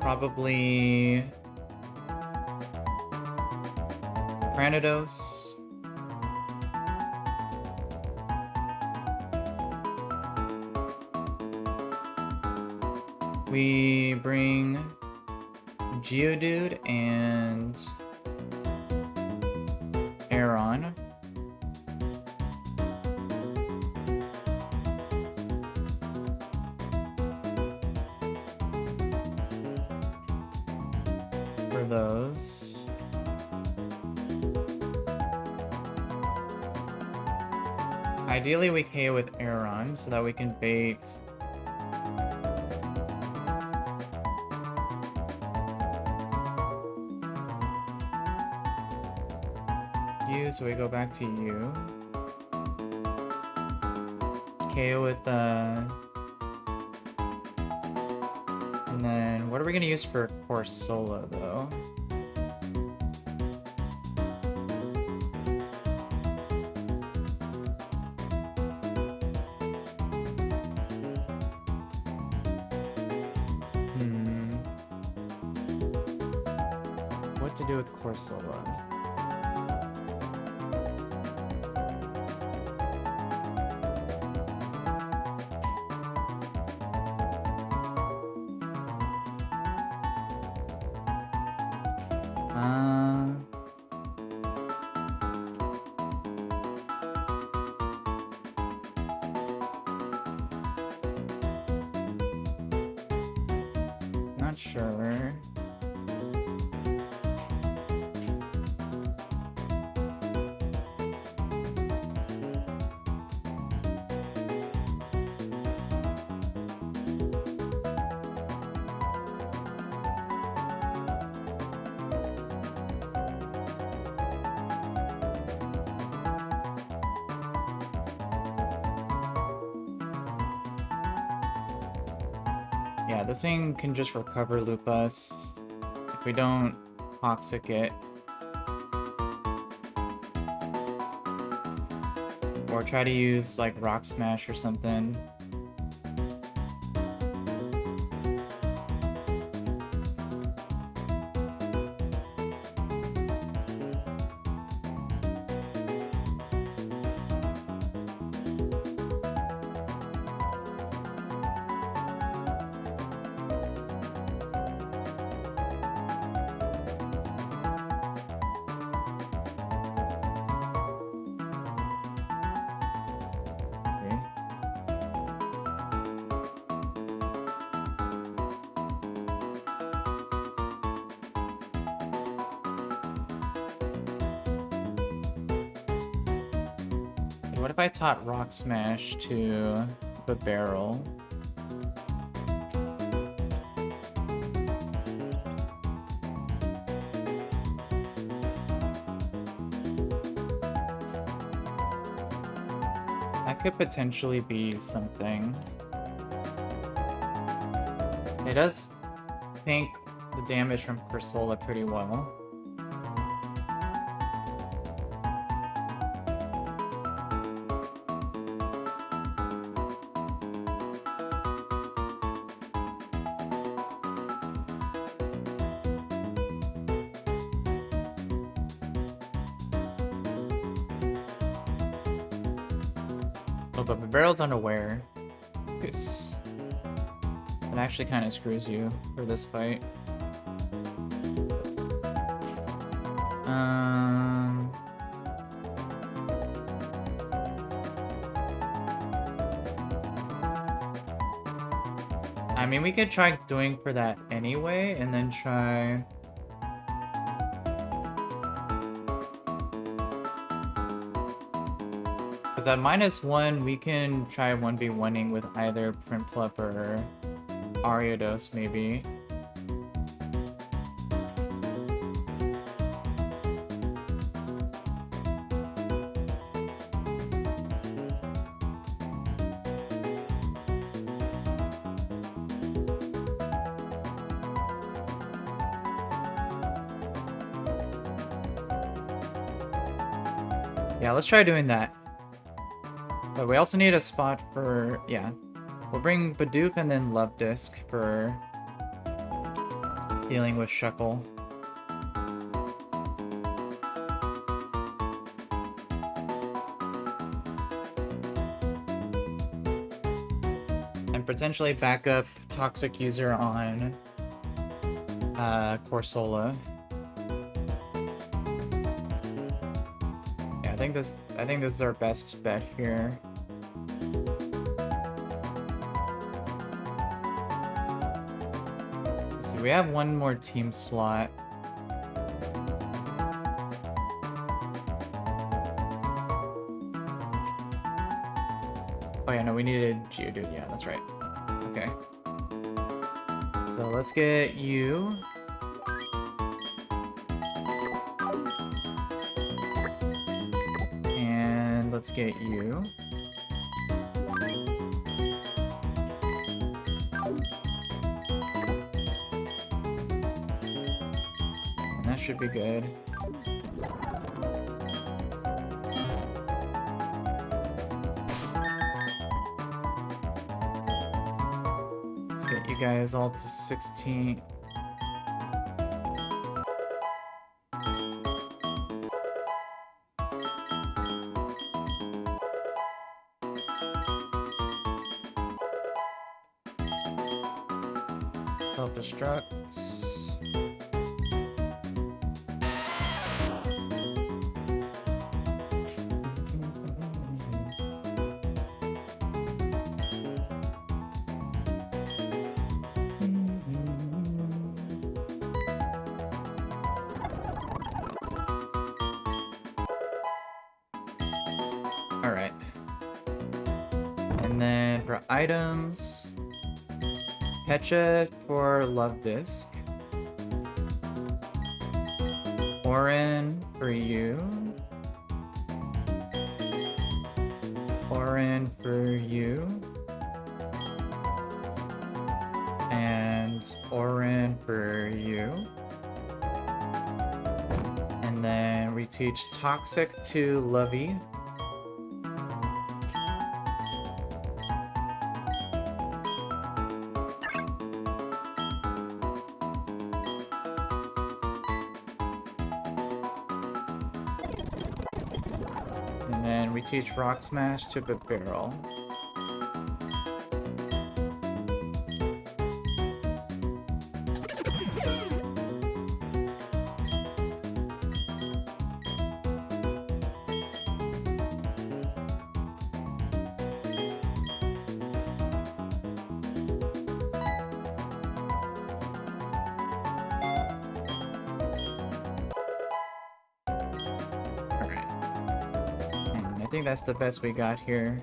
Probably Granados. We bring Geodude and Aeron. For those. Ideally we KO with Aeron so that we can bait you, so we go back to you. KO with and then what are we gonna use for Course Solo though? What to do with Course Solo? Not sure. Yeah, this thing can just recover loop us if we don't toxic it. Or try to use like Rock Smash or something. What if I taught Rock Smash to the barrel? That could potentially be something. It does tank the damage from Corsola pretty well. Oh, but the barrel's unaware. It actually kind of screws you for this fight. I mean, we could try doing for that anyway, and then try Because at -1, we can try 1v1ing with either Primplup or Ariados, maybe. Yeah, let's try doing that. But we also need a spot for... yeah. We'll bring Bidoof and then Love Disc for dealing with Shuckle. And potentially backup Toxic User on Corsola. Yeah, I think this is our best bet here. We have one more team slot. Oh yeah, no, we needed Geodude. Yeah, that's right. Okay. So let's get you. And let's get you. Should be good. Let's get you guys all to 16. Self-destruct. Alright. And then for items, Pecha for Love Disc, Orin for you, Orin for you, and Orin for you. And then we teach Toxic to Lovey. And then we teach Rock Smash to Barrel. I think that's the best we got here.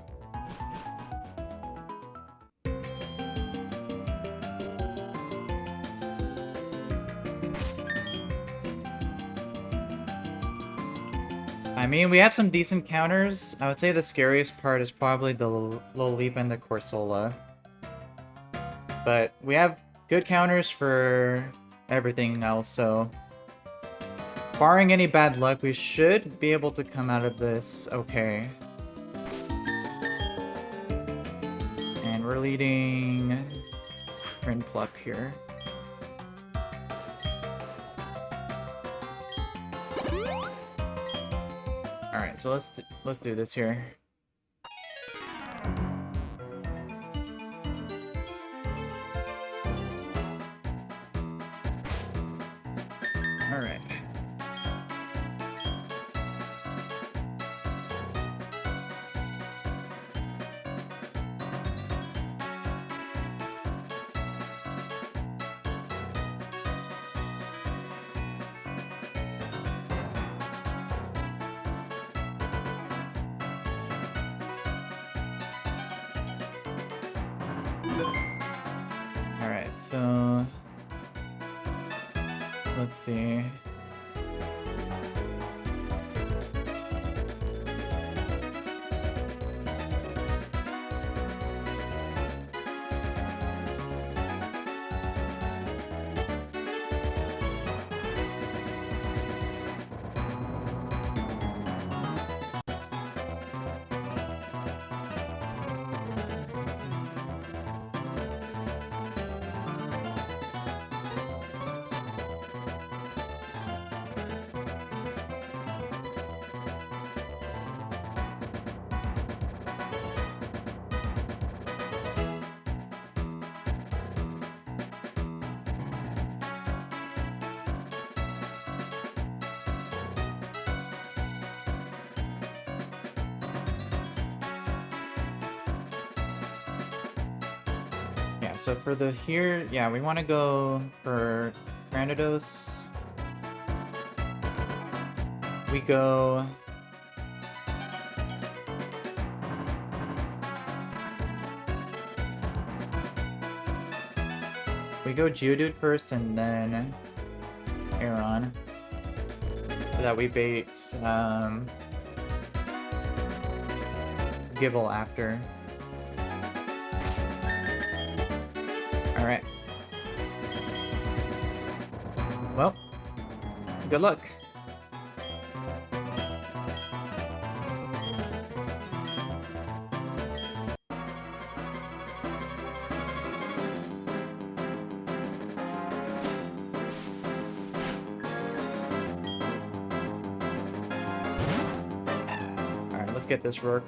I mean, we have some decent counters. I would say the scariest part is probably the Loliep and the Corsola. But we have good counters for everything else, so... barring any bad luck, we should be able to come out of this okay. And we're leading Primplup here. Alright, so let's do this here. Alright. So let's see. Yeah, so for the here, yeah, we want to go for Granados. We go... We go Geodude first and then Aeron. So that we bait Gible after. Alright. Well, good luck. Alright, let's get this work.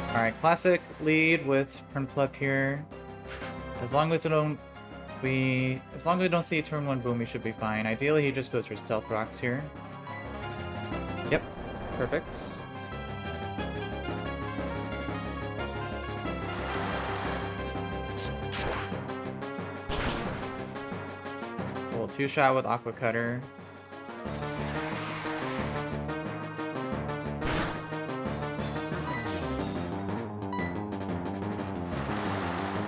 Alright, classic lead with Prinplup here. As long as we don't see turn 1 boom, we should be fine. Ideally, he just goes for Stealth Rocks here. Yep, perfect. So we'll 2-shot with Aqua Cutter.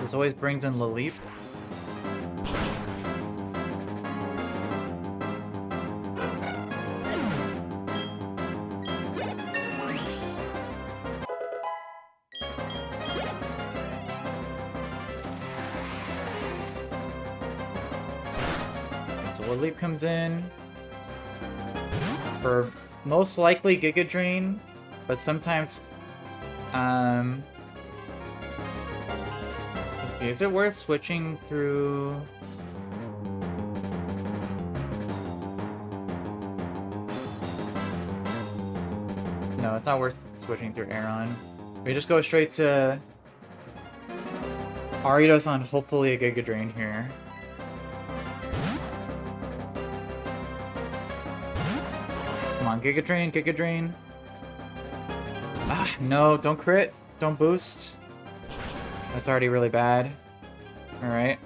This always brings in Laleep. So Laleep comes in for most likely Giga Drain, but sometimes is it worth switching through? No, it's not worth switching through Aeron. We just go straight to Ariados on hopefully a Giga Drain here. Come on, Giga Drain, Giga Drain. Ah, no, don't crit, don't boost. That's already really bad. Alright.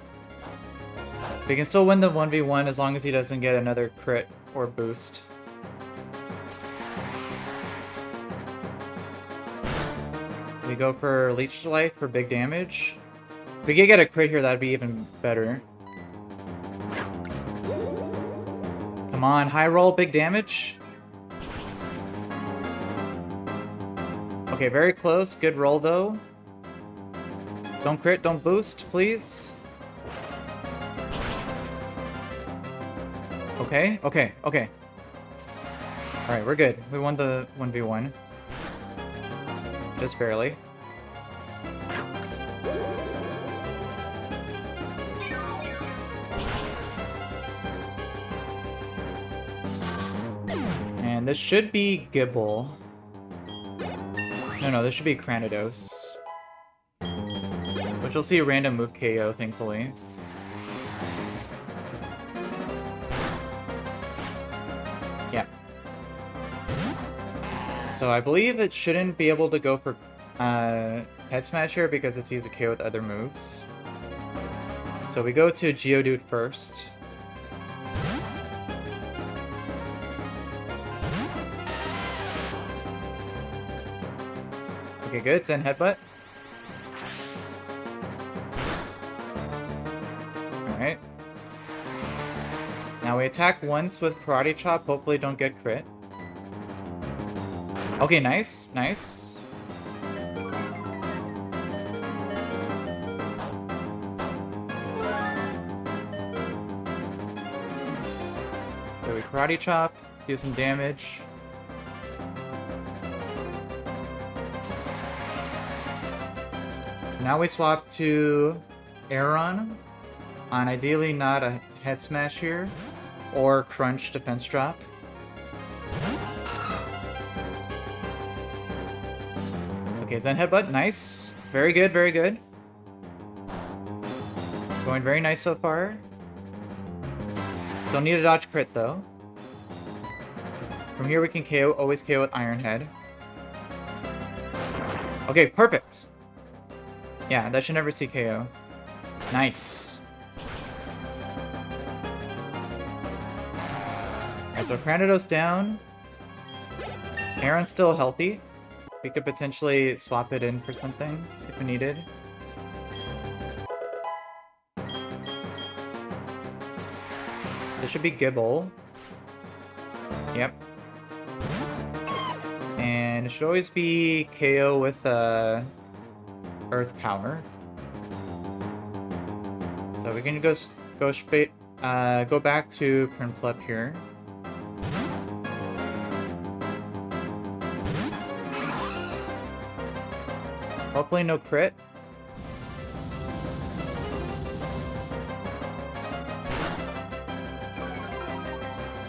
We can still win the 1v1 as long as he doesn't get another crit or boost. We go for Leech Life for big damage. If we could get a crit here, that'd be even better. Come on, high roll, big damage. Okay, very close. Good roll, though. Don't crit, don't boost, please. Okay, okay, okay. Alright, we're good. We won the 1v1. Just barely. And this should be Gible. No, this should be Granados. Which you'll see a random move KO, thankfully. Yeah. So I believe it shouldn't be able to go for Head Smash here because it's used to KO with other moves. So we go to Geodude first. Okay, good. Send Headbutt. Alright. Now we attack once with Karate Chop, hopefully don't get crit. Okay, nice, nice. So we Karate Chop, do some damage. Now we swap to Aaron on ideally not a head smash here, or crunch defense drop. Okay, Zen headbutt, nice. Very good, very good. Going very nice so far. Still need a dodge crit though. From here we can KO, always KO with Iron Head. Okay, perfect. Yeah, that should never see KO. Nice. Alright, so Cranidos down. Aaron's still healthy. We could potentially swap it in for something if we needed. This should be Gibble. Yep. And it should always be KO with Earth Power. So we can go back to Prinplup here. Hopefully no crit.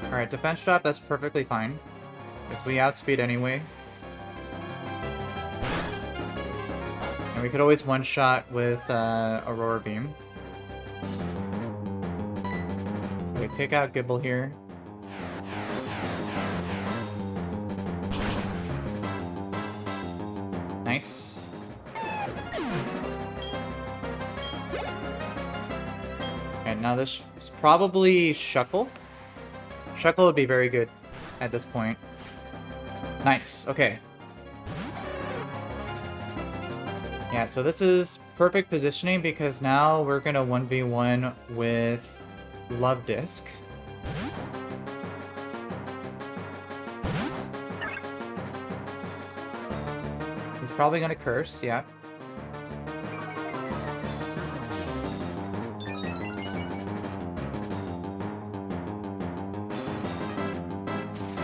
Alright, defense drop, that's perfectly fine. Because we outspeed anyway. And we could always one-shot with Aurora Beam. So we take out Gibble here. Nice. And now this is probably Shuckle. Shuckle would be very good at this point. Nice, okay. Yeah, so this is perfect positioning because now we're gonna 1v1 with Love Disc. He's probably gonna curse, yeah.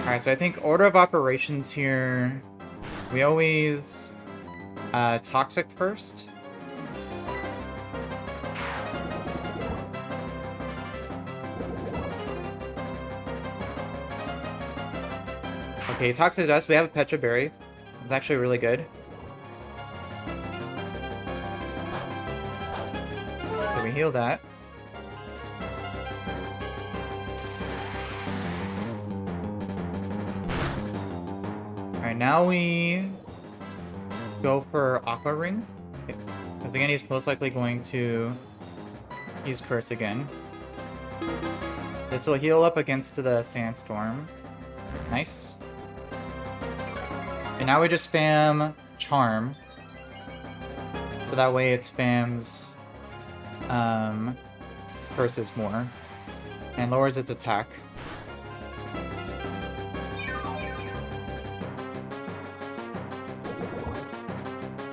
Alright, so I think order of operations here, we always Toxic first. Okay, Toxic Dust, we have a Petra Berry. It's actually really good. So we heal that. Alright, now we go for Aqua Ring. Because again, he's most likely going to use Curse again. This will heal up against the Sandstorm. Nice. And now we just spam Charm. So that way it spams Curses more. And lowers its attack.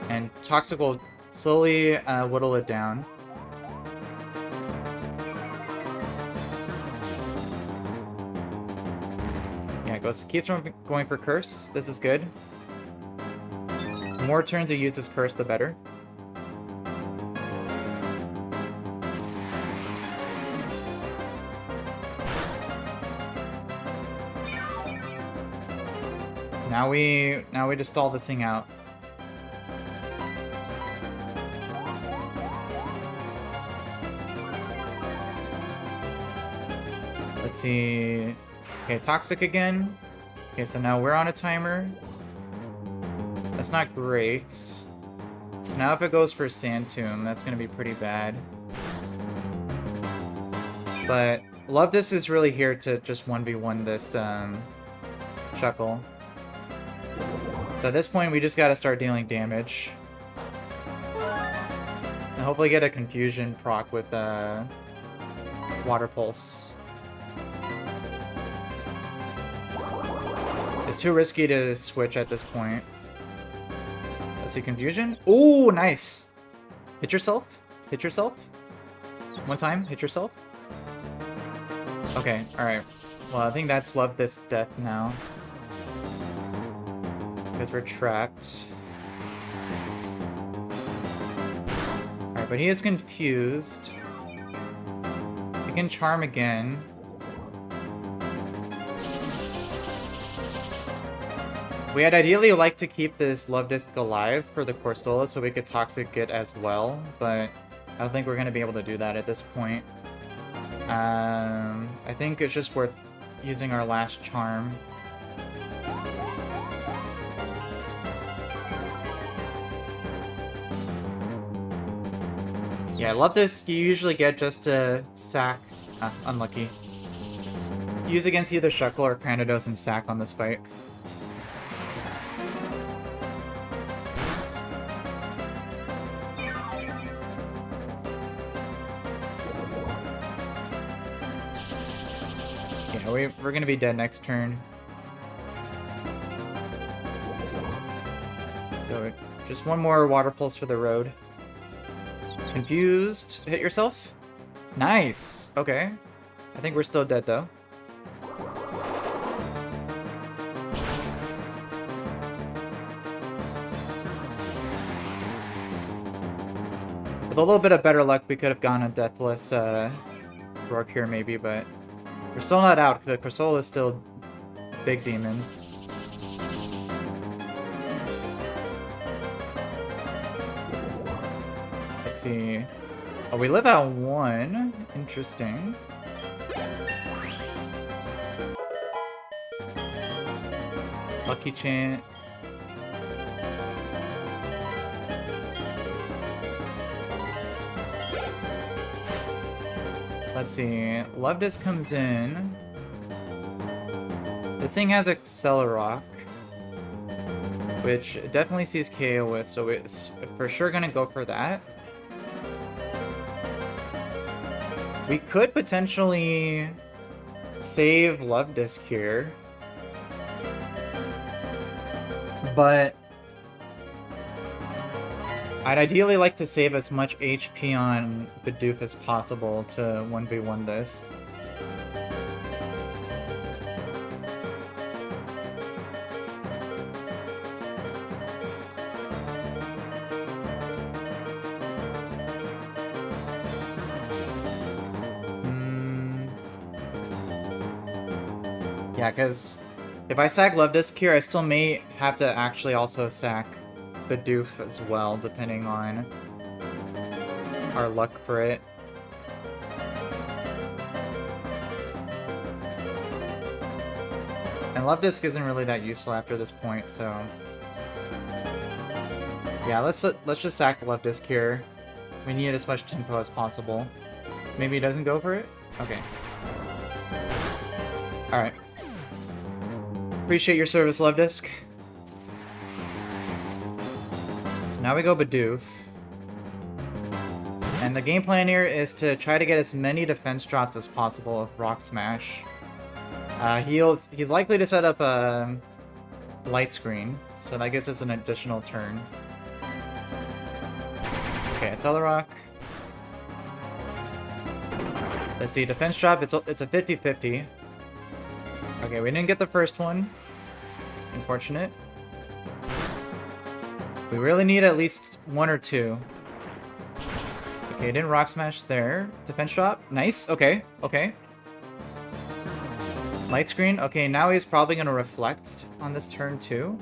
And Toxic will slowly whittle it down. Yeah, it keeps on going for Curse. This is good. The more turns you use this Curse, the better. Now we just stall this thing out. Let's see. Okay, Toxic again. Okay, so now we're on a timer. That's not great. So now if it goes for Sand Tomb, that's gonna be pretty bad. But Love Disc is really here to just 1v1 this Shuckle. So at this point, we just gotta start dealing damage. And hopefully get a Confusion proc with Water Pulse. It's too risky to switch at this point. Let's see, Confusion. Ooh, nice. Hit yourself. Hit yourself. One time, hit yourself. Okay, alright. Well, I think that's Love This Death now. Because we're trapped. Alright, but he is confused. We can Charm again. We had ideally like to keep this Love Disc alive for the Corsola so we could Toxic it as well, but I don't think we're going to be able to do that at this point. I think it's just worth using our last Charm. Yeah, Love Disc you usually get just to sack. Unlucky. Use against either Shuckle or Cranidos and sack on this fight. We're gonna be dead next turn. So, just one more Water Pulse for the road. Confused. Hit yourself? Nice! Okay. I think we're still dead, though. With a little bit of better luck, we could have gone a Deathless Rourke here, maybe, but... We're still not out, the Corsola is still a big demon. Let's see. Oh, we live at 1. Interesting. Lucky Chant. Let's see. Love Disc comes in. This thing has Accelerock, which it definitely sees KO with, so it's for sure gonna go for that. We could potentially save Love Disc here, but I'd ideally like to save as much HP on Bidoof as possible to 1v1 this. Yeah, because if I sack Love Disc here, I still may have to actually also sack Bidoof as well, depending on our luck for it. And Love Disc isn't really that useful after this point, so... Yeah, let's just sack Love Disc here. We need as much tempo as possible. Maybe he doesn't go for it? Okay. Alright. Appreciate your service, Love Disc. So now we go Bidoof. And the game plan here is to try to get as many defense drops as possible with Rock Smash. He's likely to set up a light screen, so that gives us an additional turn. Okay, Accelerock. Let's see, defense drop, it's a 50-50. Okay, we didn't get the first one. Unfortunate. We really need at least 1 or 2. Okay, didn't Rock Smash there. Defense drop. Nice. Okay. Okay. Light screen. Okay, now he's probably going to reflect on this turn too.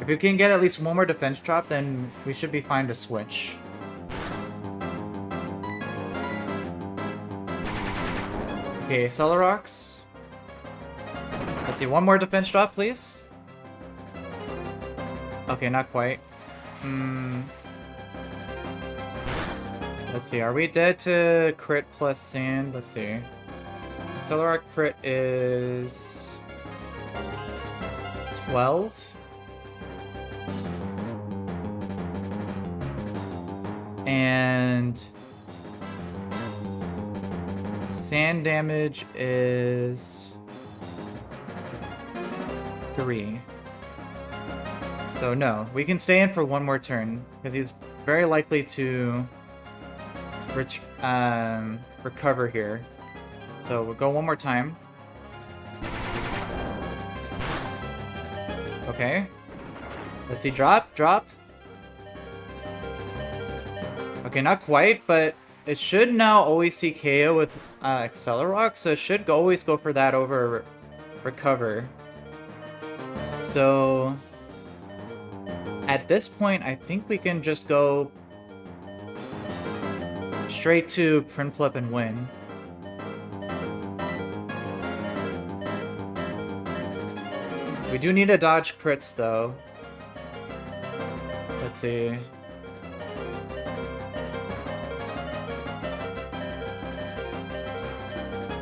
If we can get at least 1 more defense drop, then we should be fine to switch. Okay, Accelerox. Let's see, 1 more defense drop, please. Okay, not quite. Let's see, are we dead to crit plus sand? Let's see. Accelerock crit is 12. And Sand damage is 3. So no, we can stay in for one more turn because he's very likely to recover here. So we'll go one more time. Okay. Let's see, drop. Okay, not quite, but it should now always see KO with Accelerock, so it should always go for that over recover. So at this point, I think we can just go straight to Prinplup and win. We do need to dodge crits, though. Let's see.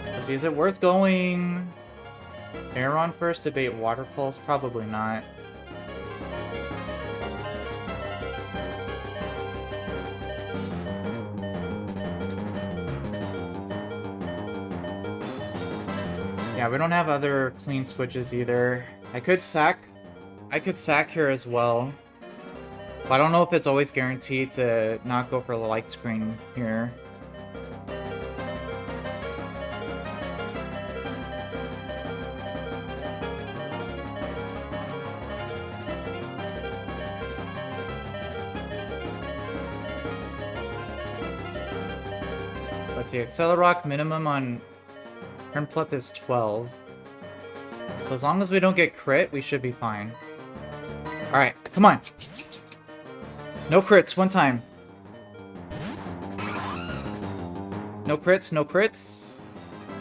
Let's see, is it worth going Aeron first to bait Water Pulse? Probably not. Yeah, we don't have other clean switches either. I could sack here as well. But I don't know if it's always guaranteed to not go for the light screen here. Let's see, Accelerock minimum on Prinplup is 12. So as long as we don't get crit, we should be fine. Alright, come on. No crits, one time. No crits, no crits.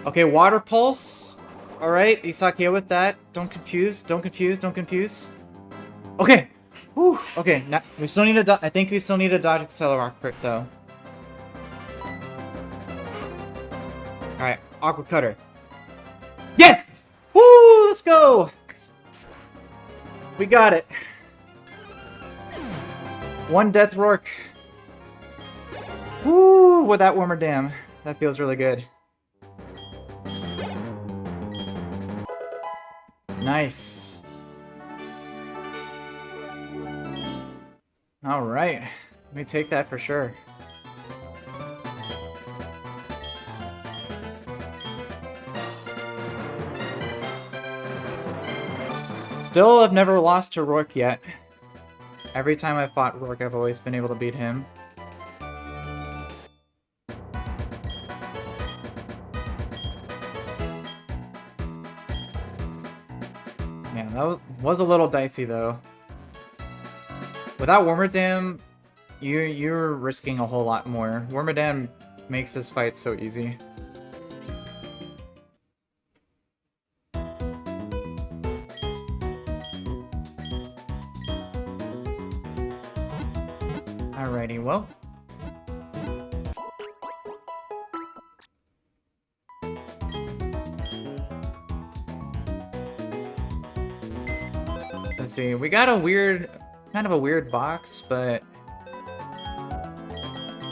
Okay, Water Pulse. Alright, Isakia with that. Don't confuse, don't confuse, don't confuse. Okay! Whew. Okay, now, we still need to I think we still need to dodge Accelerock crit, though. Alright, Aqua Cutter. Yes! Woo! Let's go! We got it. One Death Rourke. Woo! With that Warmer Dam. That feels really good. Nice. Alright. Let me take that for sure. Still have never lost to Rourke yet. Every time I've fought Rourke, I've always been able to beat him. Yeah, that was a little dicey though. Without Wormadam, you're risking a whole lot more. Wormadam makes this fight so easy. Alrighty, well. Let's see, we got a weird, kind of a weird box, but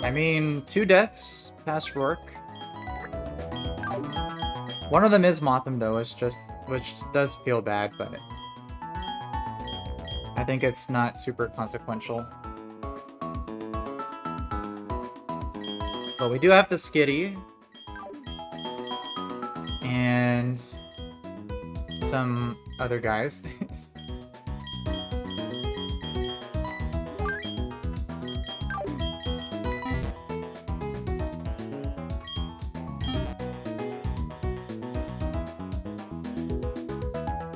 I mean, 2 deaths past Rourke. One of them is Motham though, which does feel bad, but I think it's not super consequential. But we do have the Skitty. And some other guys.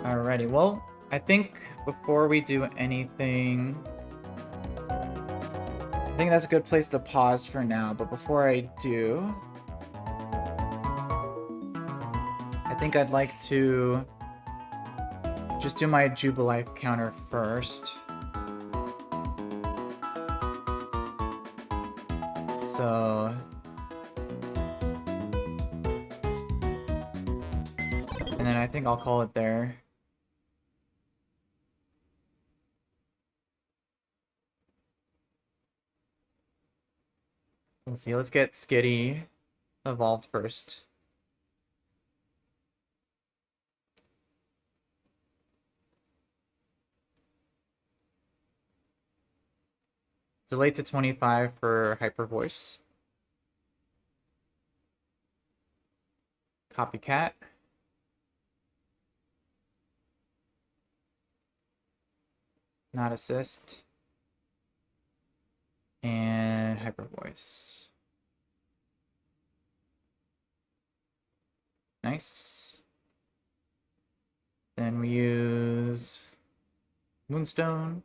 Alrighty, well, I think before we do anything, I think that's a good place to pause for now, but before I do, I think I'd like to just do my Jubilife counter first. So and then I think I'll call it there. Let's see, let's get Skitty evolved first. Delay to 25 for hyper voice. Copycat. Not assist. And hyper voice. Nice. Then we use Moonstone.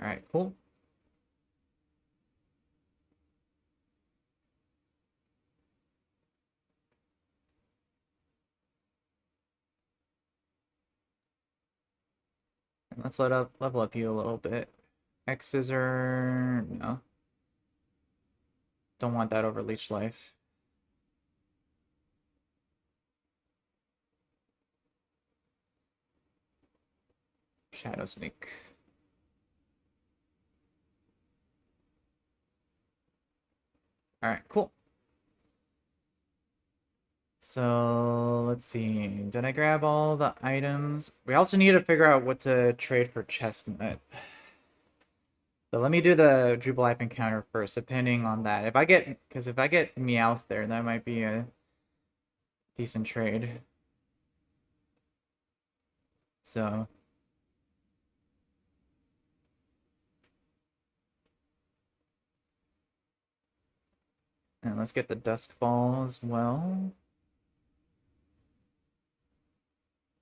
All right, cool. And let's level up you a little bit. X Scissor, no. Don't want that over Leech Life. Shadow Sneak. All right, cool. So let's see. Did I grab all the items? We also need to figure out what to trade for Chestnut. But let me do the Jubilife encounter first, depending on that. Because if I get Meowth there, that might be a decent trade. So. And let's get the Dusk Ball as well.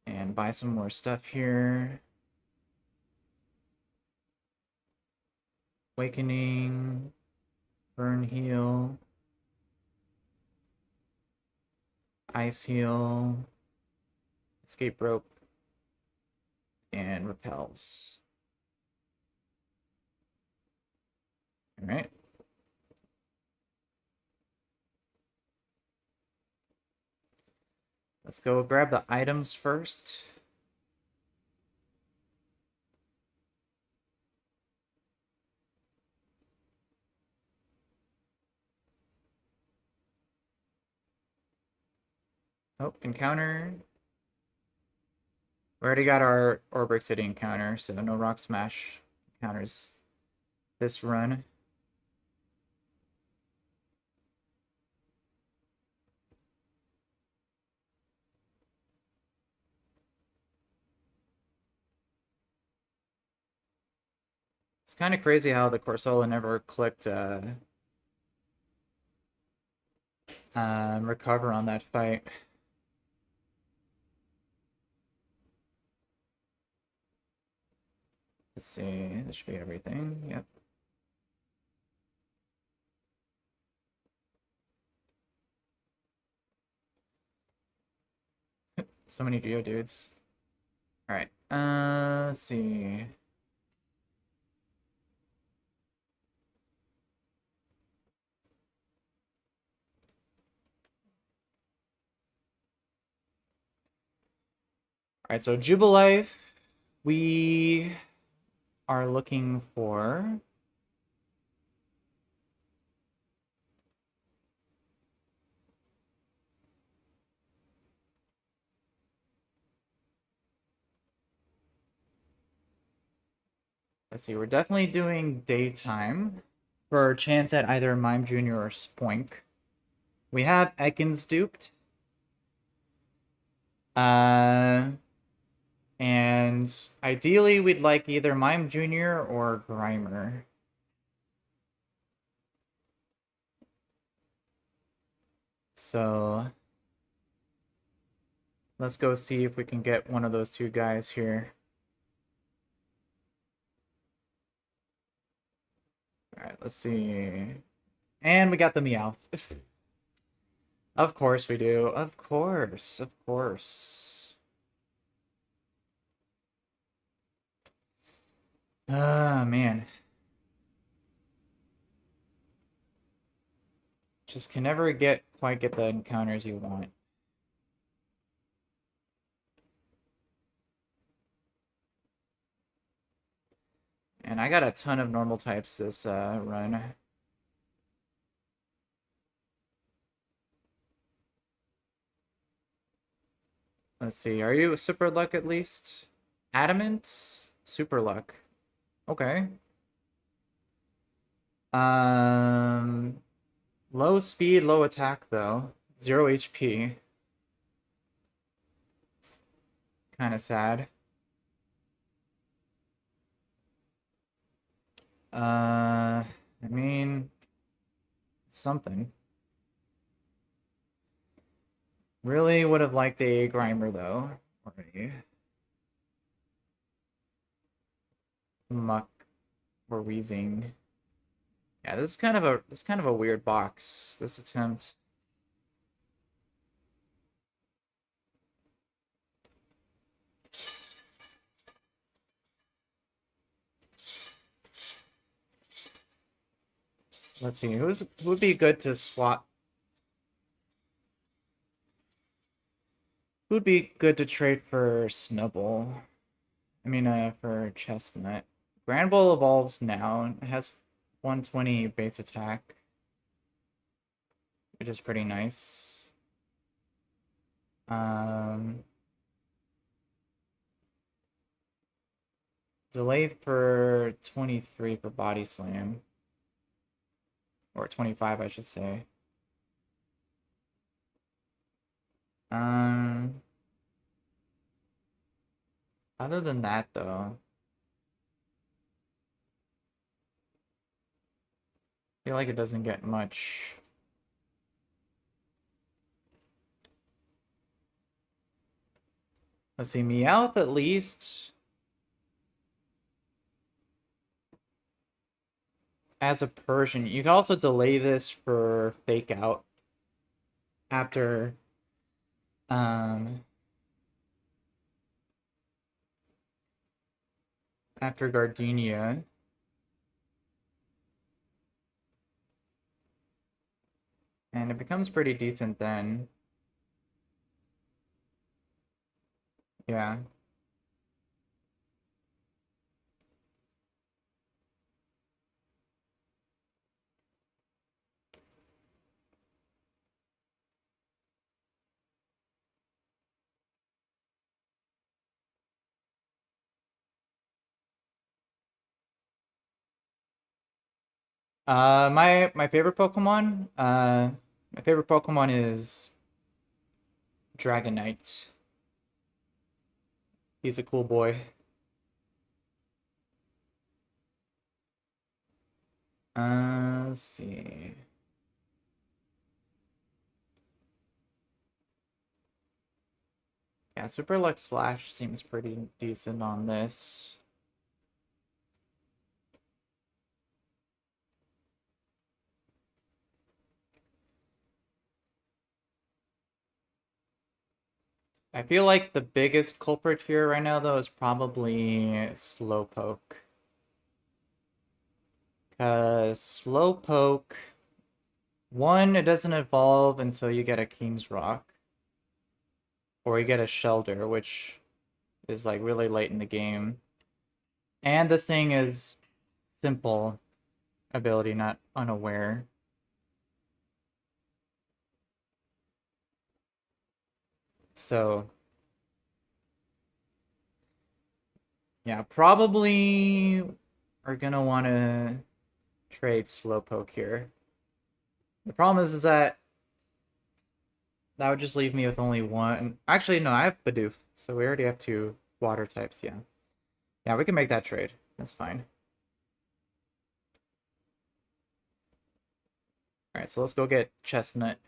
And buy some more stuff here. Awakening. Burn Heal. Ice Heal. Escape Rope. And Repels. Alright. Let's go grab the items first. Oh, encounter. We already got our Orbrick City encounter, so no Rock Smash encounters this run. It's kind of crazy how the Corsola never clicked recover on that fight. Let's see, this should be everything. Yep. So many Geodudes. Alright, let's see. Alright, so Jubilife, we are looking for... Let's see, we're definitely doing daytime for a chance at either Mime Jr. or Spoink. We have Ekans duped. And ideally we'd like either Mime Jr. or Grimer. So let's go see if we can get one of those two guys here. Alright, let's see. And we got the Meowth. Of course we do. Of course. Of course. Ah, man. Just can never quite get the encounters you want. And I got a ton of normal types this, run. Let's see. Are you super luck at least? Adamant? Super luck. Okay. Um, Low speed, low attack though. 0 HP. It's kind of sad. I mean, something. Really would have liked a Grimer though. Already. Muck or Wheezing. Yeah, this is kind of a weird box, this attempt. Let's see, who would be good to swap? Who'd be good to trade for Snubble? I mean, for Chestnut. Granbull evolves now. It has 120 base attack, which is pretty nice. Um, Delayed for 23 for Body Slam. Or 25, I should say. Um, Other than that, though, I feel like it doesn't get much. Let's see, Meowth at least as a Persian. You can also delay this for Fake Out after um after Gardenia. And it becomes pretty decent then. Yeah. My favorite Pokemon, my favorite Pokemon is Dragonite. He's a cool boy. Let's see. Yeah, Super Luck Slash seems pretty decent on this. I feel like the biggest culprit here right now, though, is probably Slowpoke. Because Slowpoke, one, it doesn't evolve until you get a King's Rock. Or you get a Shelter, which is like really late in the game. And this thing is simple ability, not unaware. So, yeah, probably are gonna want to trade Slowpoke here. The problem is that that would just leave me with only one. Actually, no, I have Bidoof, so we already have two water types, yeah. Yeah, we can make that trade. That's fine. Alright, so let's go get Chestnut.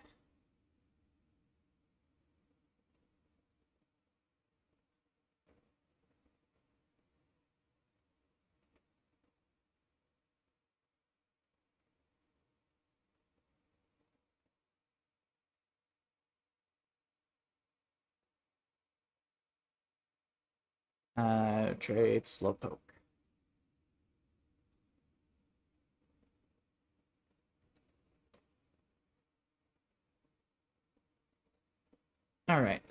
Trade Slowpoke. Alright.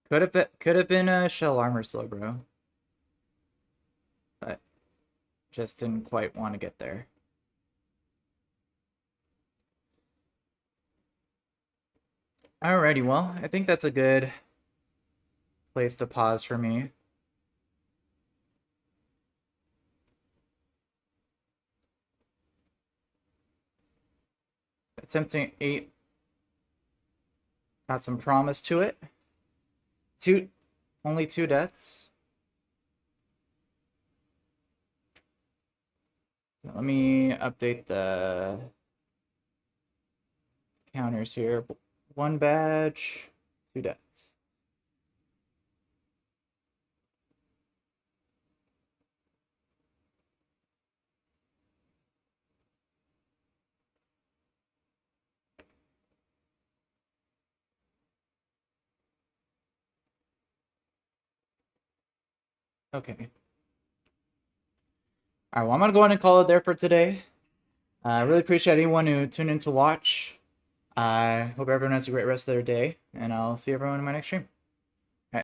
Could have been a Shell Armor Slowbro. But just didn't quite want to get there. Alrighty, well, I think that's a good place to pause for me. Attempting 8 got some promise to it. Only 2 deaths. Let me update the counters here. 1 badge, 2 deaths. Okay. Alright, well, I'm gonna go ahead and call it there for today. I really appreciate anyone who tuned in to watch. I hope everyone has a great rest of their day, and I'll see everyone in my next stream.